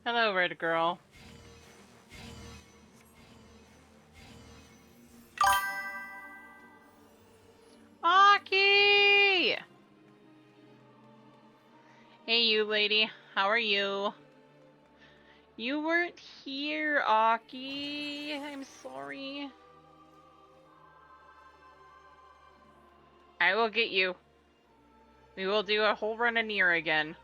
Hello, Red Girl. Aki! Hey, you lady. How are you? You weren't here, Aki. I'm sorry. I will get you. We will do a whole run of NeiR again.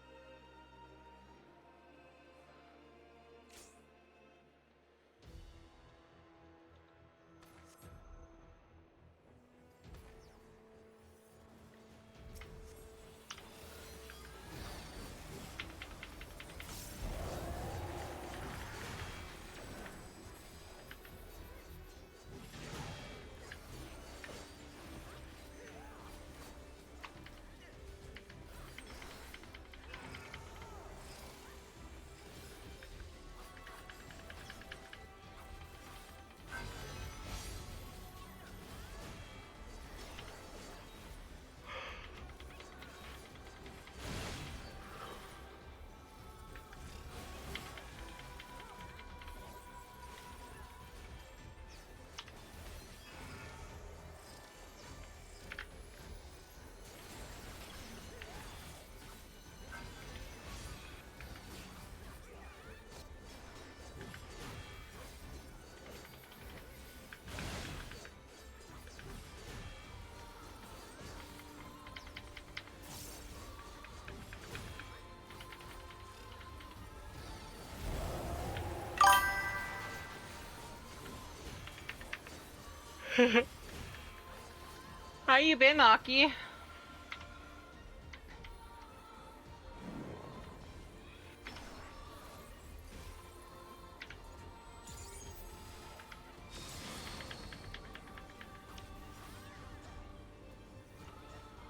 How you been, Aki?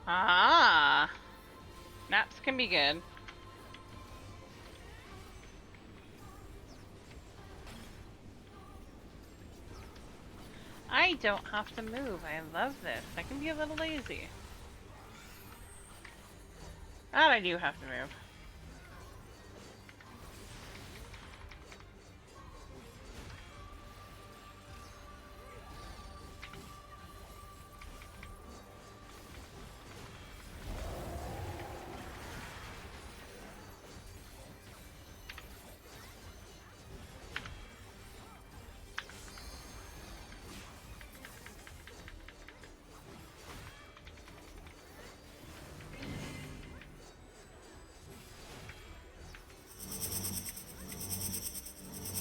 Ah, naps can be good. I don't have to move. I love this. I can be a little lazy. And I do have to move.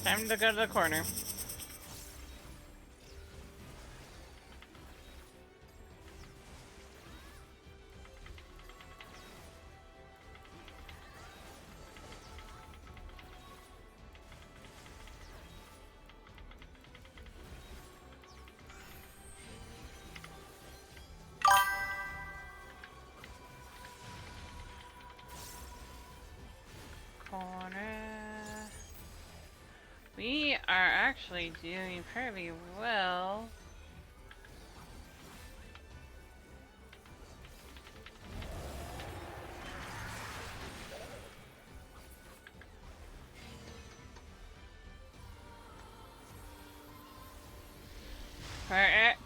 Time to go to the corner. Corner. We are actually doing fairly well.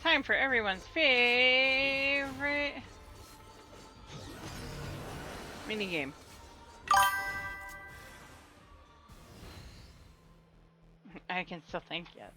Time for everyone's favorite minigame. I can still think yet.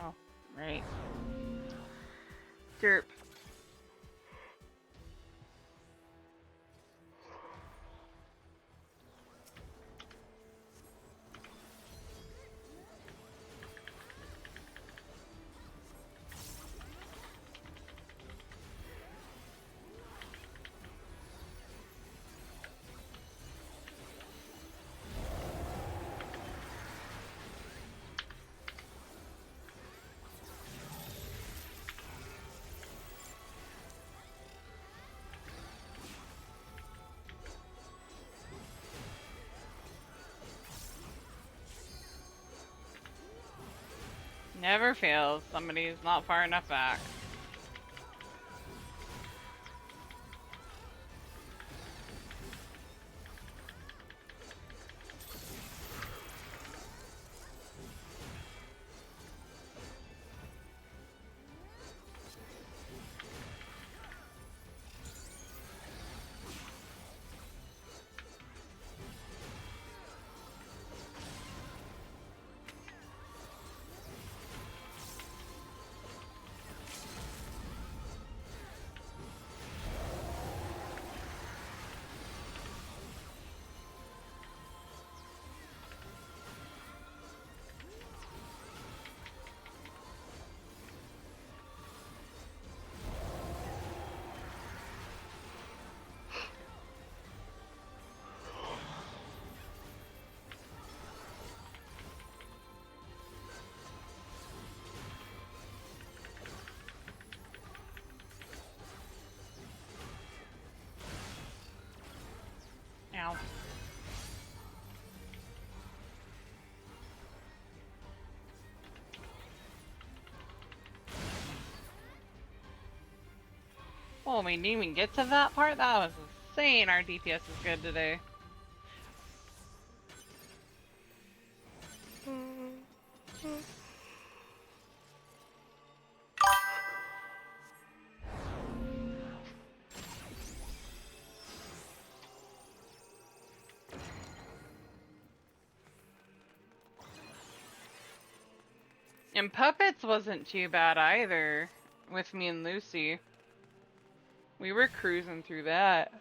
Oh, right. Derp. Never fails. Somebody's not far enough back. Ow. Oh, we didn't even get to that part? That was insane. Our DPS is good today. And Puppets wasn't too bad either, with me and Lucy. We were cruising through that.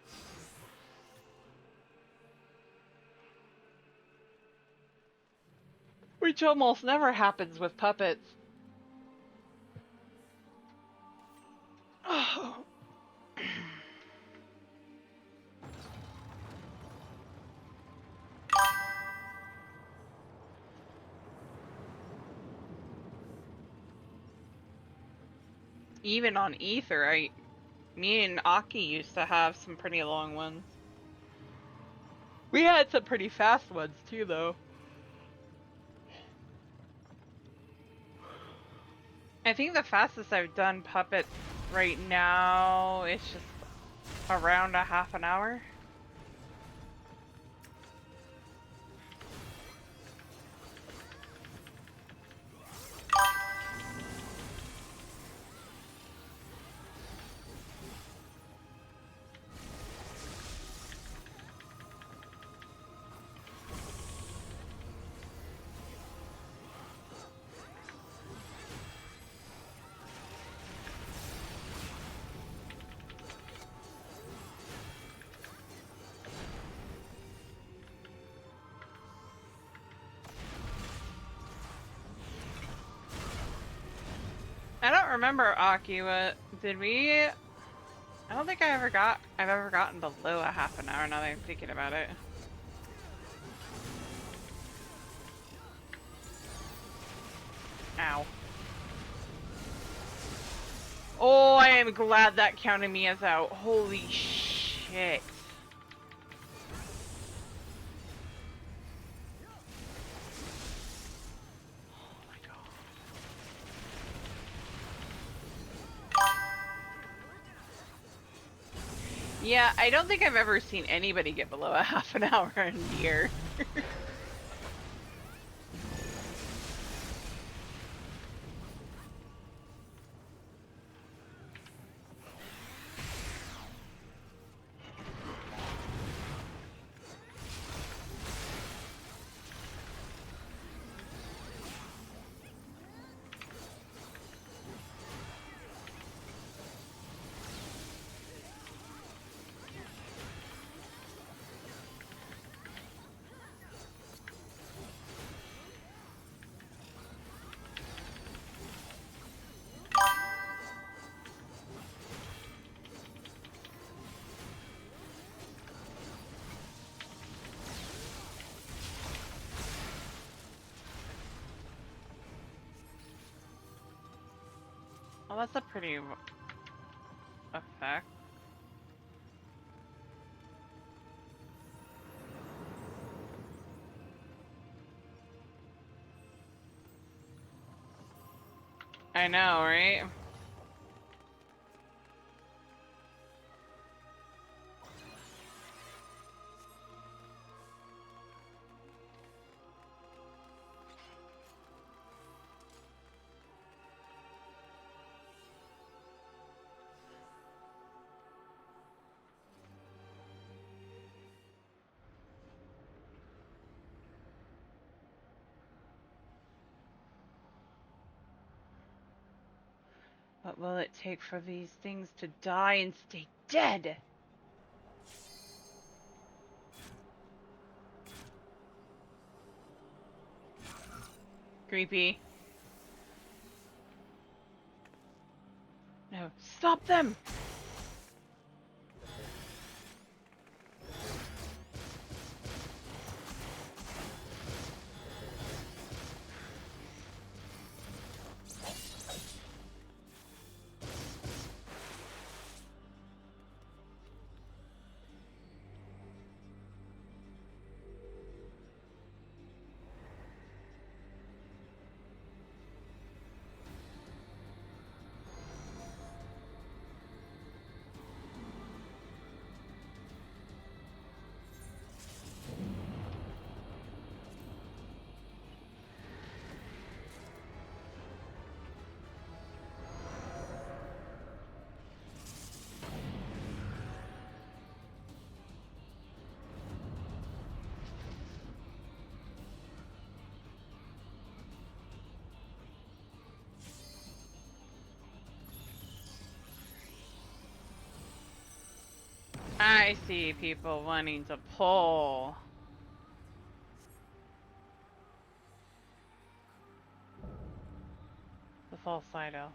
Which almost never happens with Puppets. Oh. Even on Ether, me and Aki used to have some pretty long ones. We had some pretty fast ones too, though. I think the fastest I've done Puppets right now is just around a half an hour. I don't remember Aki. Did we? I don't think I've ever gotten below a half an hour. Now that I'm thinking about it. Ow. Oh, I am glad that counted me as out. Holy shit. Yeah, I don't think I've ever seen anybody get below a half an hour in NeiR. Well, that's a pretty effect. I know, right? What will it take for these things to die and stay dead? Creepy. No, stop them! I see people wanting to pull. The false Sido.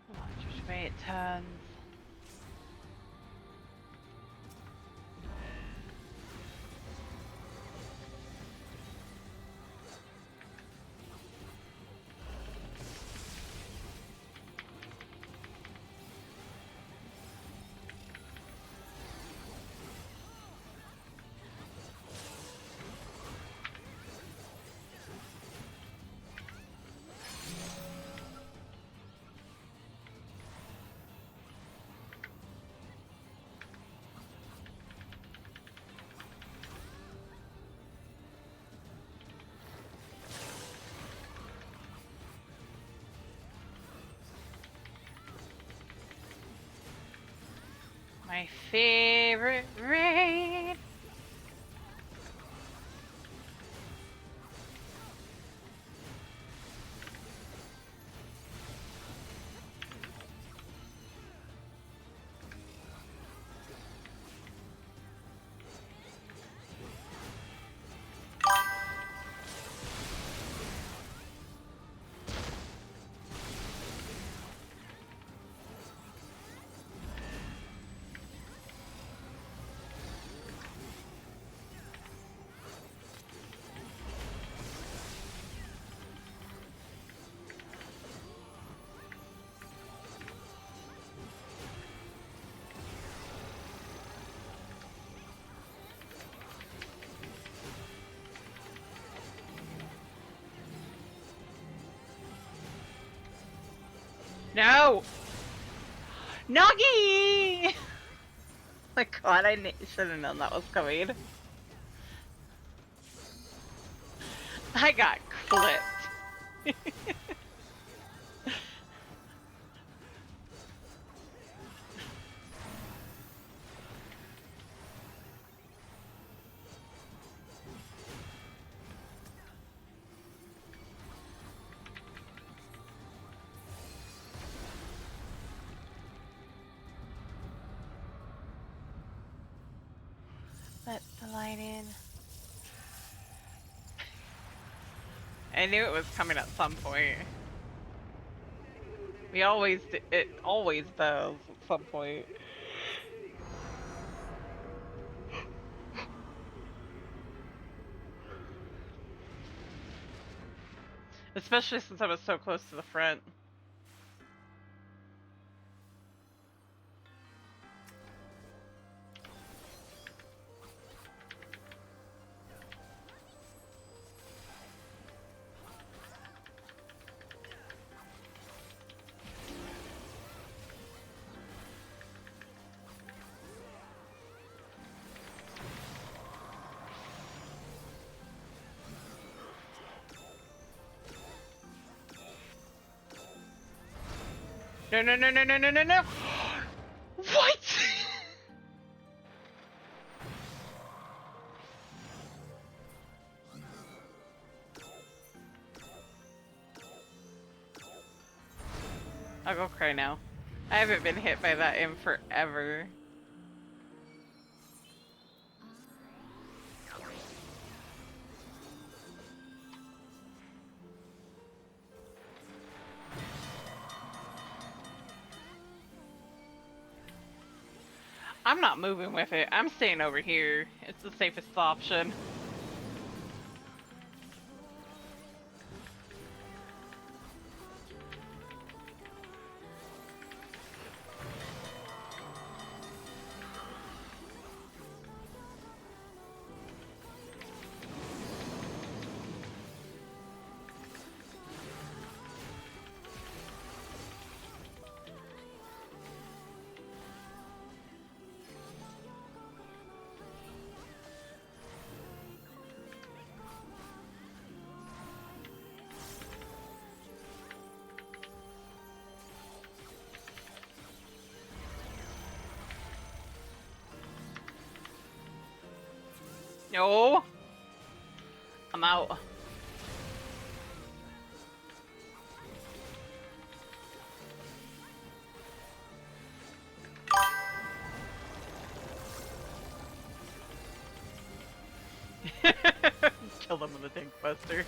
Watch which way it turns. My favorite raid. No! Noggy! My god, I should have known that was coming. I got clipped. Let the light in. I knew it was coming at some point. We always it always does at some point. Especially since I was so close to the front. No, no, no, no, no, no, no, no! What? I'll go cry now. I haven't been hit by that in forever. I'm not moving with it. I'm staying over here. It's the safest option. No. I'm out. Kill them with a tank buster.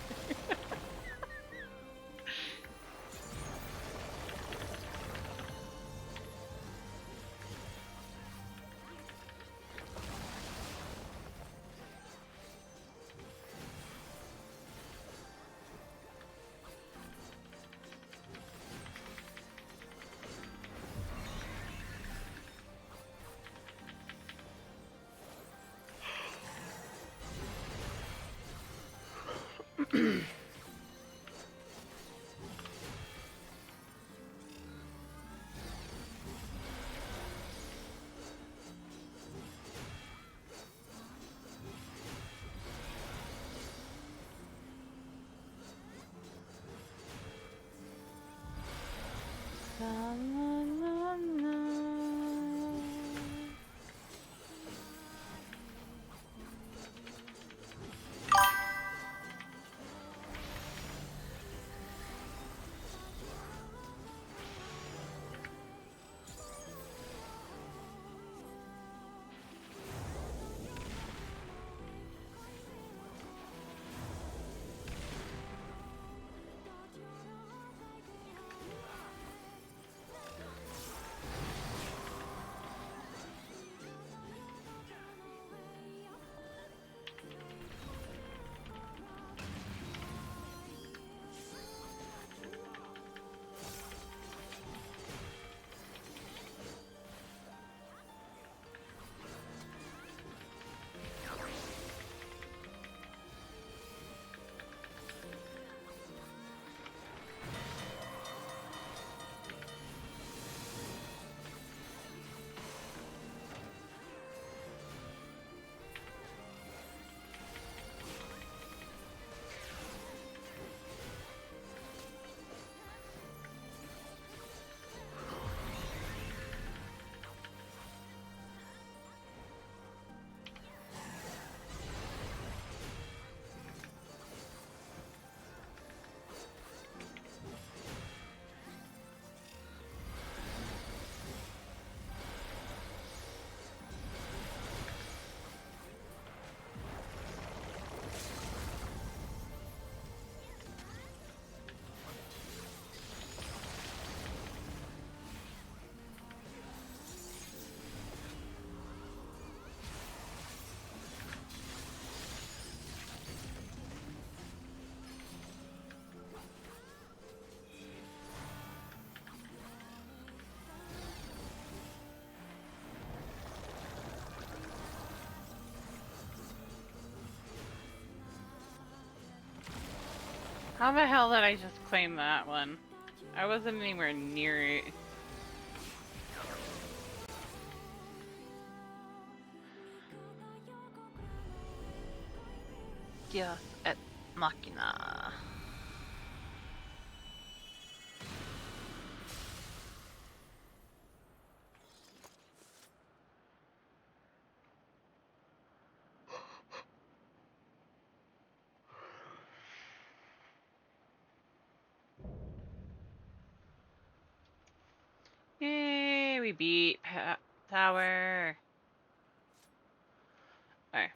How the hell did I just claim that one? I wasn't anywhere near it. Deus et Machina. Yay, we beat Tower. Alright.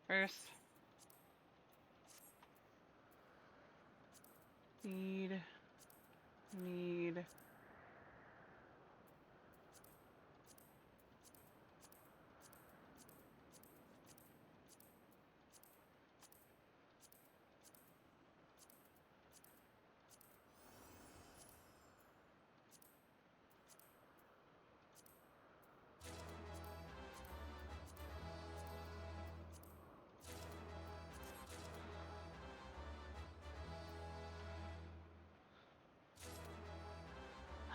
First. Need.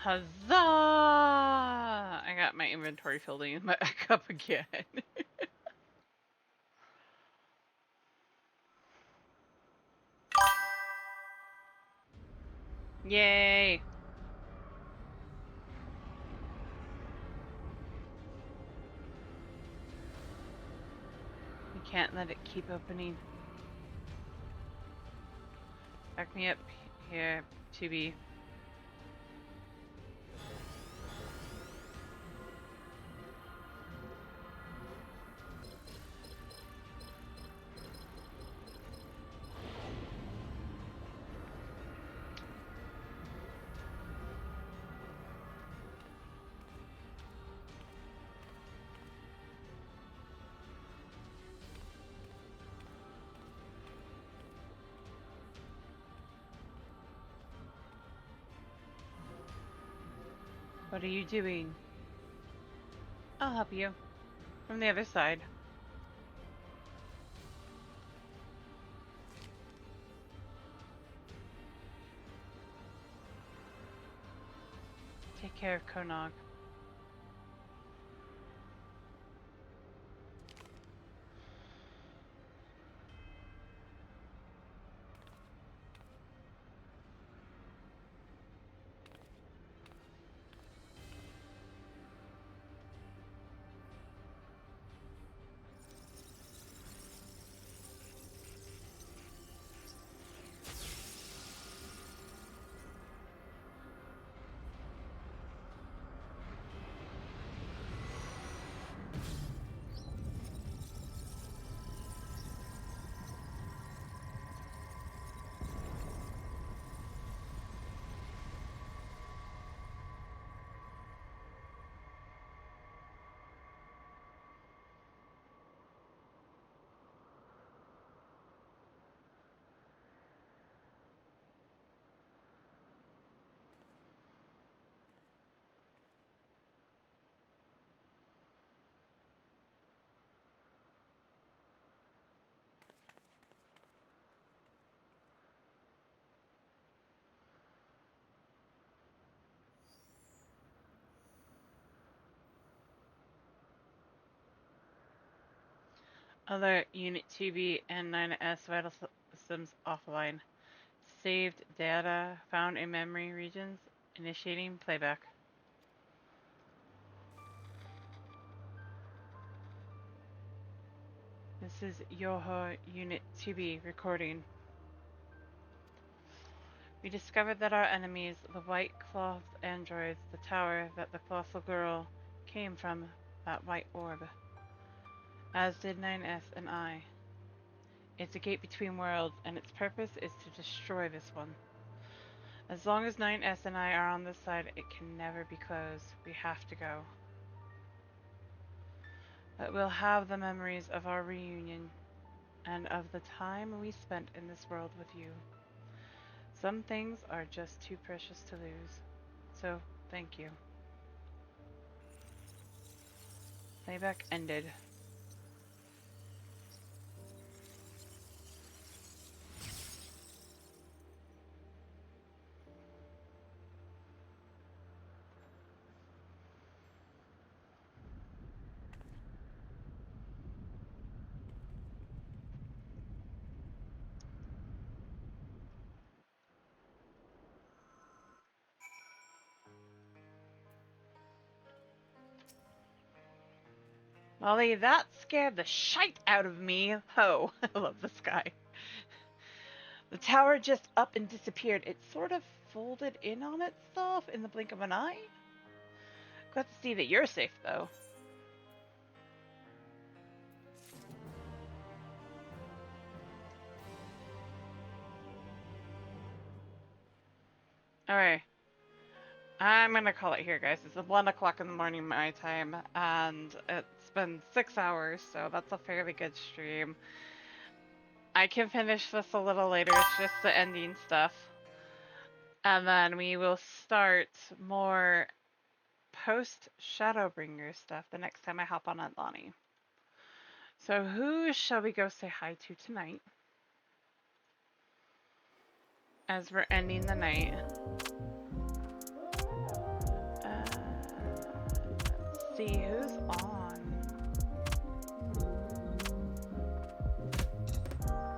Huzzah! I got my inventory filling back up again. Yay! We can't let it keep opening. Back me up here, 2B. What are you doing? I'll help you. From the other side. Take care of Konog. Alert Unit 2B and 9S vital systems offline. Saved data found in memory regions. Initiating playback. This is Yoho Unit 2B recording. We discovered that our enemies, the white cloth androids, the tower that the colossal girl came from, that white orb. As did 9S and I. It's a gate between worlds, and its purpose is to destroy this one. As long as 9S and I are on this side, it can never be closed. We have to go. But we'll have the memories of our reunion, and of the time we spent in this world with you. Some things are just too precious to lose. So, thank you. Playback ended. Molly, that scared the shite out of me. Oh, I love this guy. The tower just up and disappeared. It sort of folded in on itself in the blink of an eye. Glad to see that you're safe, though. Alright. I'm gonna call it here, guys. It's 1 o'clock in the morning my time, and it's been 6 hours, so that's a fairly good stream. I can finish this a little later. It's just the ending stuff. And then we will start more post-Shadowbringer stuff the next time I hop on Atlani. So who shall we go say hi to tonight? As we're ending the night. Let's see who's on.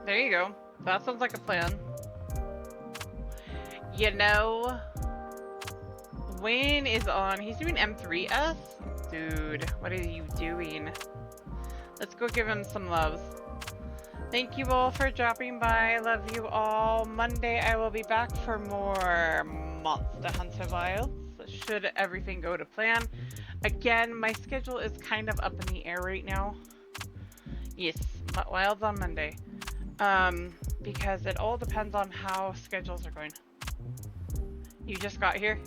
There you go. That sounds like a plan. You know, Wayne is on. He's doing M3S? Dude, what are you doing? Let's go give him some loves. Thank you all for dropping by. I love you all. Monday I will be back for more Monster Hunter Wilds. Should everything go to plan. Again, my schedule is kind of up in the air right now. Yes, Wilds on Monday. Because it all depends on how schedules are going. You just got here?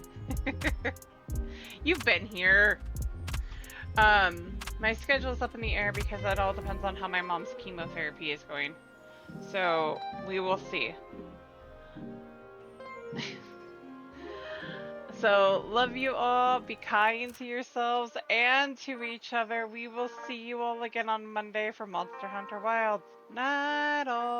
You've been here. My schedule's up in the air because it all depends on how my mom's chemotherapy is going. So, we will see. So, love you all. Be kind to yourselves and to each other. We will see you all again on Monday for Monster Hunter Wilds. Night all.